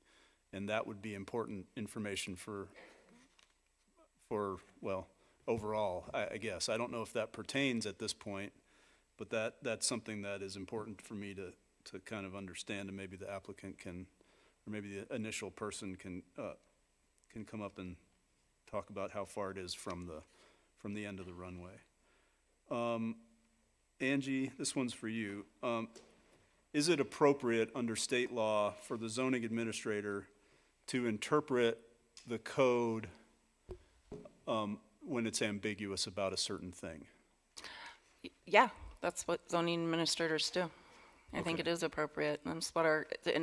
Speaker 3: And that would be important information for well, overall, I guess. I don't know if that pertains at this point, but that's something that is important for me to kind of understand, and maybe the applicant can, or maybe the initial person can come up and talk about how far it is from the end of the runway. Angie, this one's for you. Is it appropriate under state law for the zoning administrator to interpret the code when it's ambiguous about a certain thing?
Speaker 5: Yeah, that's what zoning administrators do. I think it is appropriate, and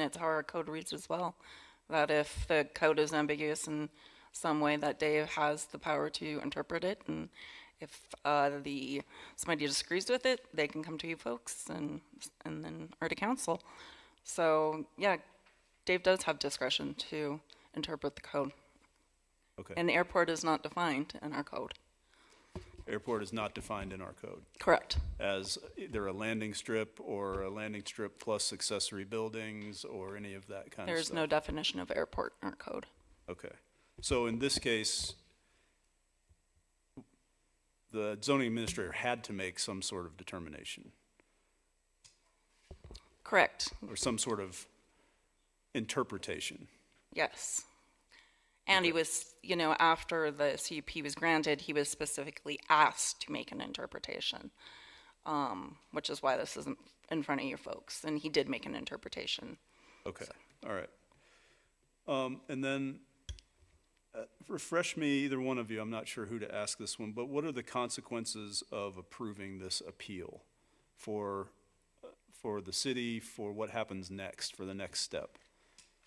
Speaker 5: it's how our code reads as well. That if the code is ambiguous in some way, that Dave has the power to interpret it, and if somebody disagrees with it, they can come to you folks or to council. So yeah, Dave does have discretion to interpret the code.
Speaker 3: Okay.
Speaker 5: And the airport is not defined in our code.
Speaker 3: Airport is not defined in our code.
Speaker 5: Correct.
Speaker 3: As either a landing strip or a landing strip plus accessory buildings or any of that kind of
Speaker 5: There's
Speaker 3: stuff.
Speaker 5: no definition of airport in our code.
Speaker 3: Okay. So in this case, the zoning administrator had to make some sort of determination.
Speaker 5: Correct.
Speaker 3: Or some sort of interpretation.
Speaker 5: Yes. And he was, after the CUP was granted, he was specifically asked to make an interpretation, which is why this isn't in front of you folks. And he did make an interpretation.
Speaker 3: Okay, all right. And then, refresh me, either one of you, I'm not sure who to ask this one, but what are the consequences of approving this appeal for the city, for what happens next, for the next step?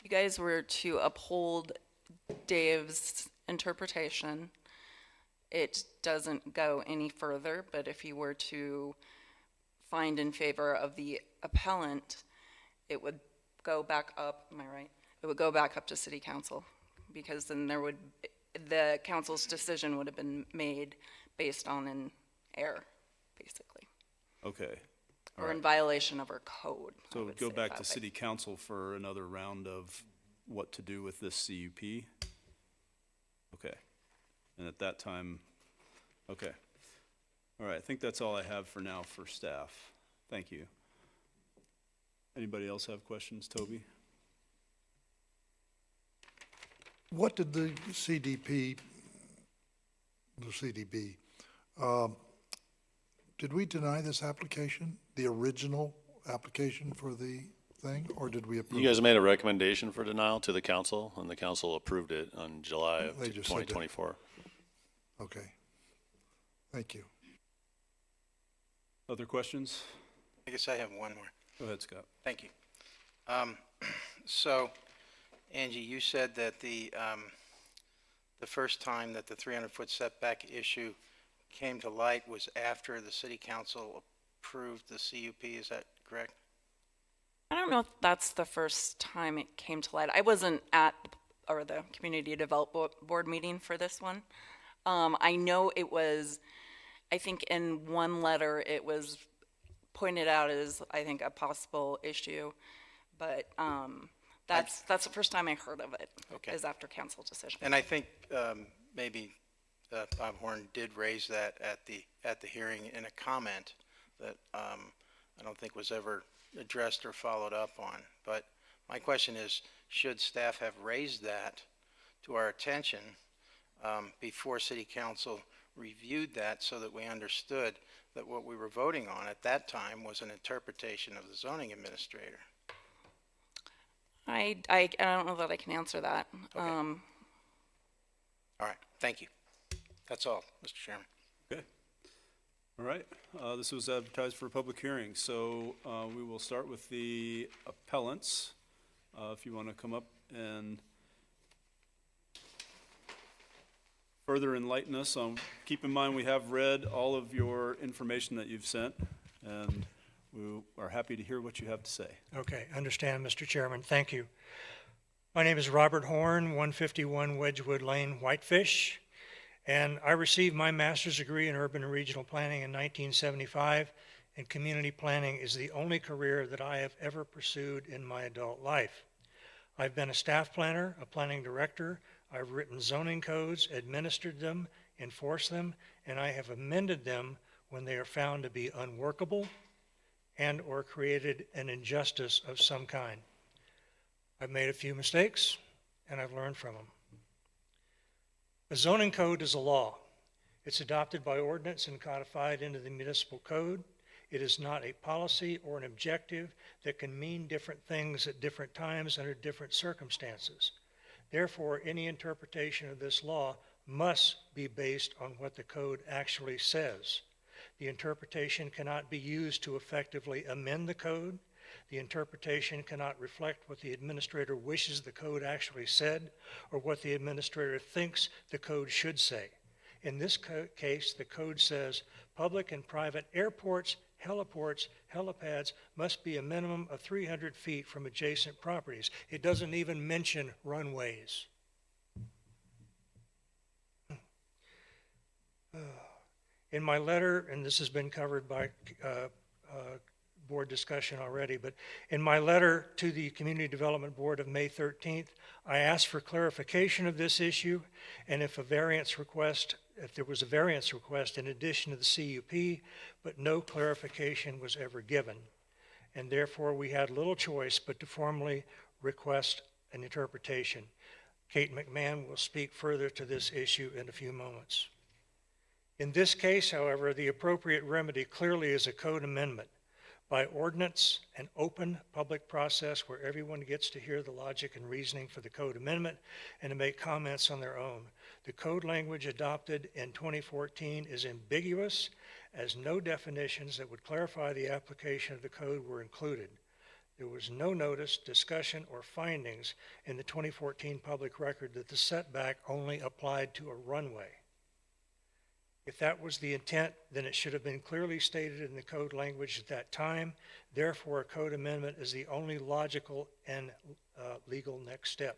Speaker 5: You guys were to uphold Dave's interpretation. It doesn't go any further, but if you were to find in favor of the appellant, it would go back up, am I right? It would go back up to city council, because then the council's decision would have been made based on an error, basically.
Speaker 3: Okay.
Speaker 5: Or in violation of our code.
Speaker 3: So it would go back to city council for another round of what to do with this CUP? Okay. And at that time, okay. All right, I think that's all I have for now for staff. Thank you. Anybody else have questions? Toby?
Speaker 13: What did the CDB, did we deny this application, the original application for the thing, or did we approve?
Speaker 18: You guys made a recommendation for denial to the council, and the council approved it on July of
Speaker 13: They just said that.
Speaker 18: 2024.
Speaker 13: Okay. Thank you.
Speaker 3: Other questions?
Speaker 14: I guess I have one more.
Speaker 3: Go ahead, Scott.
Speaker 14: Thank you. So, Angie, you said that the first time that the 300-foot setback issue came to light was after the city council approved the CUP. Is that correct?
Speaker 5: I don't know if that's the first time it came to light. I wasn't at the community development board meeting for this one. I know it was, I think in one letter it was pointed out as, I think, a possible issue, but that's the first time I heard of it.
Speaker 14: Okay.
Speaker 5: Is after council decision.
Speaker 14: And I think maybe Bob Horn did raise that at the hearing in a comment that I don't think was ever addressed or followed up on. But my question is, should staff have raised that to our attention before City Council reviewed that, so that we understood that what we were voting on at that time was an interpretation of the zoning administrator.
Speaker 5: I don't know that I can answer that.
Speaker 14: Okay. All right, thank you. That's all, Mr. Chairman.
Speaker 3: Okay. All right, this was advertised for a public hearing, so we will start with the appellants. If you want to come up and further enlighten us on, keep in mind we have read all of your information that you've sent, and we are happy to hear what you have to say.
Speaker 6: Okay, understand, Mr. Chairman. Thank you. My name is Robert Horn, 151 Wedgewood Lane, Whitefish, and I received my master's degree in urban and regional planning in 1975, and community planning is the only career that I have ever pursued in my adult life. I've been a staff planner, a planning director. I've written zoning codes, administered them, enforced them, and I have amended them when they are found to be unworkable and or created an injustice of some kind. I've made a few mistakes, and I've learned from them. A zoning code is a law. It's adopted by ordinance and codified into the municipal code. It is not a policy or an objective that can mean different things at different times under different circumstances. Therefore, any interpretation of this law must be based on what the code actually says. The interpretation cannot be used to effectively amend the code. The interpretation cannot reflect what the administrator wishes the code actually said or what the administrator thinks the code should say. In this case, the code says public and private airports, heliports, helipads must be a minimum of 300 feet from adjacent properties. It doesn't even mention runways. In my letter, and this has been covered by board discussion already, but in my letter to the Community Development Board of May 13th, I asked for clarification of this issue, and if there was a variance request in addition to the CUP, but no clarification was ever given. And therefore, we had little choice but to formally request an interpretation. Kate McMahon will speak further to this issue in a few moments. In this case, however, the appropriate remedy clearly is a code amendment. By ordinance, an open public process where everyone gets to hear the logic and reasoning for the code amendment and to make comments on their own. The code language adopted in 2014 is ambiguous, as no definitions that would clarify the application of the code were included. There was no notice, discussion, or findings in the 2014 public record that the setback only applied to a runway. If that was the intent, then it should have been clearly stated in the code language at that time. Therefore, a code amendment is the only logical and legal next step.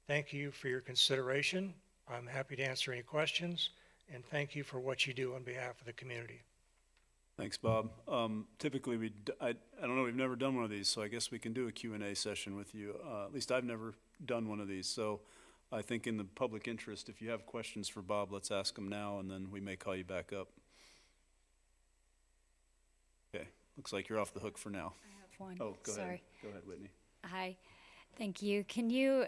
Speaker 6: Thank you for your consideration. I'm happy to answer any questions, and thank you for what you do on behalf of the community.
Speaker 3: Thanks, Bob. Typically, I don't know, we've never done one of these, so I guess we can do a Q&A session with you. At least I've never done one of these, so I think in the public interest, if you have questions for Bob, let's ask them now, and then we may call you back up. Okay, looks like you're off the hook for now.
Speaker 16: I have one.
Speaker 3: Oh, go
Speaker 16: Sorry.
Speaker 3: ahead. Go ahead, Whitney.
Speaker 16: Hi, thank you. Can you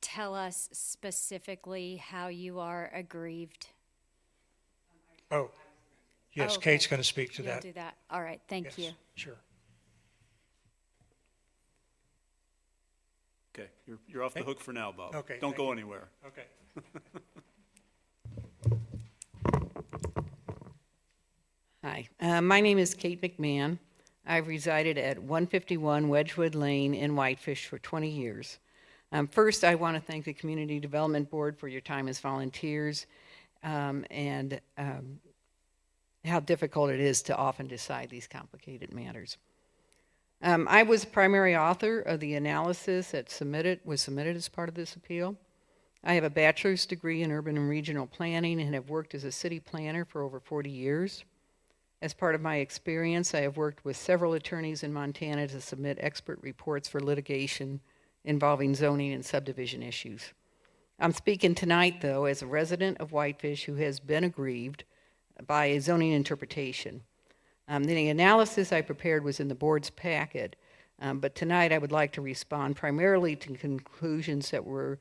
Speaker 16: tell us specifically how you are aggrieved?
Speaker 6: Oh, yes,
Speaker 16: okay.
Speaker 6: Kate's going to speak to
Speaker 16: You'll
Speaker 6: that.
Speaker 16: do that. All right, thank
Speaker 6: Yes,
Speaker 16: you.
Speaker 6: Sure.
Speaker 3: Okay, you're off the hook for now, Bob.
Speaker 6: Okay,
Speaker 3: Don't
Speaker 6: thank
Speaker 3: go
Speaker 6: you.
Speaker 3: anywhere.
Speaker 6: Okay.
Speaker 22: Hi, my name is Kate McMahon. I've resided at 151 Wedgewood Lane in Whitefish for 20 years. First, I want to thank the Community Development Board for your time as volunteers and how difficult it is to often decide these complicated matters. I was primary author of the analysis that was submitted as part of this appeal. I have a bachelor's degree in urban and regional planning and have worked as a city planner for over 40 years. As part of my experience, I have worked with several attorneys in Montana to submit expert reports for litigation involving zoning and subdivision issues. I'm speaking tonight, though, as a resident of Whitefish who has been aggrieved by a zoning interpretation. The analysis I prepared was in the board's packet, But tonight I would like to respond primarily to conclusions that were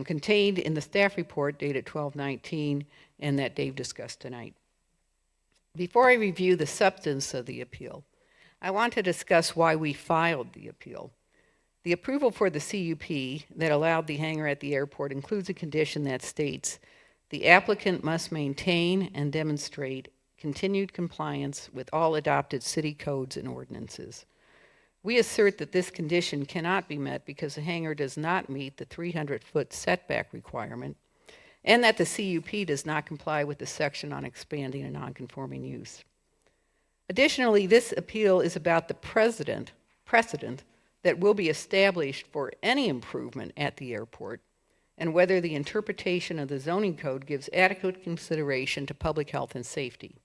Speaker 22: contained in the staff report dated 12/19 and that Dave discussed tonight. Before I review the substance of the appeal, I want to discuss why we filed the appeal. The approval for the CUP that allowed the hangar at the airport includes a condition that states the applicant must maintain and demonstrate continued compliance with all adopted city codes and ordinances. We assert that this condition cannot be met because the hangar does not meet the 300-foot setback requirement and that the CUP does not comply with the section on expanding a nonconforming use. Additionally, this appeal is about the precedent that will be established for any improvement at the airport and whether the interpretation of the zoning code gives adequate consideration to public health and safety.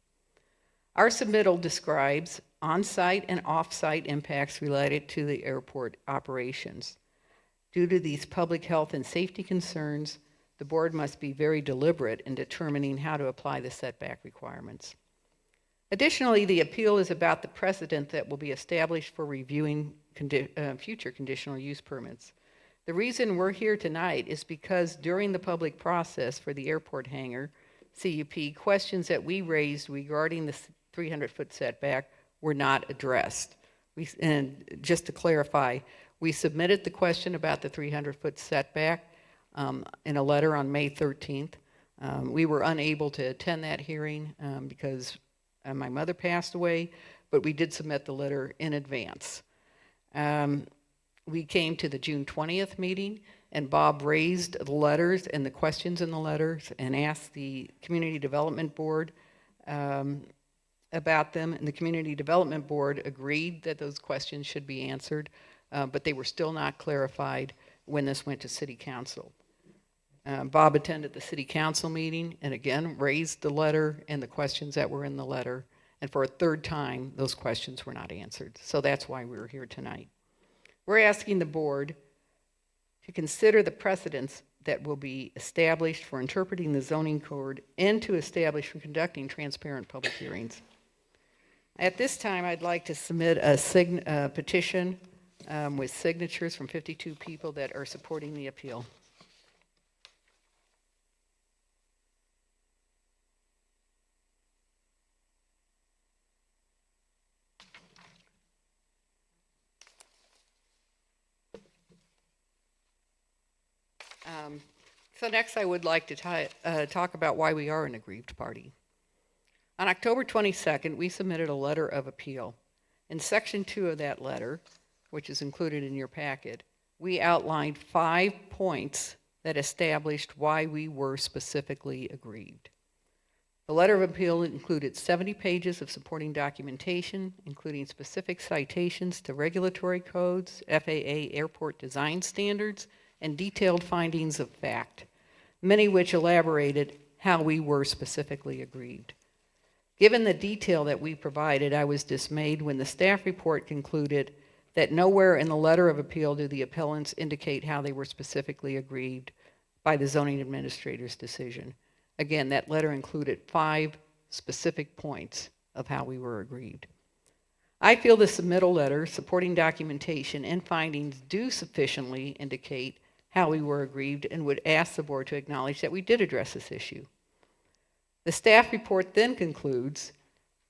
Speaker 22: Our submittal describes on-site and off-site impacts related to the airport operations. Due to these public health and safety concerns, the board must be very deliberate in determining how to apply the setback requirements. Additionally, the appeal is about the precedent that will be established for reviewing future conditional use permits. The reason we're here tonight is because during the public process for the airport hangar, CUP, questions that we raised regarding the 300-foot setback were not addressed. And just to clarify, we submitted the question about the 300-foot setback in a letter on May 13th. We were unable to attend that hearing because my mother passed away, but we did submit the letter in advance. We came to the June 20th meeting, and Bob raised the letters and the questions in the letters and asked the Community Development Board about them, and the Community Development Board agreed that those questions should be answered, but they were still not clarified when this went to City Council. Bob attended the City Council meeting and again raised the letter and the questions that were in the letter, and for a third time, those questions were not answered. So that's why we're here tonight. We're asking the board to consider the precedents that will be established for interpreting the zoning code and to establish for conducting transparent public hearings. At this time, I'd like to submit a petition with signatures from 52 people that are supporting the appeal. So next I would like to talk about why we are an aggrieved party. On October 22nd, we submitted a letter of appeal. In section 2 of that letter, which is included in your packet, we outlined 5 points that established why we were specifically aggrieved. The letter of appeal included 70 pages of supporting documentation, including specific citations to regulatory codes, FAA airport design standards, and detailed findings of fact, many which elaborated how we were specifically aggrieved. Given the detail that we provided, I was dismayed when the staff report concluded that nowhere in the letter of appeal do the appellants indicate how they were specifically aggrieved by the zoning administrator's decision. Again, that letter included 5 specific points of how we were aggrieved. I feel the submittal letter, supporting documentation, and findings do sufficiently indicate how we were aggrieved and would ask the board to acknowledge that we did address this issue. The staff report then concludes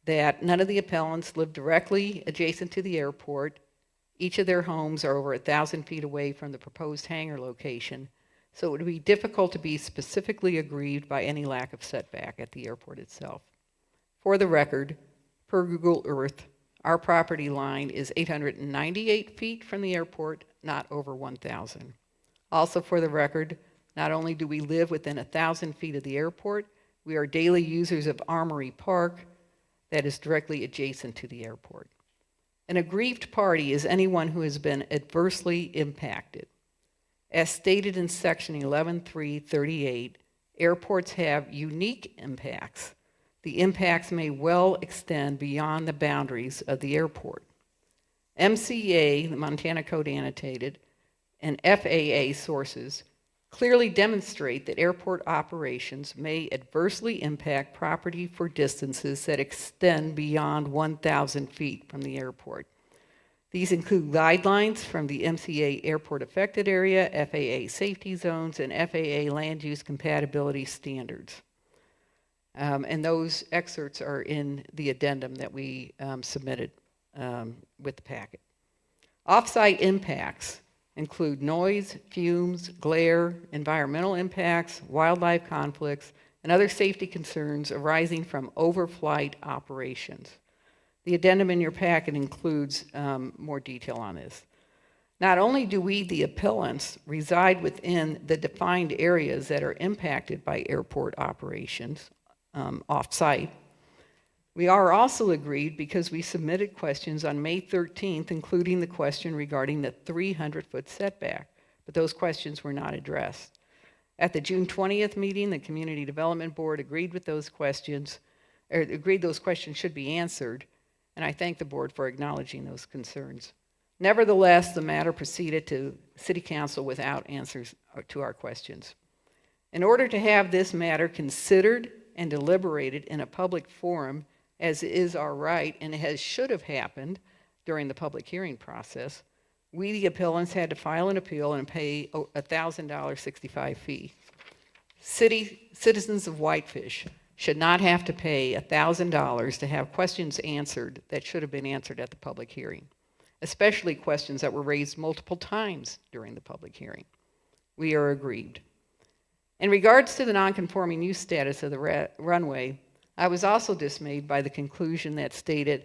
Speaker 22: that none of the appellants live directly adjacent to the airport. Each of their homes are over 1,000 feet away from the proposed hangar location, so it would be difficult to be specifically aggrieved by any lack of setback at the airport itself. For the record, per Google Earth, our property line is 898 feet from the airport, not over 1,000. Also for the record, not only do we live within 1,000 feet of the airport, we are daily users of Armory Park that is directly adjacent to the airport. An aggrieved party is anyone who has been adversely impacted. As stated in section 11.338, airports have unique impacts. The impacts may well extend beyond the boundaries of the airport. MCA, the Montana Code Annotated, and FAA sources clearly demonstrate that airport operations may adversely impact property for distances that extend beyond 1,000 feet from the airport. These include guidelines from the MCA Airport Affected Area, FAA Safety Zones, and FAA Land Use Compatibility Standards. And those excerpts are in the addendum that we submitted with the packet. Off-site impacts include noise, fumes, glare, environmental impacts, wildlife conflicts, and other safety concerns arising from overflight operations. The addendum in your packet includes more detail on this. Not only do we, the appellants, reside within the defined areas that are impacted by airport operations off-site, we are also agreed because we submitted questions on May 13th, including the question regarding the 300-foot setback, but those questions were not addressed. At the June 20th meeting, the Community Development Board agreed with those questions, or agreed those questions should be answered, and I thank the board for acknowledging those concerns. Nevertheless, the matter proceeded to City Council without answers to our questions. In order to have this matter considered and deliberated in a public forum, as is our right and should have happened during the public hearing process, we, the appellants, had to file an appeal and pay a $1,000 65 fee. Citizens of Whitefish should not have to pay $1,000 to have questions answered that should have been answered at the public hearing, especially questions that were raised multiple times during the public hearing. We are aggrieved. In regards to the non-conforming use status of the runway, I was also dismayed by the conclusion that stated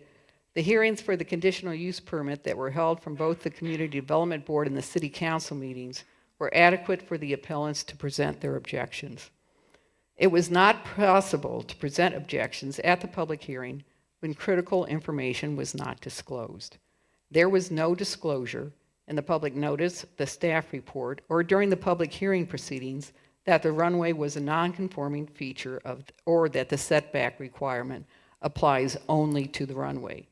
Speaker 22: the hearings for the conditional use permit that were held from both the Community Development Board and the City Council meetings were adequate for the appellants to present their objections. It was not possible to present objections at the public hearing when critical information was not disclosed. There was no disclosure in the public notice, the staff report, or during the public hearing proceedings that the runway was a non-conforming feature or that the setback requirement applies only to the runway.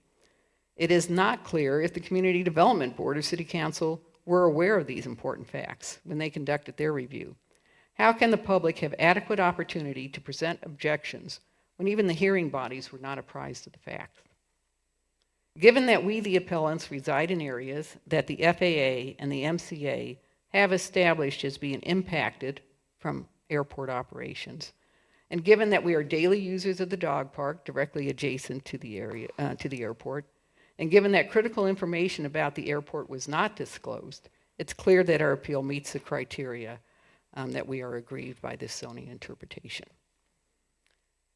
Speaker 22: It is not clear if the Community Development Board or City Council were aware of these important facts when they conducted their review. How can the public have adequate opportunity to present objections when even the hearing bodies were not apprised of the facts? Given that we, the appellants, reside in areas that the FAA and the MCA have established as being impacted from airport operations, and given that we are daily users of the dog park directly adjacent to the area, to the airport, and given that critical information about the airport was not disclosed, it's clear that our appeal meets the criteria that we are aggrieved by this zoning interpretation.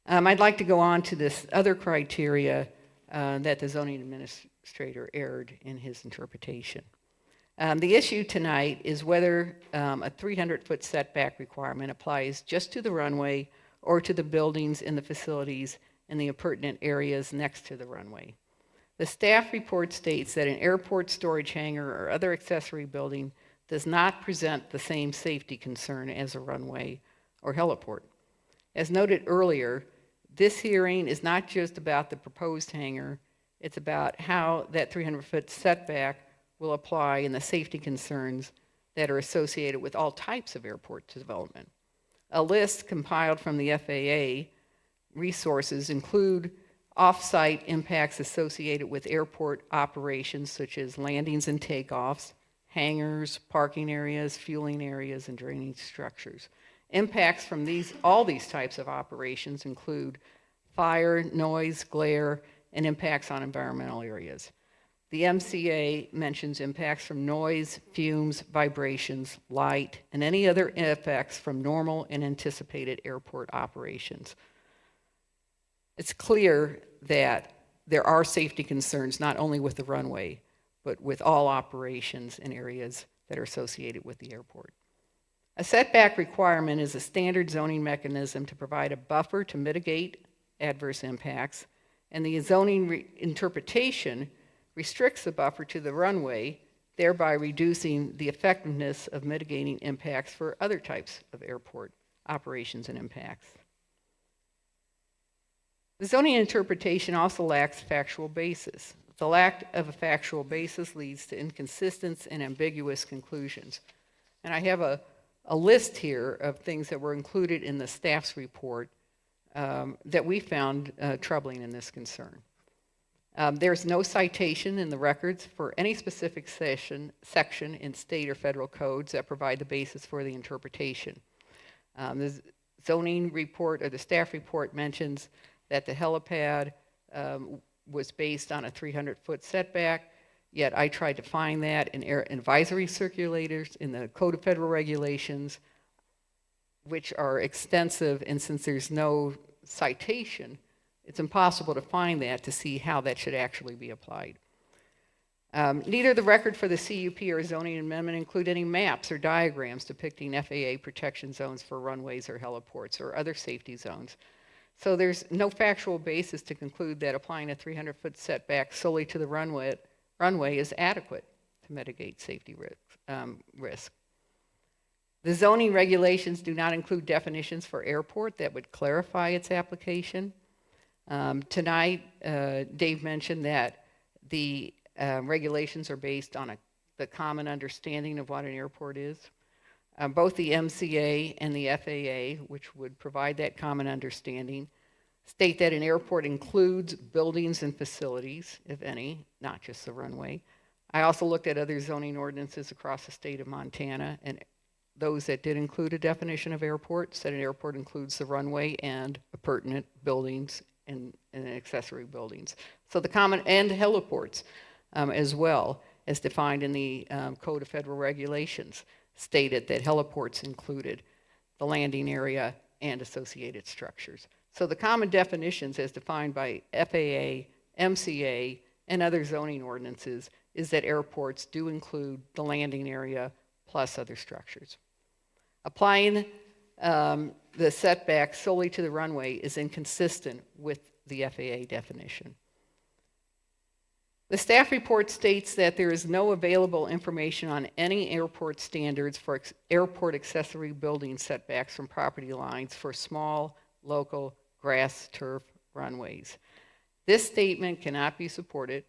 Speaker 22: I'd like to go on to this other criteria that the zoning administrator erred in his interpretation. The issue tonight is whether a 300-foot setback requirement applies just to the runway or to the buildings and the facilities in the appurtenant areas next to the runway. The staff report states that an airport storage hangar or other accessory building does not present the same safety concern as a runway or heliport. As noted earlier, this hearing is not just about the proposed hangar, it's about how that 300-foot setback will apply and the safety concerns that are associated with all types of airport development. A list compiled from the FAA resources include off-site impacts associated with airport operations such as landings and takeoffs, hangars, parking areas, fueling areas, and drainage structures. Impacts from all these types of operations include fire, noise, glare, and impacts on environmental areas. The MCA mentions impacts from noise, fumes, vibrations, light, and any other effects from normal and anticipated airport operations. It's clear that there are safety concerns not only with the runway, but with all operations in areas that are associated with the airport. A setback requirement is a standard zoning mechanism to provide a buffer to mitigate adverse impacts, and the zoning interpretation restricts the buffer to the runway, thereby reducing the effectiveness of mitigating impacts for other types of airport operations and impacts. The zoning interpretation also lacks factual basis. The lack of a factual basis leads to inconsistent and ambiguous conclusions. And I have a list here of things that were included in the staff's report that we found troubling in this concern. There's no citation in the records for any specific section in state or federal codes that provide the basis for the interpretation. The zoning report or the staff report mentions that the helipad was based on a 300-foot setback, yet I tried to find that in advisory circulators in the Code of Federal Regulations, which are extensive, and since there's no citation, it's impossible to find that to see how that should actually be applied. Neither the record for the CUP or zoning amendment include any maps or diagrams depicting FAA protection zones for runways or heliports or other safety zones. So there's no factual basis to conclude that applying a 300-foot setback solely to the runway is adequate to mitigate safety risk. The zoning regulations do not include definitions for airport that would clarify its application. Tonight, Dave mentioned that the regulations are based on the common understanding of what an airport is. Both the MCA and the FAA, which would provide that common understanding, state that an airport includes buildings and facilities, if any, not just the runway. I also looked at other zoning ordinances across the state of Montana, and those that did include a definition of airport said an airport includes the runway and appurtenant buildings and accessory buildings. So the common, and heliports as well, as defined in the Code of Federal Regulations, stated that heliports included the landing area and associated structures. So the common definitions as defined by FAA, MCA, and other zoning ordinances is that airports do include the landing area plus other structures. Applying the setback solely to the runway is inconsistent with the FAA definition. The staff report states that there is no available information on any airport standards for airport accessory building setbacks from property lines for small, local, grass, turf runways. This statement cannot be supported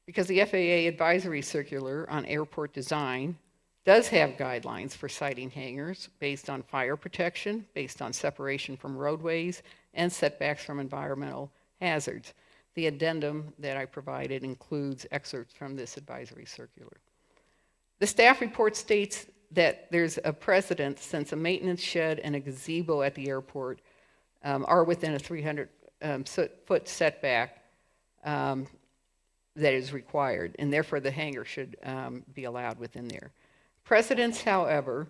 Speaker 22: because the FAA advisory circular on airport design does have guidelines for siting hangars based on fire protection, based on separation from roadways, and setbacks from environmental hazards. The addendum that I provided includes excerpts from this advisory circular. The staff report states that there's a precedent since a maintenance shed and a gazebo at the airport are within a 300-foot setback that is required, and therefore the hangar should be allowed within there. Precedents, however,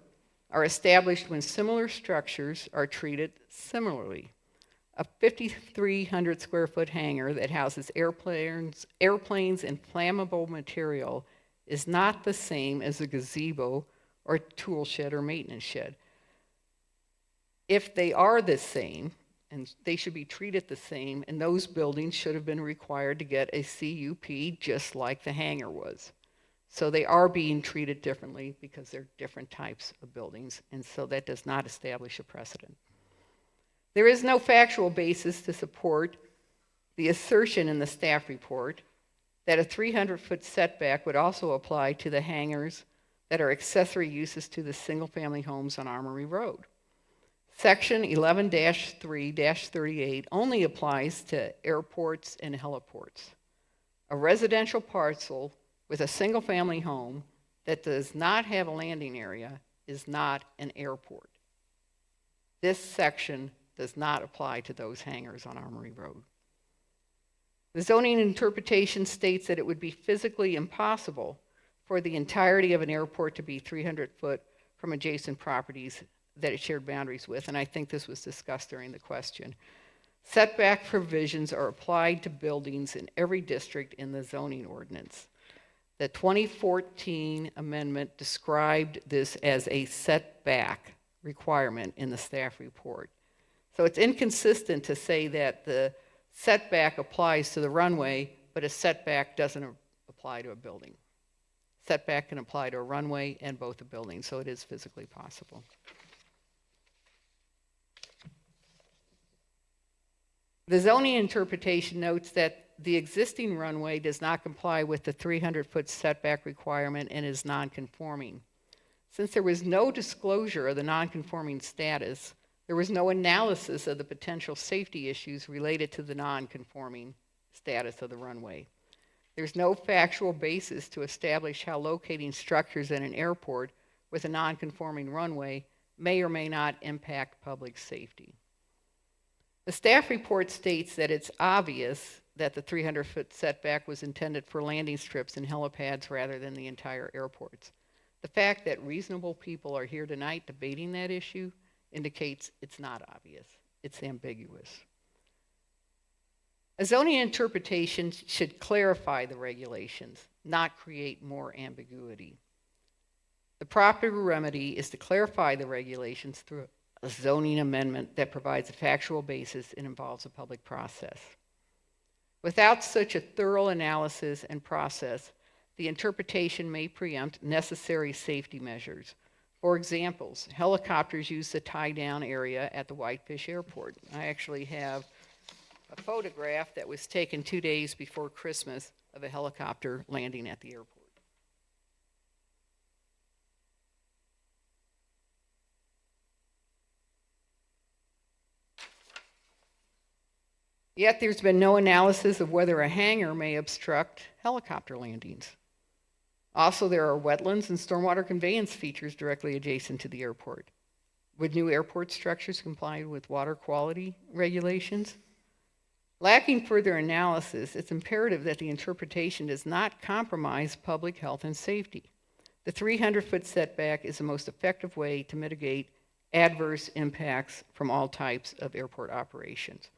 Speaker 22: are established when similar structures are treated similarly. A 5,300 square foot hangar that houses airplanes and flammable material is not the same as a gazebo or tool shed or maintenance shed. If they are the same, and they should be treated the same, and those buildings should have been required to get a CUP just like the hangar was. So they are being treated differently because they're different types of buildings, and so that does not establish a precedent. There is no factual basis to support the assertion in the staff report that a 300-foot setback would also apply to the hangars that are accessory uses to the single-family homes on Armory Road. Section 11-3-38 only applies to airports and heliports. A residential parcel with a single-family home that does not have a landing area is not an airport. This section does not apply to those hangars on Armory Road. The zoning interpretation states that it would be physically impossible for the entirety of an airport to be 300 foot from adjacent properties that it shared boundaries with, and I think this was discussed during the question. Setback provisions are applied to buildings in every district in the zoning ordinance. The 2014 amendment described this as a setback requirement in the staff report. So it's inconsistent to say that the setback applies to the runway, but a setback doesn't apply to a building. Setback can apply to a runway and both a building, so it is physically possible. The zoning interpretation notes that the existing runway does not comply with the 300-foot setback requirement and is non-conforming. Since there was no disclosure of the non-conforming status, there was no analysis of the potential safety issues related to the non-conforming status of the runway. There's no factual basis to establish how locating structures in an airport with a non-conforming runway may or may not impact public safety. The staff report states that it's obvious that the 300-foot setback was intended for landing strips and helipads rather than the entire airports. The fact that reasonable people are here tonight debating that issue indicates it's not obvious. It's ambiguous. A zoning interpretation should clarify the regulations, not create more ambiguity. The proper remedy is to clarify the regulations through a zoning amendment that provides a factual basis and involves a public process. Without such a thorough analysis and process, the interpretation may preempt necessary safety measures. For examples, helicopters use the tie-down area at the Whitefish Airport. I actually have a photograph that was taken 2 days before Christmas of a helicopter landing at the airport. Yet there's been no analysis of whether a hangar may obstruct helicopter landings. Also, there are wetlands and stormwater conveyance features directly adjacent to the airport. Would new airport structures comply with water quality regulations? Lacking further analysis, it's imperative that the interpretation does not compromise public health and safety. The 300-foot setback is the most effective way to mitigate adverse impacts from all types of airport operations.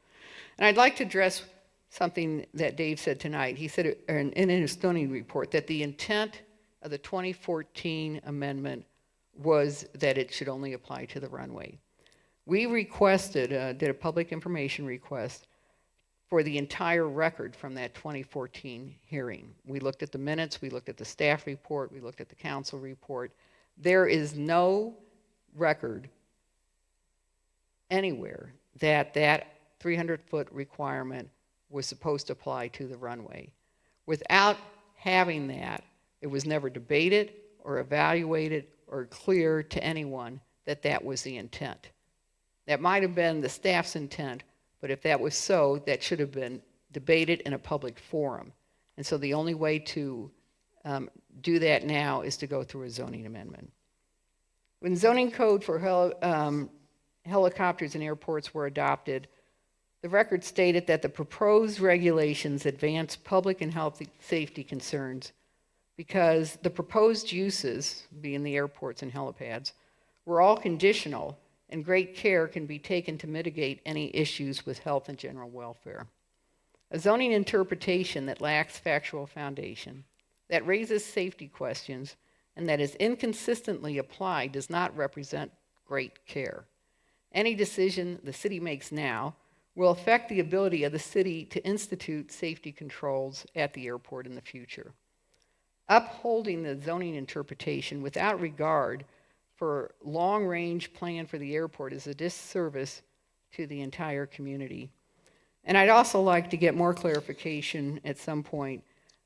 Speaker 22: And I'd like to address something that Dave said tonight. He said in his zoning report that the intent of the 2014 amendment was that it should only apply to the runway. We requested, did a public information request for the entire record from that 2014 hearing. We looked at the minutes, we looked at the staff report, we looked at the council report. There is no record anywhere that that 300-foot requirement was supposed to apply to the runway. Without having that, it was never debated or evaluated or clear to anyone that that was the intent. That might have been the staff's intent, but if that was so, that should have been debated in a public forum. And so the only way to do that now is to go through a zoning amendment. When zoning code for helicopters and airports were adopted, the record stated that the proposed regulations advance public and health safety concerns because the proposed uses, being the airports and helipads, were all conditional and great care can be taken to mitigate any issues with health and general welfare. A zoning interpretation that lacks factual foundation, that raises safety questions, and that is inconsistently applied does not represent great care. Any decision the city makes now will affect the ability of the city to institute safety controls at the airport in the future. Upholding the zoning interpretation without regard for long-range plan for the airport is a disservice to the entire community. And I'd also like to get more clarification at some point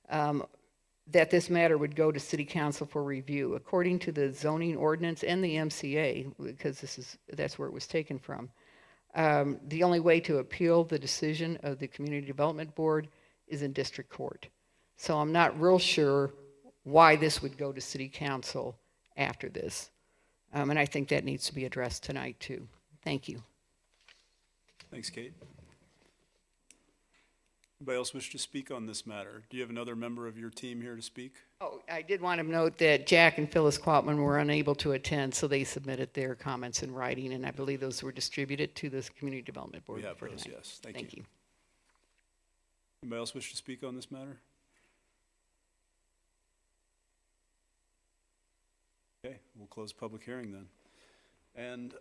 Speaker 22: that this matter would go to City Council for review. According to the zoning ordinance and the MCA, because that's where it was taken from, the only way to appeal the decision of the Community Development Board is in district court. So I'm not real sure why this would go to City Council after this. And I think that needs to be addressed tonight too. Thank you.
Speaker 3: Thanks, Kate. Anybody else wish to speak on this matter? Do you have another member of your team here to speak?
Speaker 22: Oh, I did want to note that Jack and Phyllis Quatman were unable to attend, so they submitted their comments in writing, and I believe those were distributed to the Community Development Board.
Speaker 3: We have
Speaker 22: for
Speaker 3: those,
Speaker 22: tonight.
Speaker 3: yes. Thank
Speaker 22: Thank
Speaker 3: you.
Speaker 22: you.
Speaker 3: Anybody else wish to speak on this matter? Okay, we'll close public hearing then. And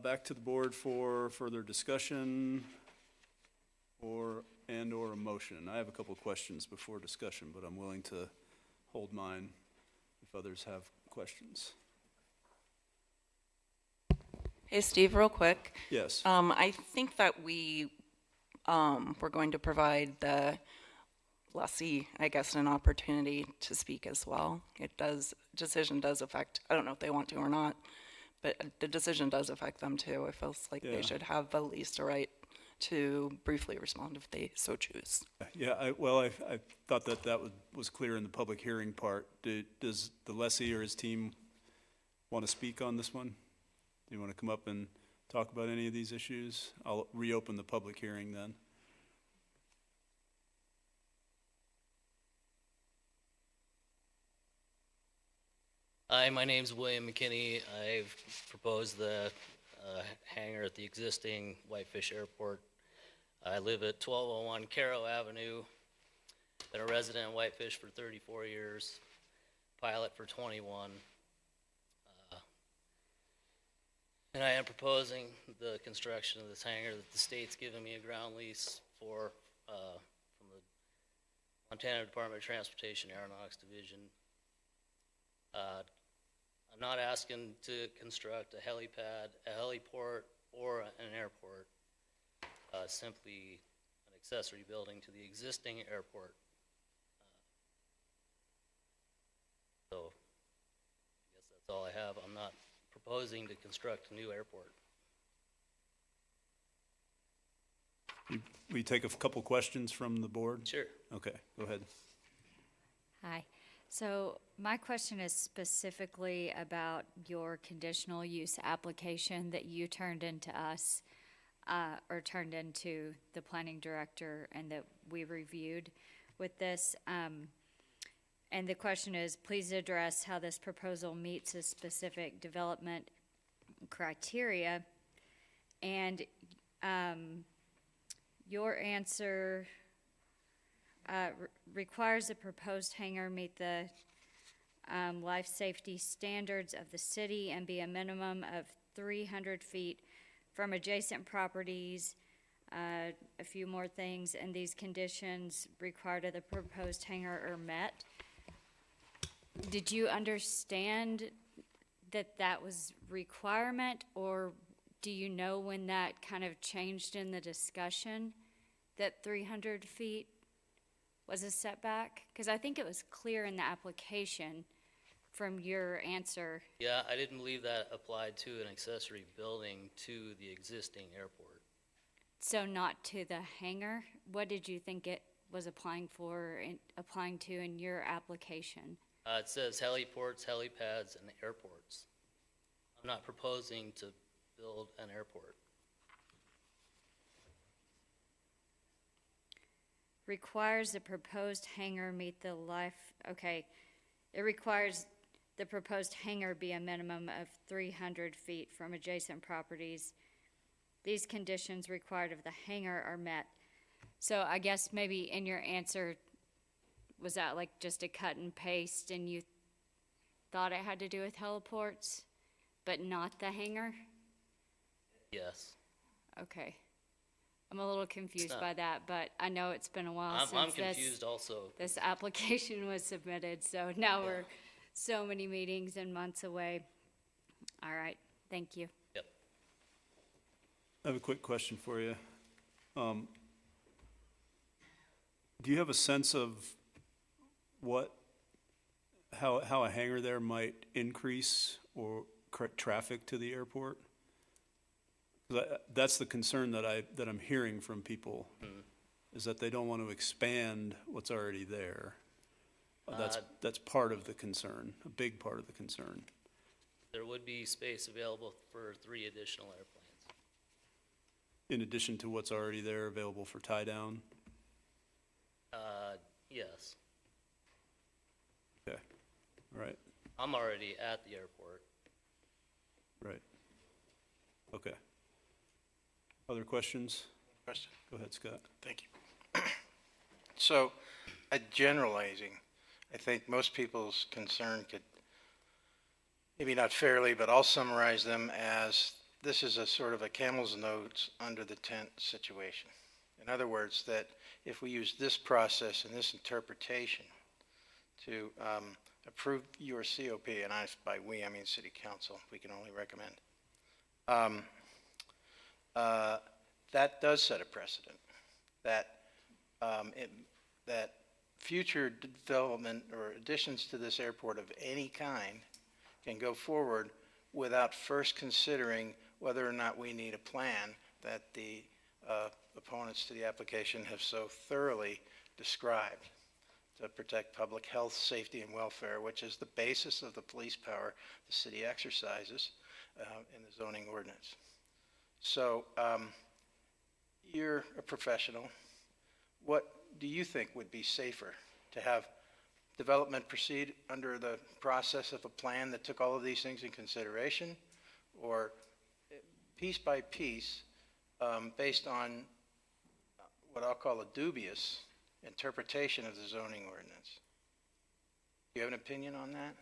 Speaker 3: back to the board for further discussion or a motion. I have a couple of questions before discussion, but I'm willing to hold mine if others have questions.
Speaker 5: Hey, Steve, real quick.
Speaker 3: Yes.
Speaker 5: I think that we're going to provide the lessee, I guess, an opportunity to speak as well. Decision does affect, I don't know if they want to or not, but the decision does affect them too. It feels like
Speaker 3: Yeah.
Speaker 5: they should have at least a right to briefly respond if they so choose.
Speaker 3: Yeah, I thought that was clear in the public hearing part. Does the lessee or his team want to speak on this one? Do you want to come up and talk about any of these issues? I'll reopen the public hearing then.
Speaker 7: Hi, my name's William McKinney. I've proposed the hangar at the existing Whitefish Airport. I live at 1201 Caro Avenue. Been a resident of Whitefish for 34 years, pilot for 21. And I am proposing the construction of this hangar that the state's given me a ground lease for from the Montana Department of Transportation Aeronautics Division. I'm not asking to construct a helipad, a heliport, or an airport. Simply an accessory building to the existing airport. So I guess that's all I have. I'm not proposing to construct a new airport.
Speaker 3: We take a couple questions from the board?
Speaker 7: Sure.
Speaker 3: Okay, go ahead.
Speaker 16: Hi. So my question is specifically about your conditional use application that you turned into us, or turned into the planning director and that we reviewed with this. And the question is, please address how this proposal meets a specific development criteria. And your answer requires the proposed hangar meet the life safety standards of the city and be a minimum of 300 feet from adjacent properties. A few more things, and these conditions required of the proposed hangar are met. Did you understand that that was requirement, or do you know when that kind of changed in the discussion, that 300 feet was a setback? Because I think it was clear in the application from your answer.
Speaker 7: Yeah, I didn't believe that applied to an accessory building to the existing airport.
Speaker 16: So not to the hangar? What did you think it was applying to in your application?
Speaker 7: It says heliports, helipads, and airports. I'm not proposing to build an airport.
Speaker 16: Requires the proposed hangar meet the okay. It requires the proposed hangar be a minimum of 300 feet from adjacent properties. These conditions required of the hangar are met. So I guess maybe in your answer, was that like just a cut and paste and you thought it had to do with heliports, but not the hangar?
Speaker 7: Yes.
Speaker 16: Okay. I'm a little confused
Speaker 7: not-
Speaker 16: by that, but I know it's been a while
Speaker 7: I'm
Speaker 16: since
Speaker 7: confused also.
Speaker 16: this application was submitted, so now we're so many meetings and months away. All right, thank you.
Speaker 7: Yep.
Speaker 3: I have a quick question for you. Do you have a sense of how a hangar there might increase or traffic to the airport? 'Cause that's the concern that I'm hearing from people, is that they don't want to expand what's already there. That's part of the concern, a big part of the concern.
Speaker 7: There would be space available for 3 additional airplanes.
Speaker 3: In addition to what's already there available for tie down?
Speaker 7: Yes.
Speaker 3: Okay, all right,
Speaker 7: I'm already at the airport.
Speaker 3: right. Okay. Other questions?
Speaker 14: Question.
Speaker 3: Go ahead, Scott.
Speaker 14: Thank you. So, generalizing, I think most people's concern could, maybe not fairly, but I'll summarize them as this is a sort of a camel's nose under the tent situation. In other words, that if we use this process and this interpretation to approve your COP, and by we, I mean City Council, we can only recommend, that does set a precedent that that future development or additions to this airport of any kind can go forward without first considering whether or not we need a plan that the opponents to the application have so thoroughly described to protect public health, safety, and welfare, which is the basis of the police power the city exercises in the zoning ordinance. So you're a professional. What do you think would be safer, to have development proceed under the process of a plan that took all of these things in consideration, or piece by piece, based on what I'll call a dubious interpretation of the zoning ordinance? Do you have an opinion on that?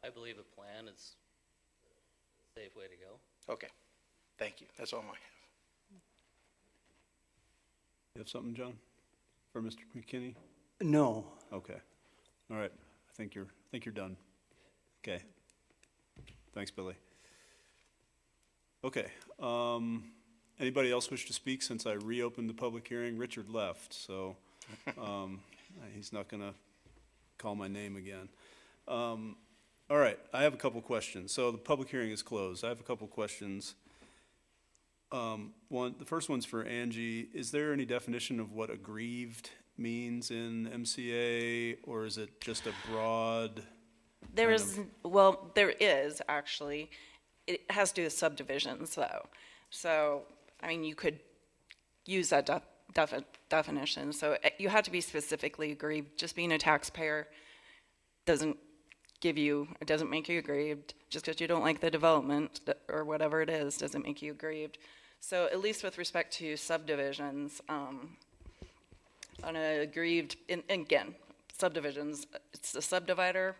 Speaker 7: I believe a plan is a safe way to go.
Speaker 14: Okay, thank you. That's all I have.
Speaker 3: You have something, John, for Mr. McKinney?
Speaker 17: No.
Speaker 3: Okay. All right. I think you're done. Okay. Thanks, Billy. Okay. Anybody else wish to speak since I reopened the public hearing? Richard left, so he's not going to call my name again. All right. I have a couple questions. So the public hearing is closed. I have a couple questions. The first one's for Angie. Is there any definition of what aggrieved means in MCA, or is it just a broad?
Speaker 5: There is actually. It has to do with subdivisions, though. So, I mean, you could use that definition. So you have to be specifically aggrieved. Just being a taxpayer doesn't make you aggrieved. Just because you don't like the development or whatever it is doesn't make you aggrieved. So at least with respect to subdivisions, on a aggrieved, and again, subdivisions, it's the subdivider,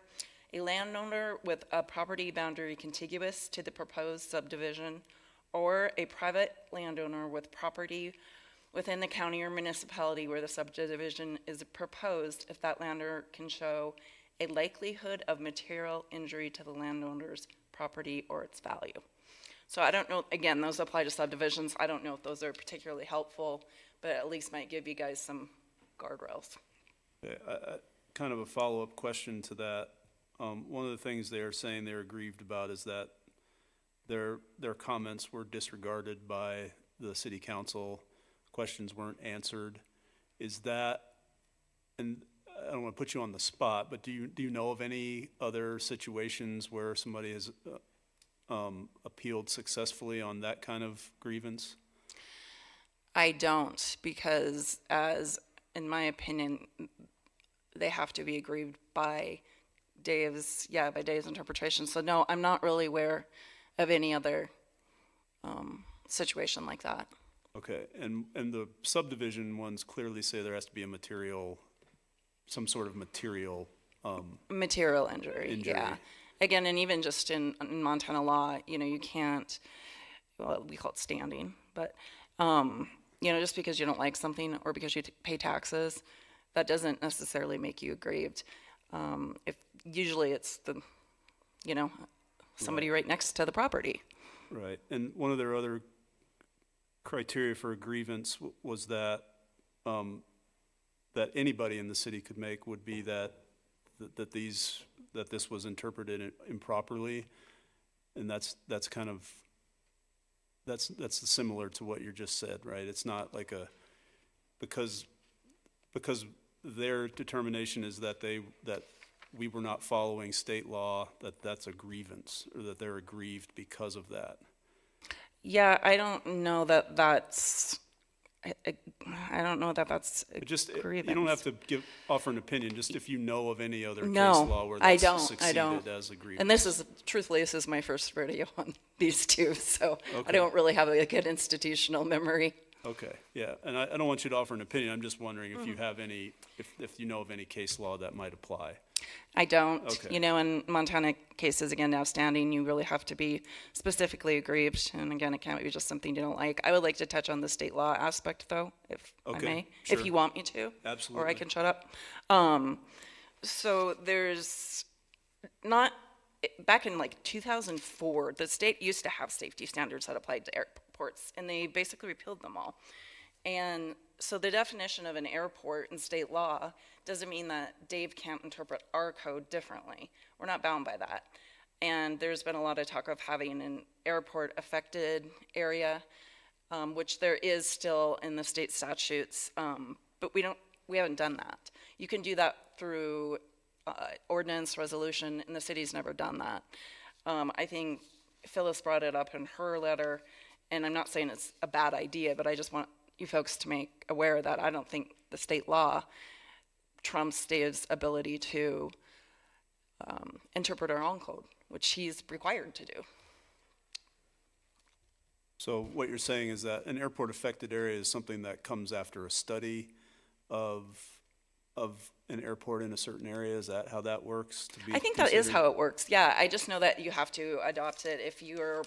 Speaker 5: a landowner with a property boundary contiguous to the proposed subdivision, or a private landowner with property within the county or municipality where the subdivision is proposed, if that landowner can show a likelihood of material injury to the landowner's property or its value. So I don't know, again, those apply to subdivisions. I don't know if those are particularly helpful, but at least might give you guys some guardrails.
Speaker 3: Okay, kind of a follow-up question to that. One of the things they're saying they're aggrieved about is that their comments were disregarded by the city council. Questions weren't answered. Is that, and I don't want to put you on the spot, but do you know of any other situations where somebody has appealed successfully on that kind of grievance?
Speaker 5: I don't, because in my opinion, they have to be aggrieved by Dave's interpretation. So no, I'm not really aware of any other situation like that.
Speaker 3: Okay, and the subdivision ones clearly say there has to be some sort of material
Speaker 5: injury. Yeah. Again, and even just in Montana law, you can't, well, we call it standing, but, just because you don't like something or because you pay taxes, that doesn't necessarily make you aggrieved. If usually it's somebody right next to the property.
Speaker 3: Right, and one of their other criteria for a grievance was that that anybody in the city could make would be that this was interpreted improperly, and that's similar to what you just said, right? It's not like because their determination is that we were not following state law, that's a grievance, or that they're aggrieved because of that.
Speaker 5: Yeah, I don't know that that's. I don't know that that's a grievance.
Speaker 3: You don't have to offer an opinion. Just if you know of any other case
Speaker 5: No,
Speaker 3: law where
Speaker 5: I
Speaker 3: that's
Speaker 5: don't.
Speaker 3: succeeded as a grievance.
Speaker 5: And this is my first rodeo on these two, so
Speaker 3: Okay.
Speaker 5: I don't really have a good institutional memory.
Speaker 3: Okay, yeah, and I don't want you to offer an opinion. I'm just wondering if you have any, if you know of any case law that might apply.
Speaker 5: I don't.
Speaker 3: Okay.
Speaker 5: In Montana cases, again, outstanding, you really have to be specifically aggrieved. And again, it can't be just something you don't like. I would like to touch on the state law aspect, though, if I
Speaker 3: Okay,
Speaker 5: may,
Speaker 3: sure.
Speaker 5: if you want me to.
Speaker 3: Absolutely.
Speaker 5: Or I can shut up. So there's not, back in like 2004, the state used to have safety standards that applied to airports, and they basically repealed them all. And so the definition of an airport in state law doesn't mean that Dave can't interpret our code differently. We're not bound by that. And there's been a lot of talk of having an airport affected area. which there is still in the state statutes, but we haven't done that. You can do that through ordinance, resolution, and the city's never done that. I think Phyllis brought it up in her letter, and I'm not saying it's a bad idea, but I just want you folks to make aware that I don't think the state law trumps state's ability to interpret our own code, which he's required to do.
Speaker 3: So what you're saying is that an airport affected area is something that comes after a study of an airport in a certain area? Is that how that works? To be
Speaker 5: I think that is
Speaker 3: considered?
Speaker 5: how it works. Yeah, I just know that you have to adopt it if you're.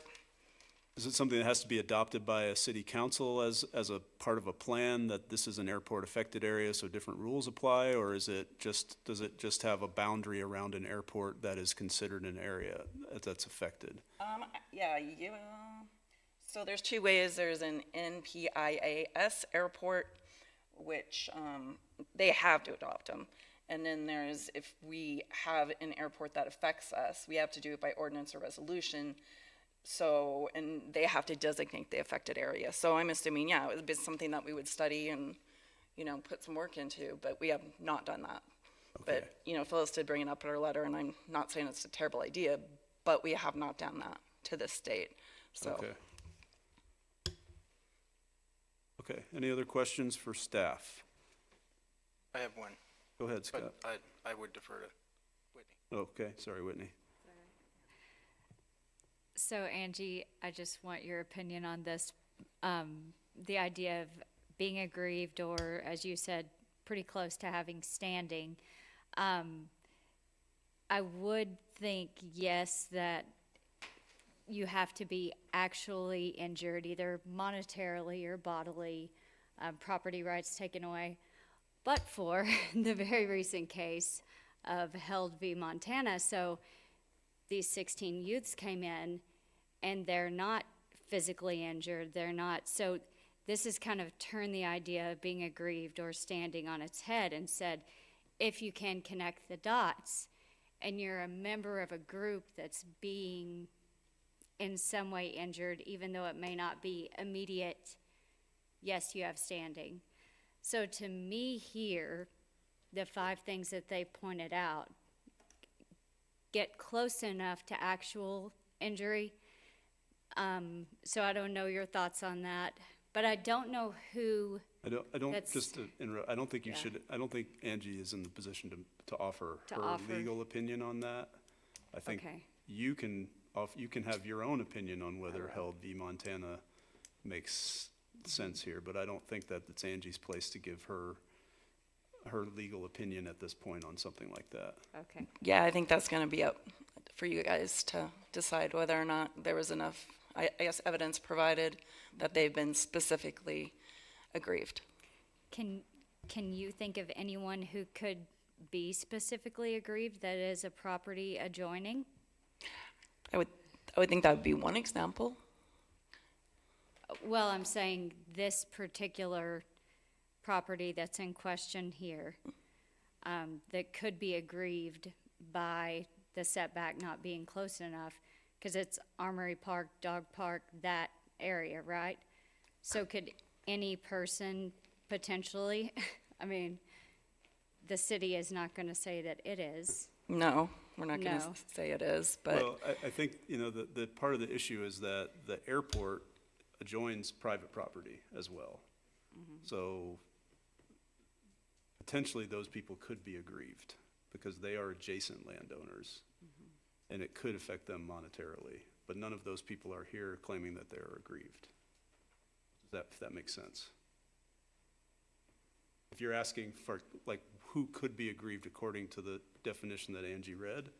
Speaker 3: Is it something that has to be adopted by a city council as a part of a plan that this is an airport affected area, so different rules apply, or does it just have a boundary around an airport that is considered an area that's affected?
Speaker 5: Yeah. So there's two ways. There's an NPIAS airport, which they have to adopt them. And then there's, if we have an airport that affects us, we have to do it by ordinance or resolution. So, and they have to designate the affected area. So I'm assuming, yeah, it would be something that we would study and, put some work into, but we have not done that.
Speaker 3: Okay.
Speaker 5: But, Phyllis did bring it up in her letter, and I'm not saying it's a terrible idea, but we have not done that to this date, so.
Speaker 3: Okay. Okay, any other questions for staff?
Speaker 14: I have one,
Speaker 3: Go ahead, Scott.
Speaker 14: but I would defer to Whitney.
Speaker 3: Okay, sorry, Whitney.
Speaker 16: So Angie, I just want your opinion on this. The idea of being aggrieved, or as you said, pretty close to having standing. I would think, yes, that you have to be actually injured, either monetarily or bodily, property rights taken away. But for the very recent case of Held v. Montana, so these 16 youths came in and they're not physically injured, they're not, so this has kind of turned the idea of being aggrieved or standing on its head and said, if you can connect the dots and you're a member of a group that's being in some way injured, even though it may not be immediate, yes, you have standing. So to me here, the 5 things that they pointed out get close enough to actual injury. So I don't know your thoughts on that, but I don't know who.
Speaker 3: I don't,
Speaker 16: that's-
Speaker 3: just to interrupt, I don't think you
Speaker 16: Yeah.
Speaker 3: should, I don't think Angie is in the position to offer
Speaker 16: To
Speaker 3: her
Speaker 16: offer.
Speaker 3: legal opinion on that. I think
Speaker 16: Okay.
Speaker 3: you can have your own opinion on whether Held v. Montana makes sense here, but I don't think that it's Angie's place to give her legal opinion at this point on something like that.
Speaker 16: Okay.
Speaker 5: Yeah, I think that's gonna be up for you guys to decide whether or not there was enough, I guess, evidence provided that they've been specifically aggrieved.
Speaker 16: Can you think of anyone who could be specifically aggrieved that is a property adjoining?
Speaker 5: I would think that would be one example.
Speaker 16: Well, I'm saying this particular property that's in question here, that could be aggrieved by the setback not being close enough, because it's Armory Park, Dog Park, that area, right? So could any person potentially, I mean, the city is not gonna say that it is.
Speaker 5: No, we're not gonna
Speaker 16: No.
Speaker 5: say it is, but.
Speaker 3: Well, I think, the part of the issue is that the airport adjoins private property as well. So potentially those people could be aggrieved because they are adjacent landowners. And it could affect them monetarily, but none of those people are here claiming that they're aggrieved. If that makes sense. If you're asking for, who could be aggrieved according to the definition that Angie read,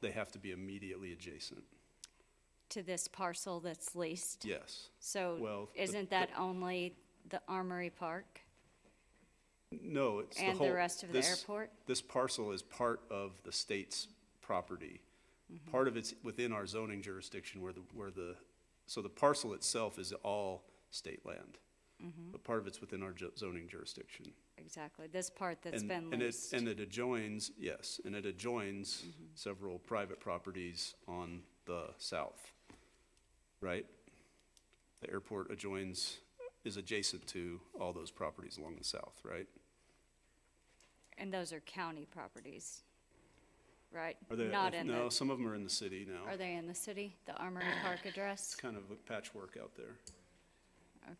Speaker 3: they have to be immediately adjacent.
Speaker 16: To this parcel that's leased?
Speaker 3: Yes.
Speaker 16: So
Speaker 3: Well,
Speaker 16: isn't that only the Armory Park?
Speaker 3: No, it's the
Speaker 16: And
Speaker 3: whole.
Speaker 16: the rest of the airport?
Speaker 3: This parcel is part of the state's property. Part of it's within our zoning jurisdiction so the parcel itself is all state land. But part of it's within our zoning jurisdiction.
Speaker 16: Exactly, this part that's
Speaker 3: And-
Speaker 16: been
Speaker 3: and
Speaker 16: leased.
Speaker 3: it adjoins, yes, and it adjoins several private properties on the south, right? the airport is adjacent to all those properties along the south, right?
Speaker 16: And those are county properties, right?
Speaker 3: Are they,
Speaker 16: Not in
Speaker 3: no,
Speaker 16: the,
Speaker 3: some of them are in the city now.
Speaker 16: are they in the city, the Armory Park address?
Speaker 3: It's kind of a patchwork out there.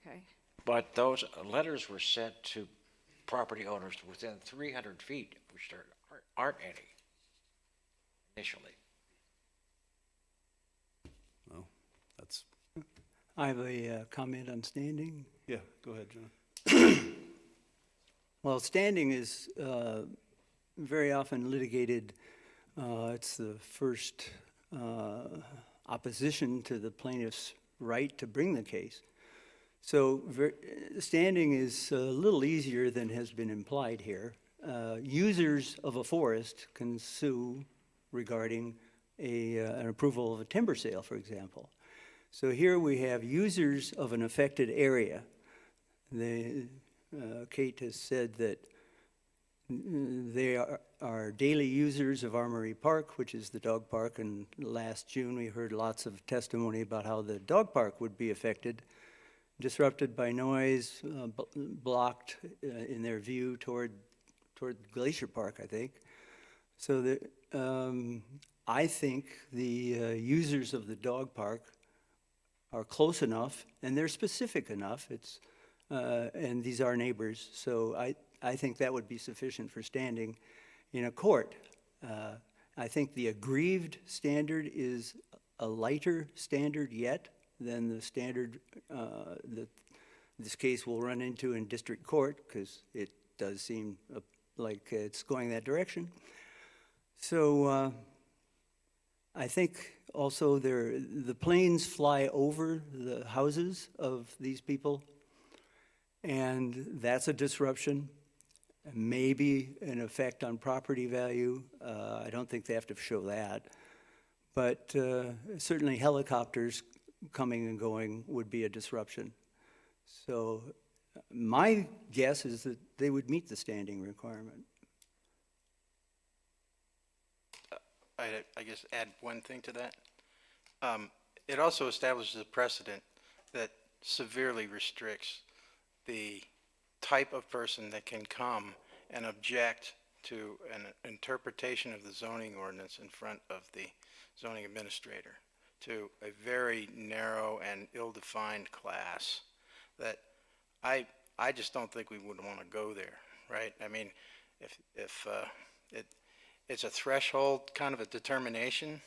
Speaker 16: Okay.
Speaker 15: But those letters were sent to property owners within 300 feet, which there aren't any initially.
Speaker 3: Well, that's,
Speaker 17: I have a comment on standing.
Speaker 3: yeah, go ahead, John.
Speaker 17: Well, standing is very often litigated. It's the first opposition to the plaintiff's right to bring the case. So standing is a little easier than has been implied here. Users of a forest can sue regarding an approval of a timber sale, for example. So here we have users of an affected area. Kate has said that they are daily users of Armory Park, which is the dog park, and last June we heard lots of testimony about how the dog park would be affected, disrupted by noise, blocked in their view toward Glacier Park, I think. So I think the users of the dog park are close enough, and they're specific enough. And these are neighbors, so I think that would be sufficient for standing in a court. I think the aggrieved standard is a lighter standard yet than the standard that this case will run into in district court, because it does seem like it's going that direction. So I think also the planes fly over the houses of these people, and that's a disruption, maybe an effect on property value. I don't think they have to show that, but certainly helicopters coming and going would be a disruption. So my guess is that they would meet the standing requirement.
Speaker 14: I guess add one thing to that. It also establishes a precedent that severely restricts the type of person that can come and object to an interpretation of the zoning ordinance in front of the zoning administrator, to a very narrow and ill-defined class that I just don't think we would want to go there, right? I mean, if it's a threshold kind of a determination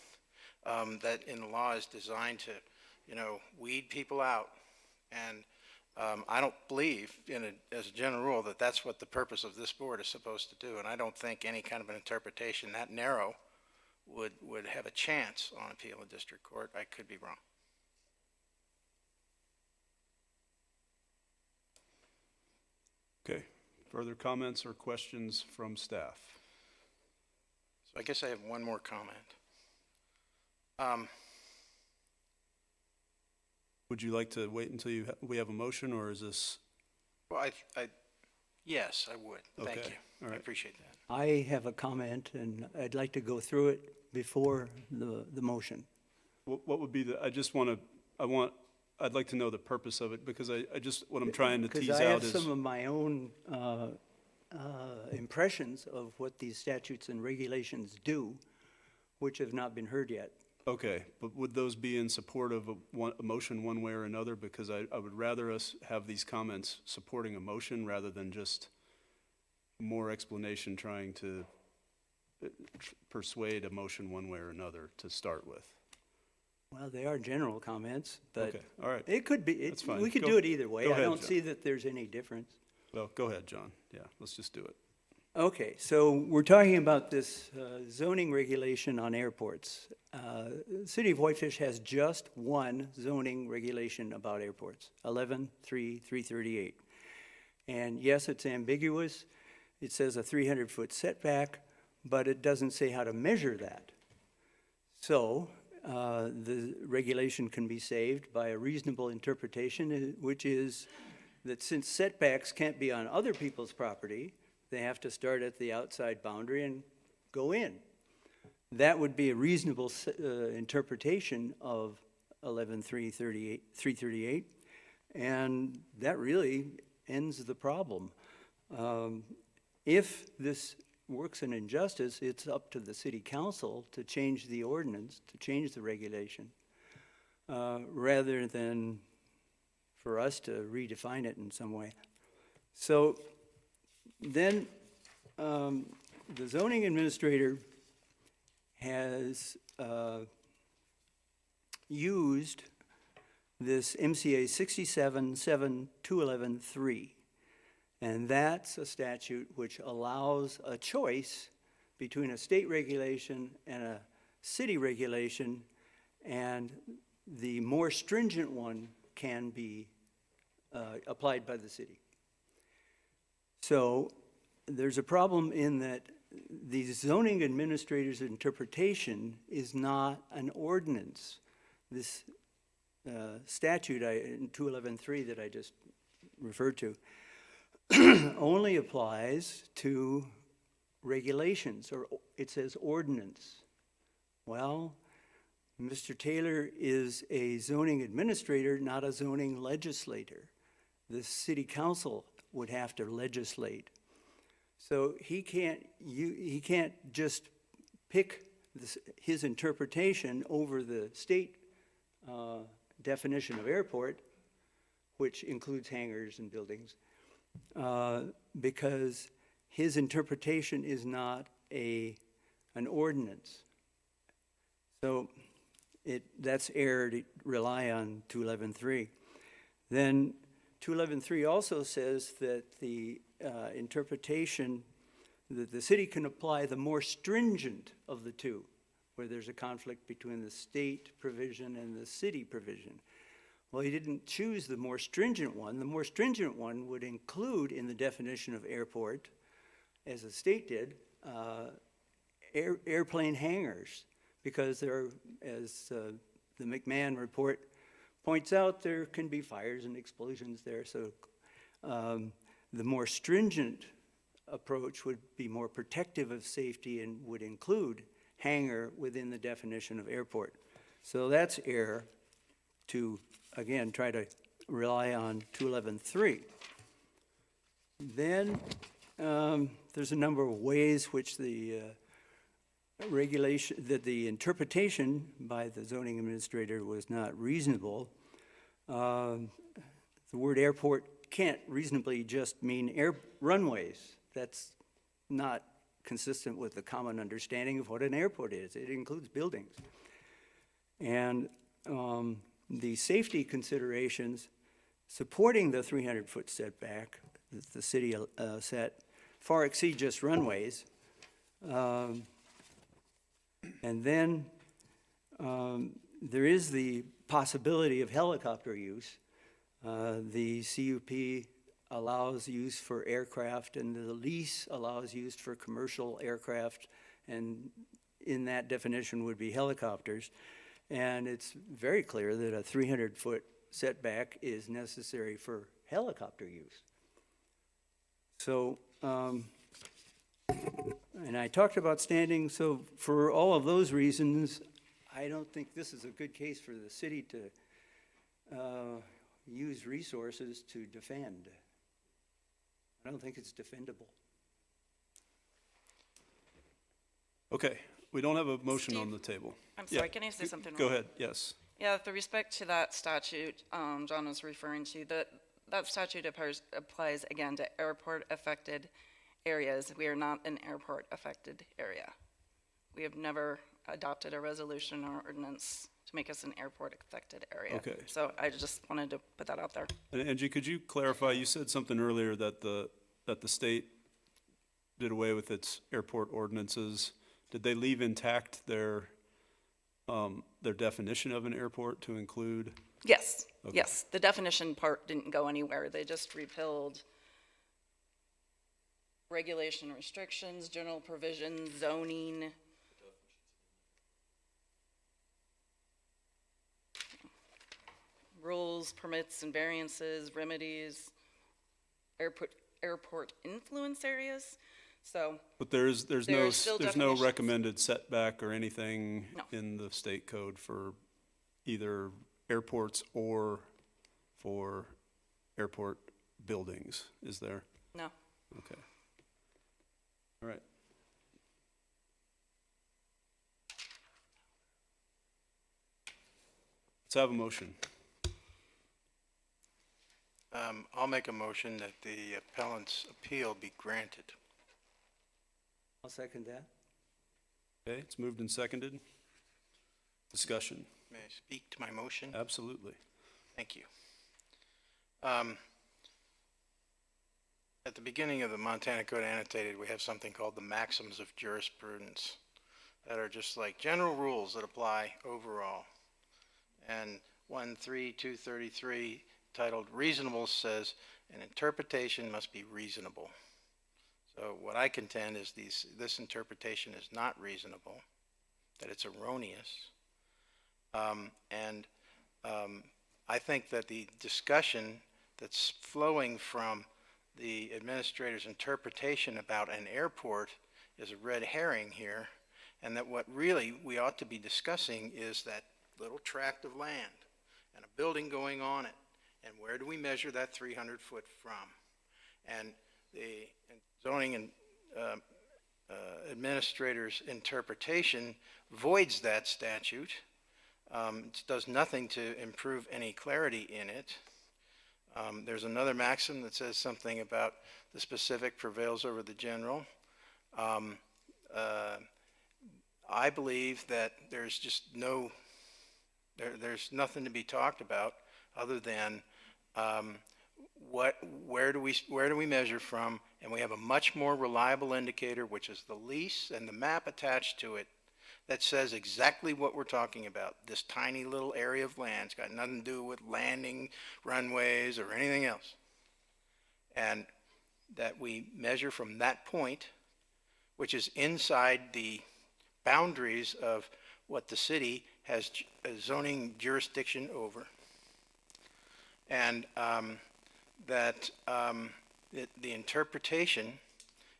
Speaker 14: that in the law is designed to, weed people out. And I don't believe, as a general rule, that that's what the purpose of this board is supposed to do. And I don't think any kind of an interpretation that narrow would have a chance on appeal in district court. I could be wrong.
Speaker 3: Okay, further comments or questions from staff?
Speaker 14: So I guess I have one more comment.
Speaker 3: Would you like to wait until we have a motion, or is this?
Speaker 14: Well, yes, I would. Thank
Speaker 3: Okay,
Speaker 14: you.
Speaker 3: all right.
Speaker 14: I appreciate that.
Speaker 17: I have a comment, and I'd like to go through it before the motion.
Speaker 3: What would be I'd like to know the purpose of it, because what I'm trying to tease
Speaker 17: Because I
Speaker 3: out
Speaker 17: have
Speaker 3: is.
Speaker 17: some of my own impressions of what these statutes and regulations do, which have not been heard yet.
Speaker 3: Okay, but would those be in support of a motion one way or another? Because I would rather us have these comments supporting a motion rather than just more explanation trying to persuade a motion one way or another to start with.
Speaker 17: Well, they are general comments, but
Speaker 3: Okay, all right.
Speaker 17: it could be,
Speaker 3: That's fine.
Speaker 17: we could
Speaker 3: Go-
Speaker 17: do it either way.
Speaker 3: go
Speaker 17: I
Speaker 3: ahead,
Speaker 17: don't
Speaker 3: John.
Speaker 17: see that there's any difference.
Speaker 3: Well, go ahead, John. Yeah, let's just do it.
Speaker 17: Okay, so we're talking about this zoning regulation on airports. The City of Whitefish has just one zoning regulation about airports, 11-3-338. And yes, it's ambiguous. It says a 300-foot setback, but it doesn't say how to measure that. So the regulation can be saved by a reasonable interpretation, which is that since setbacks can't be on other people's property, they have to start at the outside boundary and go in. That would be a reasonable interpretation of 11-338. And that really ends the problem. If this works an injustice, it's up to the city council to change the ordinance, to change the regulation, rather than for us to redefine it in some way. So then the zoning administrator has used this MCA 67-7-211-3. And that's a statute which allows a choice between a state regulation and a city regulation, and the more stringent one can be applied by the city. So there's a problem in that the zoning administrator's interpretation is not an ordinance. This statute in 211.3 that I just referred to only applies to regulations, or it says ordinance. Well, Mr. Taylor is a zoning administrator, not a zoning legislator. The city council would have to legislate. So he can't just pick his interpretation over the state definition of airport, which includes hangars and buildings, because his interpretation is not an ordinance. So that's error to rely on 211.3. Then 211.3 also says that the interpretation that the city can apply the more stringent of the two, where there's a conflict between the state provision and the city provision. Well, he didn't choose the more stringent one. The more stringent one would include in the definition of airport, as the state did, airplane hangars, because there, as the McMahon report points out, there can be fires and explosions there. So the more stringent approach would be more protective of safety and would include hangar within the definition of airport. So that's error to, again, try to rely on 211.3. Then there's a number of ways which the the interpretation by the zoning administrator was not reasonable. The word airport can't reasonably just mean runways. That's not consistent with the common understanding of what an airport is. It includes buildings. And the safety considerations supporting the 300-foot setback that the city set far exceed just runways. And then there is the possibility of helicopter use. The CUP allows use for aircraft, and the lease allows use for commercial aircraft, and in that definition would be helicopters. And it's very clear that a 300-foot setback is necessary for helicopter use. So, and I talked about standing, so for all of those reasons, I don't think this is a good case for the city to use resources to defend. I don't think it's defendable.
Speaker 3: Okay, we don't have a motion on the table.
Speaker 5: I'm sorry, can I say something?
Speaker 3: Go ahead, yes.
Speaker 5: Yeah, with respect to that statute John was referring to, that statute applies again to airport-affected areas. We are not an airport-affected area. We have never adopted a resolution or ordinance to make us an airport-affected area.
Speaker 3: Okay.
Speaker 5: So I just wanted to put that out there.
Speaker 3: And Angie, could you clarify, you said something earlier that the state did away with its airport ordinances. Did they leave intact their definition of an airport to include?
Speaker 5: Yes,
Speaker 3: Okay.
Speaker 5: yes. The definition part didn't go anywhere. They just repealed regulation restrictions, general provisions, zoning. Rules, permits, and variances, remedies, airport influence areas. So,
Speaker 3: But there's
Speaker 5: still
Speaker 3: no
Speaker 5: definitions.
Speaker 3: recommended setback or anything
Speaker 5: No.
Speaker 3: in the state code for either airports or for airport buildings, is there?
Speaker 5: No.
Speaker 3: Okay. All right. Let's have a motion.
Speaker 14: I'll make a motion that the appellant's appeal be granted.
Speaker 17: I'll second that.
Speaker 3: Okay, it's moved and seconded. Discussion.
Speaker 14: May I speak to my motion?
Speaker 3: Absolutely.
Speaker 14: Thank you. At the beginning of the Montana Code Annotated, we have something called the maxims of jurisprudence that are just like general rules that apply overall. And 13233 titled Reasonable says an interpretation must be reasonable. So what I contend is this interpretation is not reasonable, that it's erroneous. I think that the discussion that's flowing from the administrator's interpretation about an airport is a red herring here, and that what really we ought to be discussing is that little tract of land and a building going on it, and where do we measure that 300 foot from? And the zoning and administrator's interpretation voids that statute. It does nothing to improve any clarity in it. There's another maxim that says something about the specific prevails over the general. I believe that there's just there's nothing to be talked about other than where do we measure from, and we have a much more reliable indicator, which is the lease and the map attached to it, that says exactly what we're talking about. This tiny little area of land. It's got nothing to do with landing, runways, or anything else. And that we measure from that point, which is inside the boundaries of what the city has zoning jurisdiction over. And that the interpretation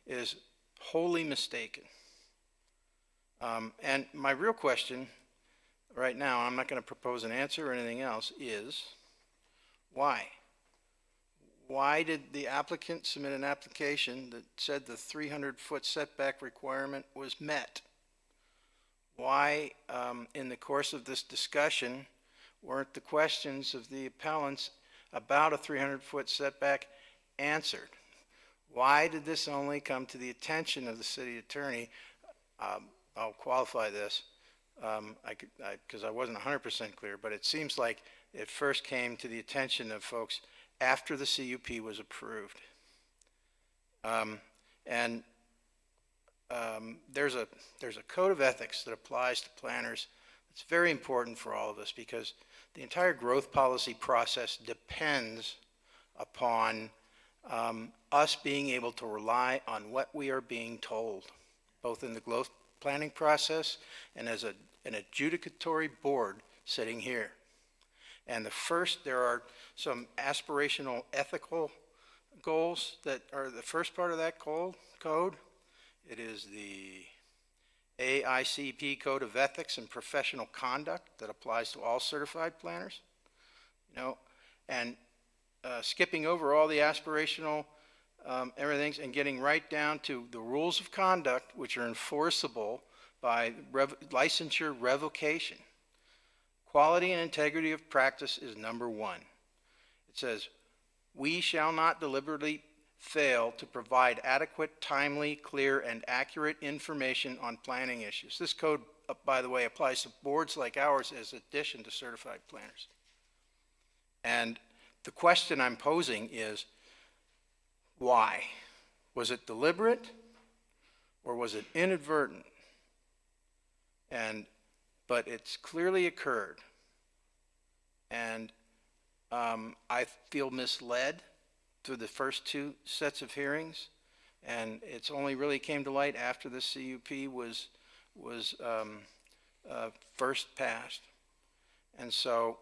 Speaker 14: is wholly mistaken. And my real question right now, I'm not going to propose an answer or anything else, is why? Why did the applicant submit an application that said the 300-foot setback requirement was met? Why, in the course of this discussion, weren't the questions of the appellants about a 300-foot setback answered? Why did this only come to the attention of the city attorney? I'll qualify this because I wasn't 100% clear, but it seems like it first came to the attention of folks after the CUP was approved. There's a code of ethics that applies to planners. It's very important for all of us because the entire growth policy process depends upon us being able to rely on what we are being told, both in the growth planning process and as an adjudicatory board sitting here. And there are some aspirational ethical goals that are the first part of that code. It is the AICP Code of Ethics and Professional Conduct that applies to all certified planners. And skipping over all the aspirational everything and getting right down to the rules of conduct, which are enforceable by licensure revocation. Quality and integrity of practice is number one. It says, we shall not deliberately fail to provide adequate, timely, clear, and accurate information on planning issues. This code, by the way, applies to boards like ours as addition to certified planners. And the question I'm posing is, why? Was it deliberate or was it inadvertent? But it's clearly occurred. And I feel misled through the first two sets of hearings, and it's only really came to light after the CUP was first passed. And so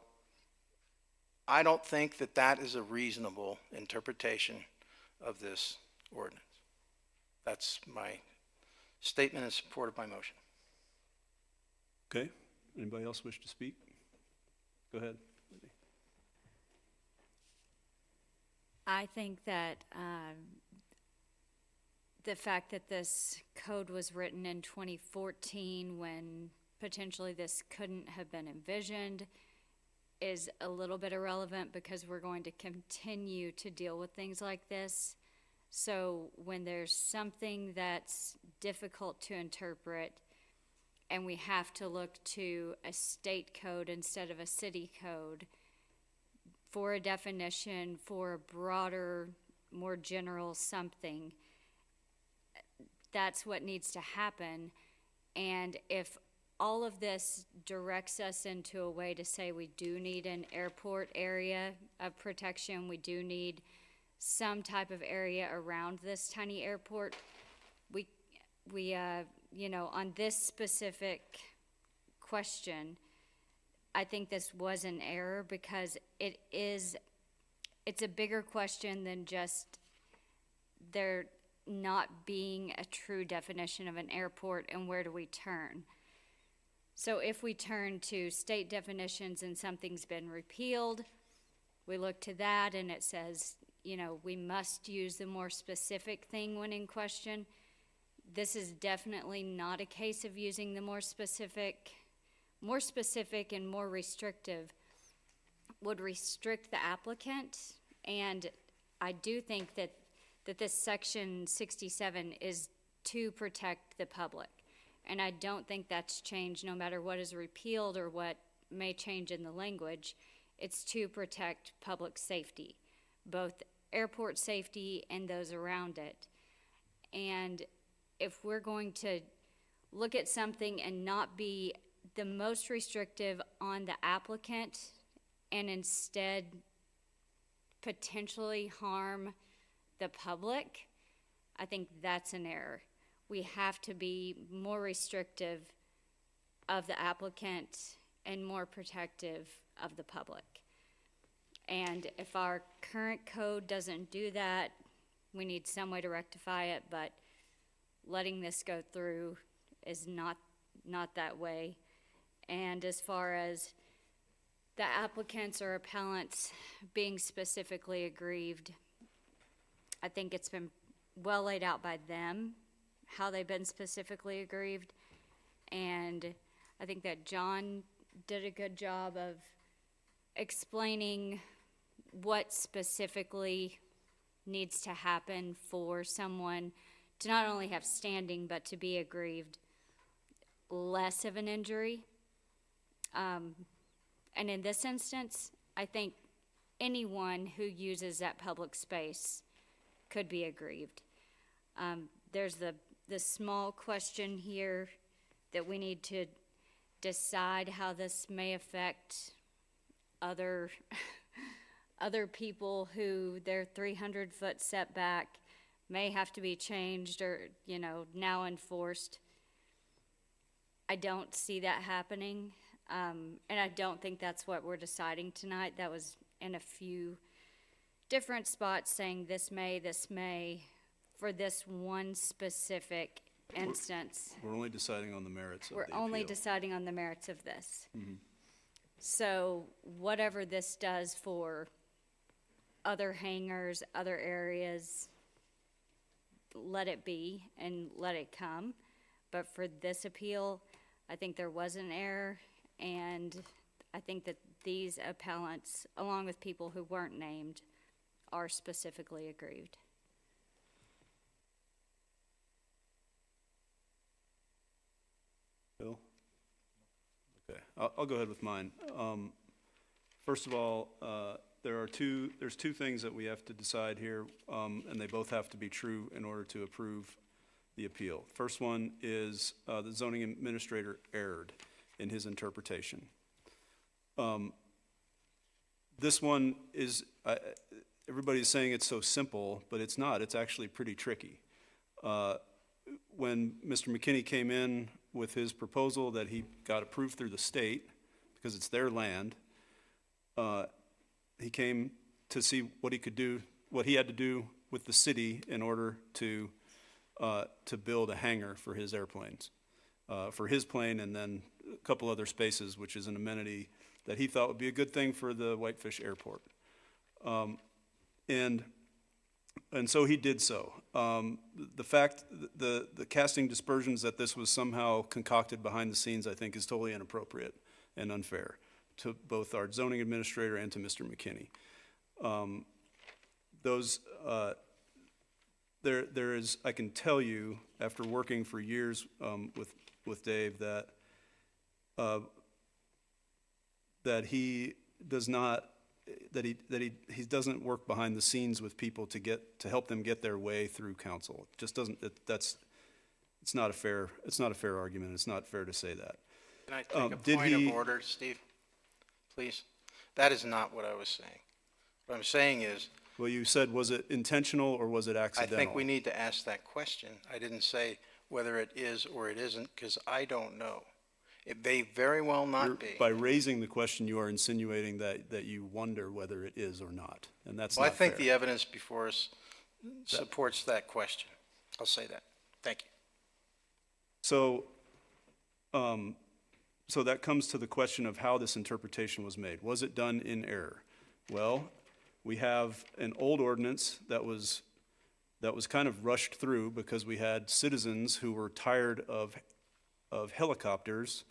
Speaker 14: I don't think that that is a reasonable interpretation of this ordinance. That's my statement in support of my motion.
Speaker 3: Okay. Anybody else wish to speak? Go ahead.
Speaker 16: I think that the fact that this code was written in 2014 when potentially this couldn't have been envisioned is a little bit irrelevant because we're going to continue to deal with things like this. So when there's something that's difficult to interpret and we have to look to a state code instead of a city code for a definition, for a broader, more general something, that's what needs to happen. And if all of this directs us into a way to say we do need an airport area of protection, we do need some type of area around this tiny airport, we you know, on this specific question, I think this was an error because it's a bigger question than just there not being a true definition of an airport and where do we turn. So if we turn to state definitions and something's been repealed, we look to that and it says, you know, we must use the more specific thing when in question. This is definitely not a case of using the more specific and more restrictive would restrict the applicant. And I do think that this section 67 is to protect the public. And I don't think that's changed no matter what is repealed or what may change in the language. It's to protect public safety, both airport safety and those around it. And if we're going to look at something and not be the most restrictive on the applicant and instead potentially harm the public, I think that's an error. We have to be more restrictive of the applicant and more protective of the public. And if our current code doesn't do that, we need some way to rectify it, but letting this go through is not that way. And as far as the applicants or appellants being specifically aggrieved, I think it's been well laid out by them how they've been specifically aggrieved. And I think that John did a good job of explaining what specifically needs to happen for someone to not only have standing, but to be aggrieved less of an injury. And in this instance, I think anyone who uses that public space could be aggrieved. There's the small question here that we need to decide how this may affect other people who their 300-foot setback may have to be changed or, you know, now enforced. I don't see that happening, and I don't think that's what we're deciding tonight. That was in a few different spots saying this may, for this one specific instance.
Speaker 3: We're only deciding on the merits of the appeal.
Speaker 16: We're only deciding on the merits of this.
Speaker 3: Mhm.
Speaker 16: So whatever this does for other hangars, other areas, let it be and let it come. But for this appeal, I think there was an error, and I think that these appellants, along with people who weren't named, are specifically aggrieved.
Speaker 3: Bill? Okay, I'll go ahead with mine. First of all, there's two things that we have to decide here, and they both have to be true in order to approve the appeal. First one is the zoning administrator erred in his interpretation. This one is, everybody's saying it's so simple, but it's not. It's actually pretty tricky. When Mr. McKinney came in with his proposal that he got approved through the state, because it's their land, he came to see what he could do, what he had to do with the city in order to build a hangar for his airplanes, for his plane, and then a couple other spaces, which is an amenity that he thought would be a good thing for the Whitefish Airport. And And so he did so. The fact, the casting dispersions that this was somehow concocted behind the scenes, I think, is totally inappropriate and unfair to both our zoning administrator and to Mr. McKinney. There is, I can tell you, after working for years with Dave, that that he does not, that he doesn't work behind the scenes with people to help them get their way through council. It just doesn't, it's not a fair argument. It's not fair to say that.
Speaker 14: Can I take a point of order, Steve? Please? That is not what I was saying. What I'm saying is,
Speaker 3: Well, you said, was it intentional or was it
Speaker 14: I
Speaker 3: accidental?
Speaker 14: think we need to ask that question. I didn't say whether it is or it isn't, because I don't know. It may very well not be.
Speaker 3: By raising the question, you are insinuating that you wonder whether it is or not, and that's
Speaker 14: Well, I
Speaker 3: not
Speaker 14: think
Speaker 3: fair.
Speaker 14: the evidence before us supports that question. I'll say that. Thank you.
Speaker 3: So, so that comes to the question of how this interpretation was made. Was it done in error? Well, we have an old ordinance that was kind of rushed through because we had citizens who were tired of helicopters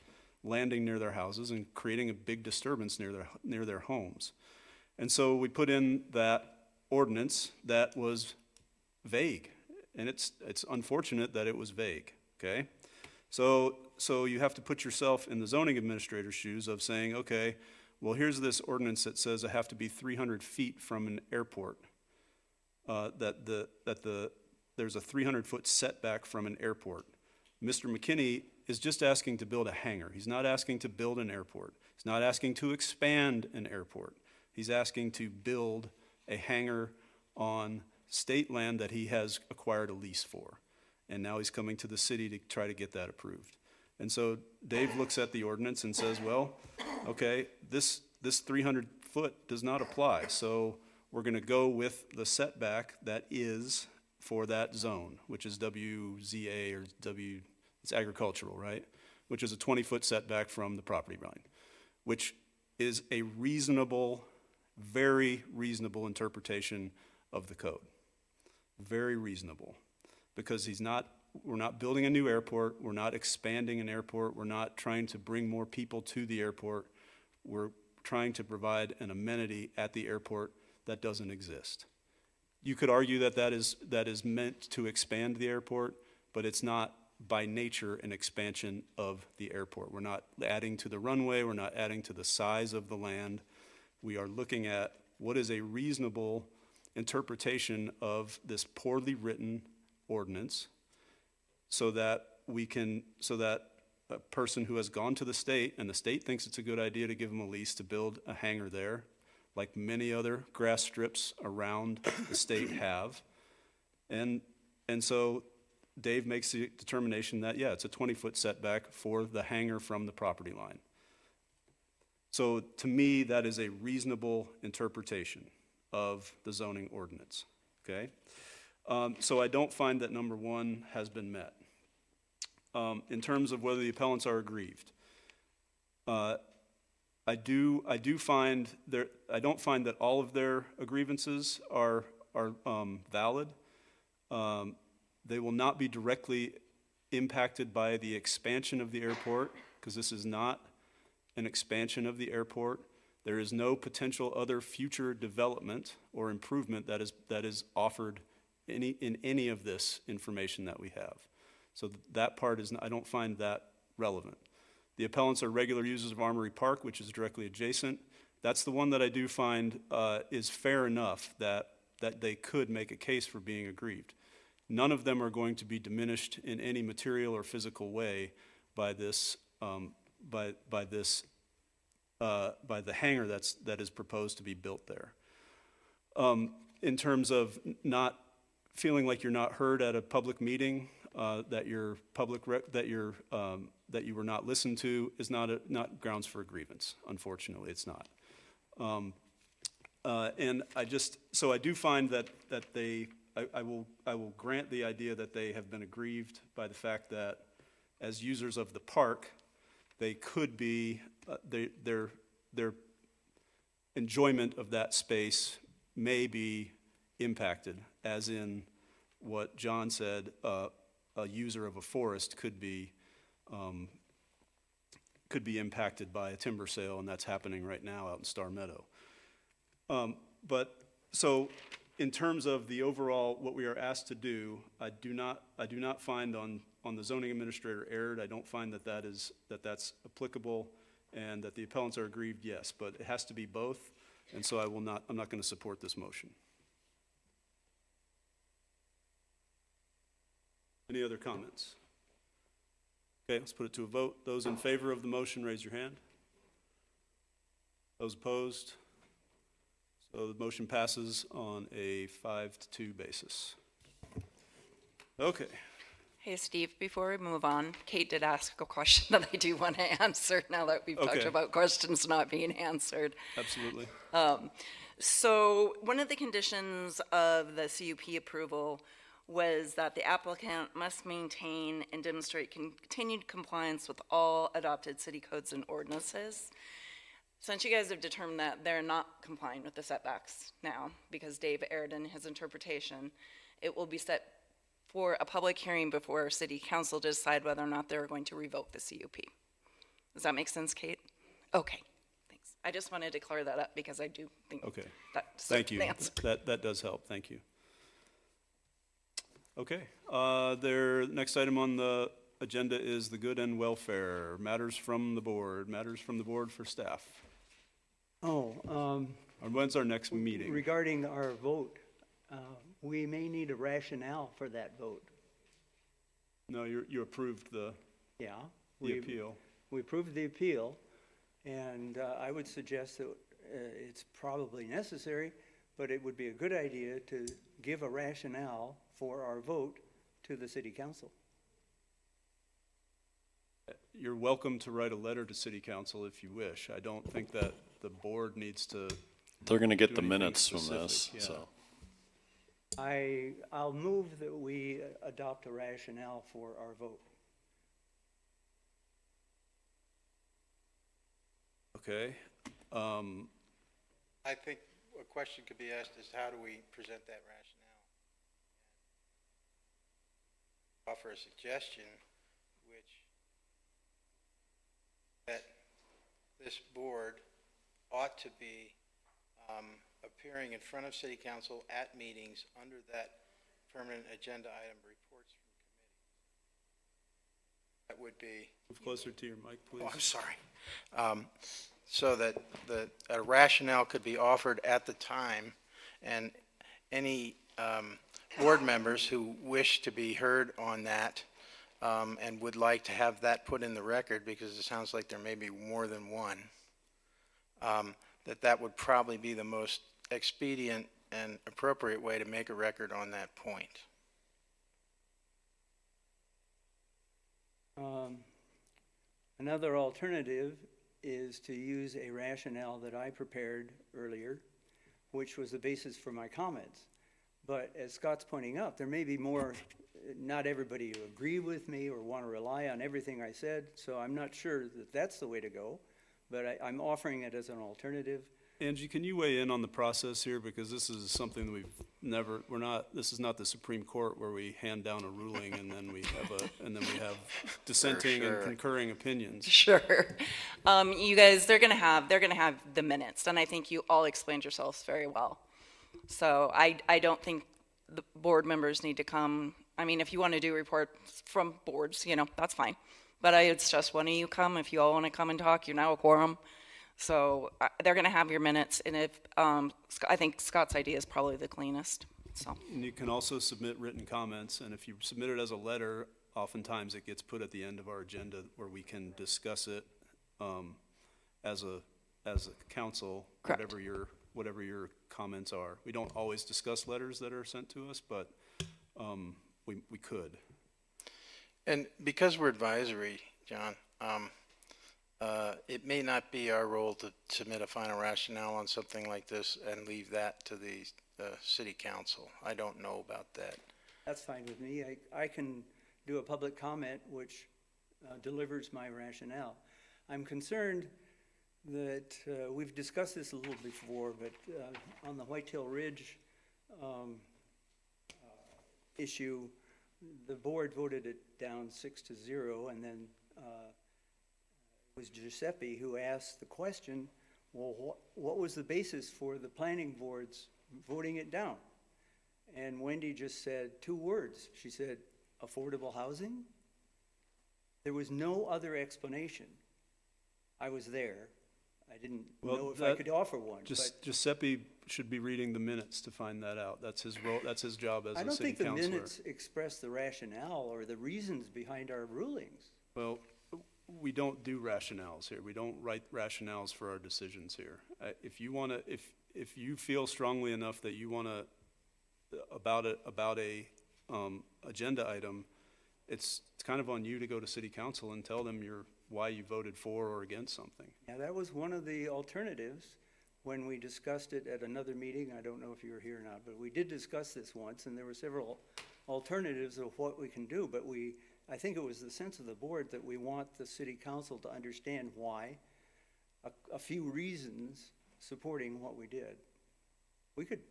Speaker 3: landing near their houses and creating a big disturbance near their homes. And so we put in that ordinance that was vague, and it's unfortunate that it was vague, okay? So you have to put yourself in the zoning administrator's shoes of saying, okay, well, here's this ordinance that says I have to be 300 feet from an airport, there's a 300-foot setback from an airport. Mr. McKinney is just asking to build a hangar. He's not asking to build an airport. He's not asking to expand an airport. He's asking to build a hangar on state land that he has acquired a lease for. And now he's coming to the city to try to get that approved. And so Dave looks at the ordinance and says, well, okay, this 300 foot does not apply. So we're going to go with the setback that is for that zone, which is WZA or it's agricultural, right? Which is a 20-foot setback from the property line, which is a reasonable, very reasonable interpretation of the code. Very reasonable, because we're not building a new airport, we're not expanding an airport, we're not trying to bring more people to the airport, we're trying to provide an amenity at the airport that doesn't exist. You could argue that is meant to expand the airport, but it's not by nature an expansion of the airport. We're not adding to the runway, we're not adding to the size of the land. We are looking at what is a reasonable interpretation of this poorly written ordinance so that a person who has gone to the state and the state thinks it's a good idea to give them a lease to build a hangar there, like many other grass strips around the state have. And so Dave makes the determination that, yeah, it's a 20-foot setback for the hangar from the property line. So to me, that is a reasonable interpretation of the zoning ordinance, okay? So I don't find that number one has been met. In terms of whether the appellants are aggrieved, I don't find that all of their grievances are valid. They will not be directly impacted by the expansion of the airport, because this is not an expansion of the airport. There is no potential other future development or improvement that is offered in any of this information that we have. So that part I don't find that relevant. The appellants are regular users of Armory Park, which is directly adjacent. That's the one that I do find is fair enough that they could make a case for being aggrieved. None of them are going to be diminished in any material or physical way by this by the hangar that is proposed to be built there. In terms of not feeling like you're not heard at a public meeting, that you were not listened to, is not grounds for a grievance. Unfortunately, it's not. And I do find that I will grant the idea that they have been aggrieved by the fact that as users of the park, they could be, their enjoyment of that space may be impacted, as in what John said, a user of a forest could be impacted by a timber sale, and that's happening right now out in Star Meadow. But so in terms of the overall, what we are asked to do, I do not find on the zoning administrator erred. I don't find that that's applicable, and that the appellants are aggrieved, yes, but it has to be both, and so I'm not going to support this motion. Any other comments? Okay, let's put it to a vote. Those in favor of the motion, raise your hand. Those opposed? So the motion passes on a 5-2 basis. Okay.
Speaker 5: Hey, Steve, before we move on, Kate did ask a question that I do want to answer now that we've talked
Speaker 3: Okay.
Speaker 5: about questions not being answered.
Speaker 3: Absolutely.
Speaker 5: So one of the conditions of the CUP approval was that the applicant must maintain and demonstrate continued compliance with all adopted city codes and ordinances. Since you guys have determined that they're not complying with the setbacks now, because Dave erred in his interpretation, it will be set for a public hearing before city council to decide whether or not they're going to revoke the CUP. Does that make sense, Kate? Okay, thanks. I just wanted to clear that up because I do think
Speaker 3: Okay.
Speaker 5: that's
Speaker 3: Thank you.
Speaker 5: the answer.
Speaker 3: That does help. Thank you. Okay. Next item on the agenda is the good and welfare. Matters from the board. Matters from the board for staff. And when's our next meeting?
Speaker 17: Regarding our vote, we may need a rationale for that vote.
Speaker 3: No, you approved the appeal.
Speaker 17: We approved the appeal, and I would suggest that it's probably necessary, but it would be a good idea to give a rationale for our vote to the city council.
Speaker 3: You're welcome to write a letter to city council if you wish. I don't think that the board needs to.
Speaker 18: They're going to get
Speaker 3: do
Speaker 18: the
Speaker 3: anything
Speaker 18: minutes from this,
Speaker 3: specific, yeah.
Speaker 18: so.
Speaker 17: I'll move that we adopt a rationale for our vote.
Speaker 3: Okay.
Speaker 14: I think a question could be asked is how do we present that rationale? Offer a suggestion, which that this board ought to be appearing in front of city council at meetings under that permanent agenda item, reports from committee. That would be.
Speaker 3: Move closer to your mic, please.
Speaker 14: Oh, I'm sorry. So that a rationale could be offered at the time, and any board members who wish to be heard on that and would like to have that put in the record, because it sounds like there may be more than one, that would probably be the most expedient and appropriate way to make a record on that point.
Speaker 17: Another alternative is to use a rationale that I prepared earlier, which was the basis for my comments. But as Scott's pointing out, there may be more, not everybody who agree with me or want to rely on everything I said, so I'm not sure that that's the way to go, but I'm offering it as an alternative.
Speaker 3: Angie, can you weigh in on the process here? Because this is something that this is not the Supreme Court where we hand down a ruling and then we have dissenting and concurring opinions.
Speaker 5: Sure. You guys, they're gonna have the minutes, and I think you all explained yourselves very well. So I don't think the board members need to come. I mean, if you want to do reports from boards, that's fine. But I would suggest one of you come. If you all want to come and talk, you're now a quorum. So they're going to have your minutes, and I think Scott's idea is probably the cleanest. So.
Speaker 3: And you can also submit written comments, and if you submit it as a letter, oftentimes it gets put at the end of our agenda where we can discuss it as a council.
Speaker 5: Correct.
Speaker 3: Whatever your comments are. We don't always discuss letters that are sent to us, but we could.
Speaker 14: And because we're advisory, John, it may not be our role to submit a final rationale on something like this and leave that to the city council. I don't know about that.
Speaker 17: That's fine with me. I can do a public comment which delivers my rationale. I'm concerned that we've discussed this a little before, but on the Whitetail Ridge um, issue, the board voted it down 6-0, and then it was Giuseppe who asked the question, well, what was the basis for the planning boards voting it down? And Wendy just said 2 words. She said, affordable housing? There was no other explanation. I was there. I didn't know if I could offer one.
Speaker 3: Giuseppe should be reading the minutes to find that out. That's his role, that's his job as
Speaker 17: I
Speaker 3: a
Speaker 17: don't
Speaker 3: city
Speaker 17: think the
Speaker 3: councilor.
Speaker 17: minutes express the rationale or the reasons behind our rulings.
Speaker 3: Well, we don't do rationales here. We don't write rationales for our decisions here. If you want to, if you feel strongly enough that you want to, about a agenda item, it's kind of on you to go to city council and tell them why you voted for or against something.
Speaker 17: Now, that was one of the alternatives when we discussed it at another meeting. I don't know if you were here or not, but we did discuss this once, and there were several alternatives of what we can do, but I think it was the sense of the board that we want the city council to understand why, a few reasons supporting what we did. We could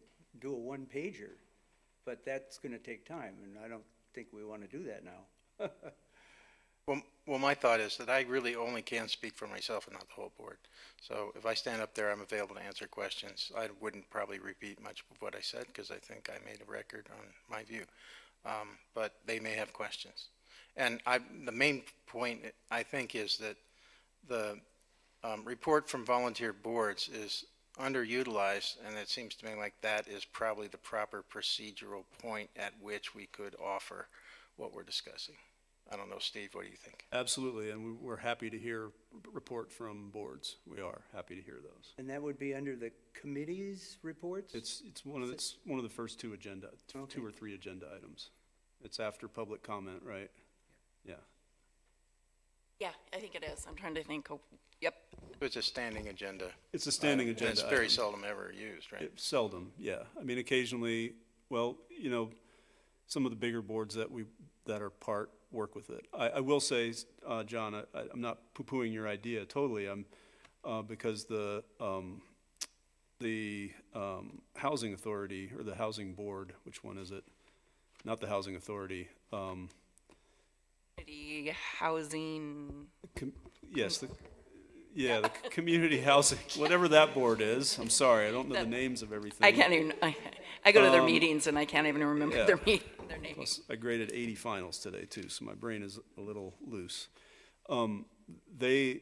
Speaker 17: do a 1-pager, but that's going to take time, and I don't think we want to do that now.
Speaker 14: Well, my thought is that I really only can speak for myself and not the whole board. So if I stand up there, I'm available to answer questions. I wouldn't probably repeat much of what I said because I think I made a record on my view. But they may have questions. And the main point, I think, is that the report from volunteer boards is underutilized, and it seems to me like that is probably the proper procedural point at which we could offer what we're discussing. I don't know, Steve, what do you think?
Speaker 3: Absolutely, and we're happy to hear report from boards. We are happy to hear those.
Speaker 17: And that would be under the committee's reports?
Speaker 3: It's one of the first 2 agenda, 2 or 3 agenda items. It's after public comment, right? Yeah.
Speaker 5: Yeah, I think it is. I'm trying to think. Yep.
Speaker 14: It's a standing agenda.
Speaker 3: It's a standing agenda.
Speaker 14: And it's very
Speaker 3: item.
Speaker 14: seldom ever used, right?
Speaker 3: Seldom, yeah. I mean, occasionally, well, some of the bigger boards that are part work with it. I will say, John, I'm not poo-pooing your idea totally. Because the housing authority or the housing board, which one is it? Not the housing authority.
Speaker 5: Community housing.
Speaker 3: Yes, the community housing, whatever that board is. I'm sorry, I don't know the names of everything.
Speaker 5: I can't even. I go to their meetings and I can't even remember their names.
Speaker 3: Plus, I graded 80 finals today too, so my brain is a little loose. They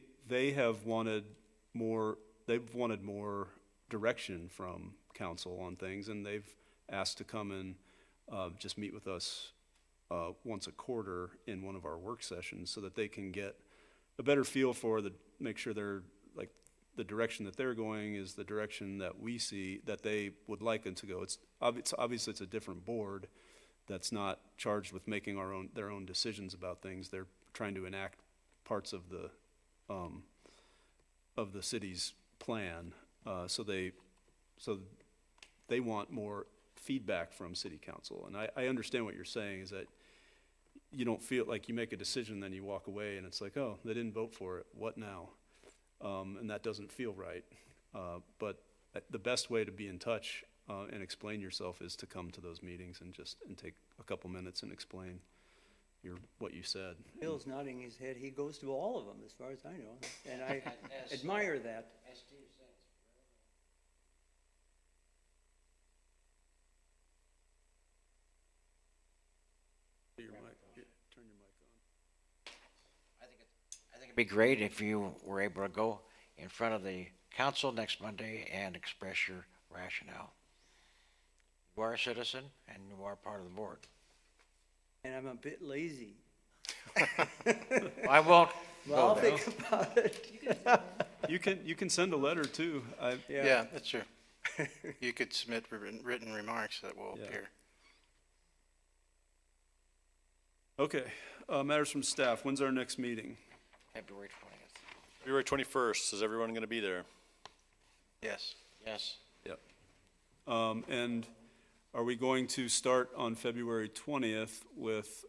Speaker 3: have wanted more. They've wanted more direction from council on things, and they've asked to come and just meet with us once a quarter in one of our work sessions, so that they can get a better feel for make sure they're like the direction that they're going is the direction that we see that they would like them to go. It's obviously it's a different board that's not charged with making their own decisions about things. They're trying to enact parts of the city's plan. So they want more feedback from city council. And I understand what you're saying is that you don't feel like you make a decision, then you walk away and it's like, oh, they didn't vote for it. What now? And that doesn't feel right. But the best way to be in touch and explain yourself is to come to those meetings and take a couple minutes and explain what you said.
Speaker 17: Bill's nodding his head. He goes to all of them, as far as I know, and I admire that.
Speaker 3: Turn your mic on.
Speaker 15: I think it'd be great if you were able to go in front of the council next Monday and express your rationale. You are a citizen and you are part of the board.
Speaker 17: And I'm a bit lazy.
Speaker 15: I won't.
Speaker 17: Well, I'll think about it.
Speaker 3: You can send a letter too.
Speaker 14: Yeah, that's true. You could submit written remarks that will appear.
Speaker 3: Okay, matters from staff. When's our next meeting?
Speaker 15: February 20th.
Speaker 18: February 21st. Is everyone going to be there?
Speaker 14: Yes.
Speaker 15: Yes.
Speaker 3: Yep. And are we going to start on February 20th with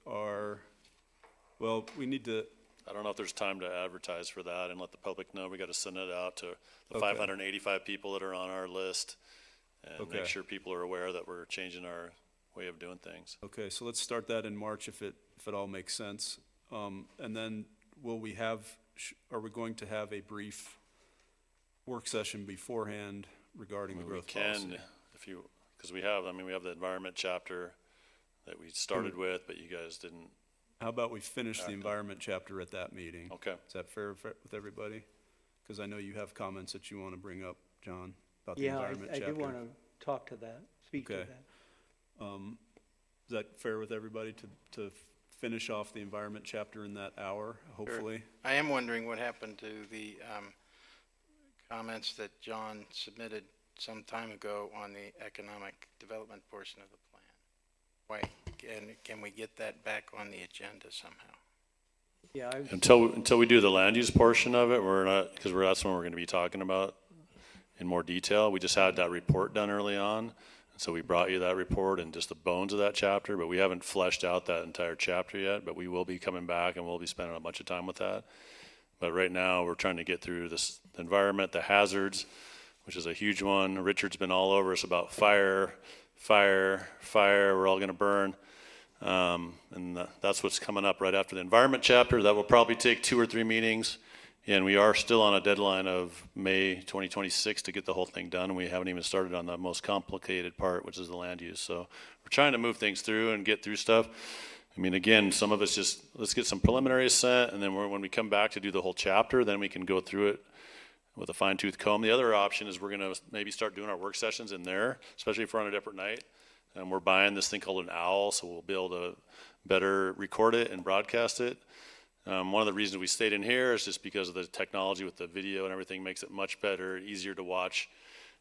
Speaker 3: we need to.
Speaker 18: I don't know if there's time to advertise for that and let the public know. We got to send it out to the
Speaker 3: Okay.
Speaker 18: 585 people that are on our list. and
Speaker 3: Okay.
Speaker 18: make sure people are aware that we're changing our way of doing things.
Speaker 3: Okay, so let's start that in March if it all makes sense. And then will we have, are we going to have a brief work session beforehand regarding the growth policy?
Speaker 18: We can, if you, because we have the environment chapter that we started with, but you guys didn't.
Speaker 3: How about we finish the environment chapter at that meeting?
Speaker 18: Okay.
Speaker 3: Is that fair with everybody? Because I know you have comments that you want to bring up, John, about the
Speaker 17: Yeah,
Speaker 3: environment
Speaker 17: I
Speaker 3: chapter.
Speaker 17: do want to talk to that, speak to
Speaker 3: Okay.
Speaker 17: that.
Speaker 3: Is that fair with everybody to finish off the environment chapter in that hour, hopefully?
Speaker 14: I am wondering what happened to the comments that John submitted some time ago on the economic development portion of the plan. Why, can we get that back on the agenda somehow?
Speaker 17: Yeah,
Speaker 18: Until we do the land use portion of it, we're not, because that's when we're going to be talking about in more detail. We just had that report done early on, so we brought you that report and just the bones of that chapter, but we haven't fleshed out that entire chapter yet, but we will be coming back and we'll be spending a bunch of time with that. But right now, we're trying to get through this environment, the hazards, which is a huge one. Richard's been all over us about fire, we're all gonna burn. And that's what's coming up right after the environment chapter. That will probably take 2 or 3 meetings. And we are still on a deadline of May 2026 to get the whole thing done. We haven't even started on the most complicated part, which is the land use. So we're trying to move things through and get through stuff. I mean, again, some of it's just, let's get some preliminaries set, and then when we come back to do the whole chapter, then we can go through it with a fine-tooth comb. The other option is we're gonna maybe start doing our work sessions in there, especially if we're on a different night. And we're buying this thing called an owl, so we'll be able to better record it and broadcast it. One of the reasons we stayed in here is just because of the technology with the video and everything makes it much better, easier to watch.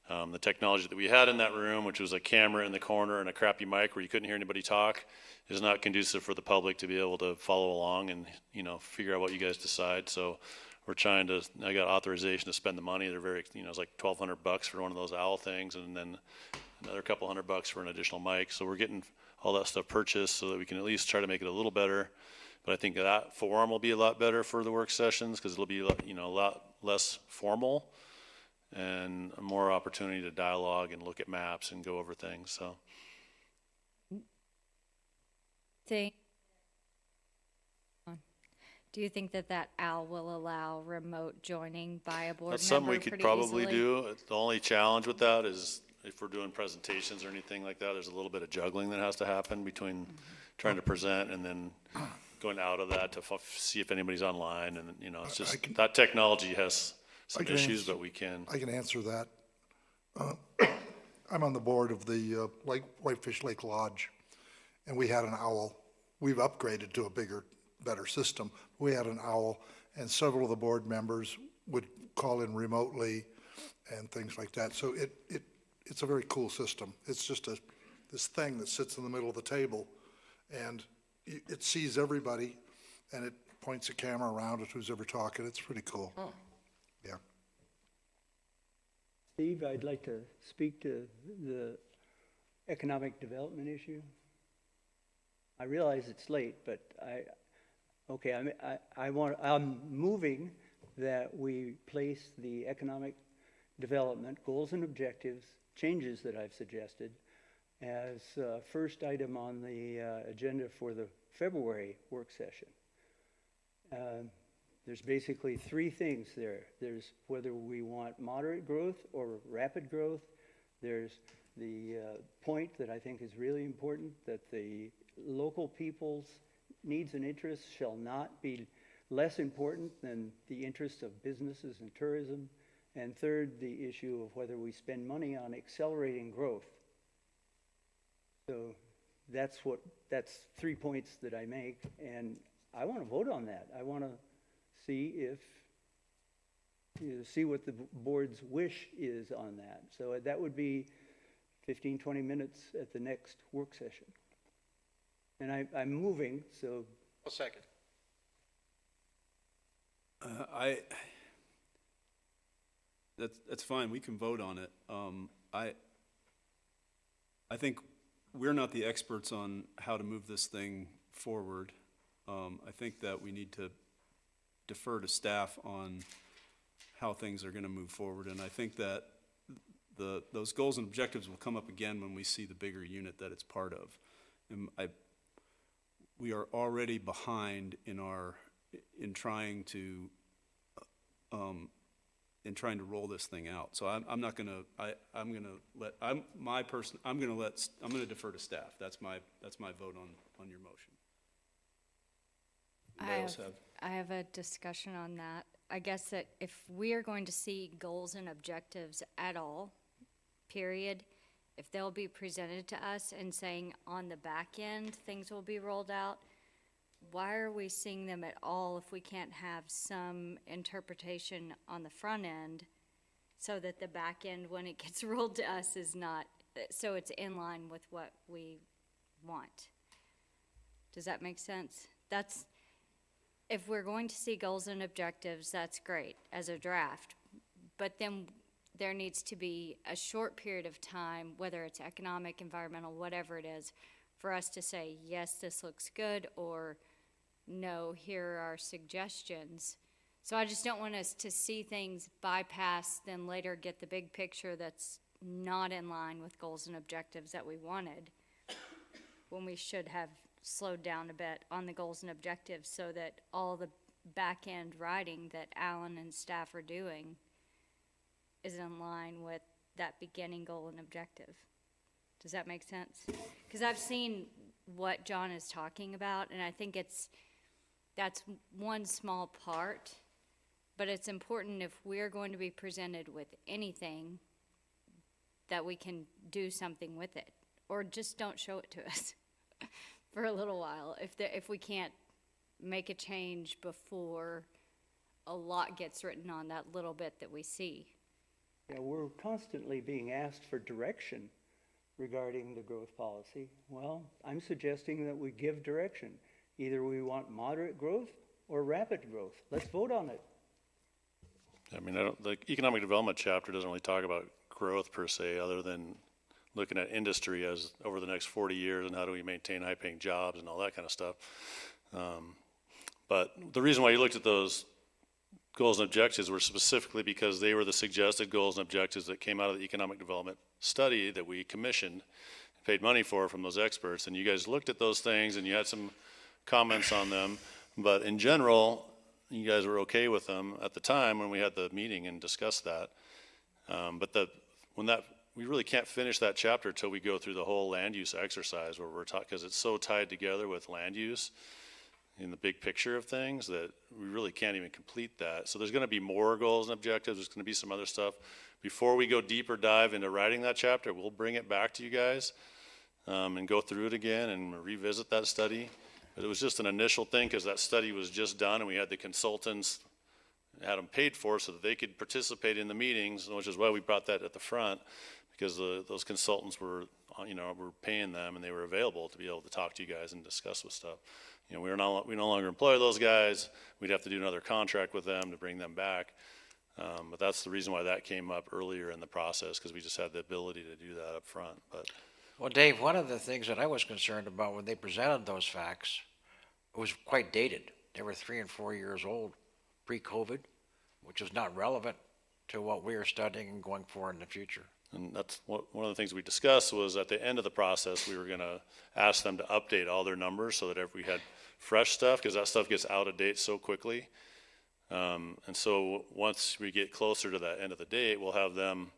Speaker 18: The technology that we had in that room, which was a camera in the corner and a crappy mic where you couldn't hear anybody talk, is not conducive for the public to be able to follow along and, figure out what you guys decide. So we're trying to, I got authorization to spend the money. They're very, it's like $1,200 for one of those owl things, and then another couple $100 for an additional mic. So we're getting all that stuff purchased so that we can at least try to make it a little better. But I think that forum will be a lot better for the work sessions because it'll be, a lot less formal and more opportunity to dialogue and look at maps and go over things. So.
Speaker 16: Do you think that owl will allow remote joining by a board member?
Speaker 18: That's something we could
Speaker 16: pretty
Speaker 18: probably
Speaker 16: easily?
Speaker 18: do. The only challenge with that is if we're doing presentations or anything like that, there's a little bit of juggling that has to happen between trying to present and then going out of that to see if anybody's online. And, it's just, that technology has some issues, but we can.
Speaker 13: I can answer that. I'm on the board of the Whitefish Lake Lodge, and we had an owl. We've upgraded to a bigger, better system. We had an owl, and several of the board members would call in remotely and things like that. So it's a very cool system. It's just this thing that sits in the middle of the table, and it sees everybody, and it points a camera around at who's ever talking. It's pretty cool.
Speaker 17: Oh.
Speaker 13: Yeah.
Speaker 17: Steve, I'd like to speak to the economic development issue. I realize it's late, but I'm moving that we place the economic development goals and objectives, changes that I've suggested, as first item on the agenda for the February work session. There's basically 3 things there. There's whether we want moderate growth or rapid growth. There's the point that I think is really important, that the local people's needs and interests shall not be less important than the interests of businesses and tourism. And third, the issue of whether we spend money on accelerating growth. So that's 3 points that I make, and I want to vote on that. I want to see what the board's wish is on that. So that would be 15, 20 minutes at the next work session. And I'm moving, so.
Speaker 14: I'll second.
Speaker 3: That's fine, we can vote on it. I think we're not the experts on how to move this thing forward. I think that we need to defer to staff on how things are gonna move forward, and I think that those goals and objectives will come up again when we see the bigger unit that it's part of. And we are already behind in trying to roll this thing out. So I'm gonna defer to staff. That's my vote on your motion.
Speaker 16: I have a discussion on that. I guess that if we are going to see goals and objectives at all, period, if they'll be presented to us and saying on the back end, things will be rolled out, why are we seeing them at all if we can't have some interpretation on the front end so that the back end, when it gets rolled to us, is not, so it's in line with what we want? Does that make sense? If we're going to see goals and objectives, that's great as a draft, but then there needs to be a short period of time, whether it's economic, environmental, whatever it is, for us to say, yes, this looks good, or no, here are our suggestions. So I just don't want us to see things bypass, then later get the big picture that's not in line with goals and objectives that we wanted, when we should have slowed down a bit on the goals and objectives so that all the back-end writing that Alan and staff are doing is in line with that beginning goal and objective. Does that make sense? Because I've seen what John is talking about, and I think that's one small part, but it's important if we're going to be presented with anything that we can do something with it, or just don't show it to us for a little while if we can't make a change before a lot gets written on that little bit that we see.
Speaker 17: Yeah, we're constantly being asked for direction regarding the growth policy. Well, I'm suggesting that we give direction. Either we want moderate growth or rapid growth. Let's vote on it.
Speaker 18: I mean, the economic development chapter doesn't really talk about growth per se, other than looking at industry as over the next 40 years and how do we maintain high-paying jobs and all that kind of stuff. But the reason why you looked at those goals and objectives were specifically because they were the suggested goals and objectives that came out of the economic development study that we commissioned, paid money for from those experts. And you guys looked at those things and you had some comments on them. But in general, you guys were okay with them at the time when we had the meeting and discussed that. We really can't finish that chapter till we go through the whole land use exercise where we're talking, because it's so tied together with land use in the big picture of things that we really can't even complete that. So there's going to be more goals and objectives. There's going to be some other stuff. Before we go deeper dive into writing that chapter, we'll bring it back to you guys and go through it again and revisit that study. But it was just an initial thing because that study was just done and we had the consultants, had them paid for so that they could participate in the meetings, which is why we brought that at the front, because those consultants were paying them and they were available to be able to talk to you guys and discuss with stuff. We no longer employ those guys. We'd have to do another contract with them to bring them back. But that's the reason why that came up earlier in the process, because we just had the ability to do that up front.
Speaker 15: Well, Dave, one of the things that I was concerned about when they presented those facts, it was quite dated. They were 3 and 4 years old pre-COVID, which is not relevant to what we are studying and going forward in the future.
Speaker 18: And that's one of the things we discussed was at the end of the process, we were going to ask them to update all their numbers so that if we had fresh stuff, because that stuff gets out of date so quickly. And so once we get closer to that end of the date, we'll have them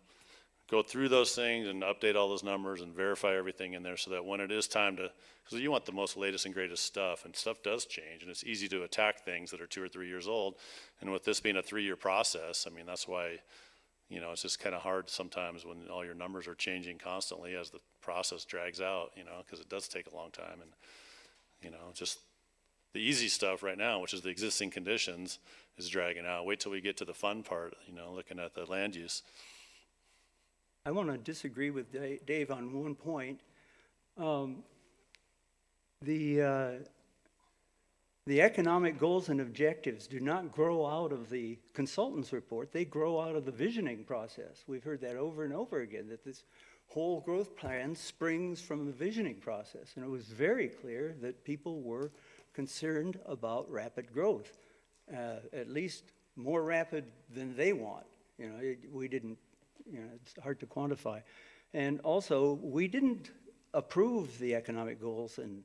Speaker 18: go through those things and update all those numbers and verify everything in there so that when it is time to, because you want the most latest and greatest stuff, and stuff does change, and it's easy to attack things that are 2 or 3 years old. And with this being a 3-year process, I mean, that's why, it's just kind of hard sometimes when all your numbers are changing constantly as the process drags out, because it does take a long time. And, just the easy stuff right now, which is the existing conditions, is dragging out. Wait till we get to the fun part, looking at the land use.
Speaker 17: I want to disagree with Dave on one point. The economic goals and objectives do not grow out of the consultant's report. They grow out of the visioning process. We've heard that over and over again, that this whole growth plan springs from the visioning process. And it was very clear that people were concerned about rapid growth, at least more rapid than they want. We didn't it's hard to quantify. And also, we didn't approve the economic goals and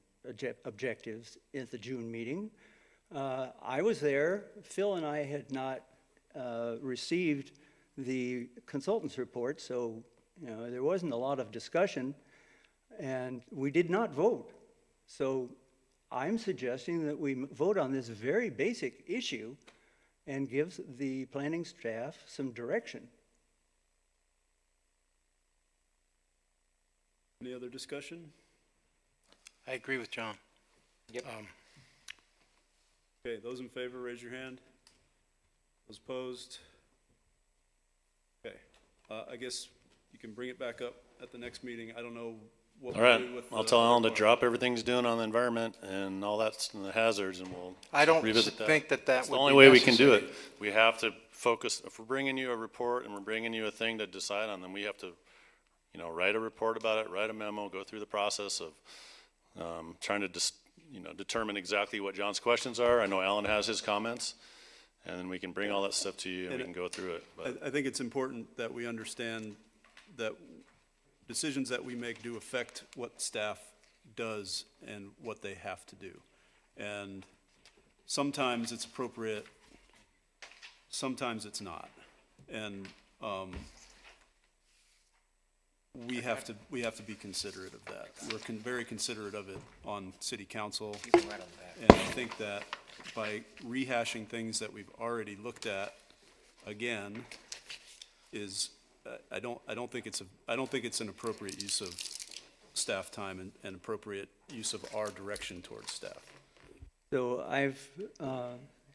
Speaker 17: objectives at the June meeting. I was there. Phil and I had not received the consultant's report, so there wasn't a lot of discussion, and we did not vote. So I'm suggesting that we vote on this very basic issue and gives the planning staff some direction.
Speaker 3: Any other discussion?
Speaker 14: I agree with John.
Speaker 15: Yep.
Speaker 3: Okay, those in favor, raise your hand. Those opposed? Okay, I guess you can bring it back up at the next meeting. I don't know what
Speaker 18: All
Speaker 3: we'll
Speaker 18: right,
Speaker 3: do with
Speaker 18: I'll
Speaker 3: the
Speaker 18: tell
Speaker 3: other
Speaker 18: Alan to
Speaker 3: part.
Speaker 18: drop everything he's doing on the environment and all that's and the hazards, and we'll
Speaker 14: I don't
Speaker 18: revisit that.
Speaker 14: think that
Speaker 18: That's
Speaker 14: would
Speaker 18: the only
Speaker 14: be
Speaker 18: way we can do it.
Speaker 14: necessary.
Speaker 18: We have to focus, if we're bringing you a report and we're bringing you a thing to decide on, then we have to, write a report about it, write a memo, go through the process of trying to determine exactly what John's questions are. I know Alan has his comments, and then we can bring all that stuff to you and we can go through it. But
Speaker 3: I think it's important that we understand that decisions that we make do affect what staff does and what they have to do. And sometimes it's appropriate, sometimes it's not. And we have to be considerate of that. We're very considerate of it on city council. And I think that by rehashing things that we've already looked at again is, I don't think it's an appropriate use of staff time and appropriate use of our direction towards staff.
Speaker 17: So I've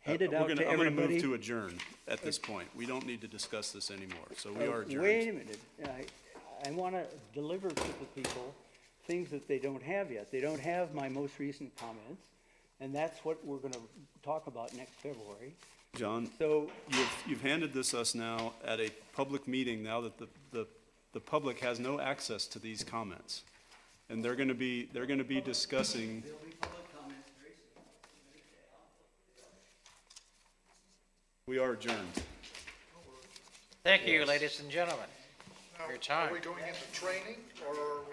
Speaker 17: handed out to
Speaker 3: I'm gonna
Speaker 17: everybody.
Speaker 3: move to adjourn at this point. We don't need to discuss this anymore, so we are adjourned.
Speaker 17: Wait a minute. I want to deliver to the people things that they don't have yet. They don't have my most recent comments, and that's what we're going to talk about next February.
Speaker 3: John,
Speaker 17: So
Speaker 3: you've handed this us now at a public meeting now that the public has no access to these comments. And they're gonna be discussing. We are adjourned.
Speaker 15: Thank you, ladies and gentlemen, for your time.
Speaker 13: Are we going into training or are we?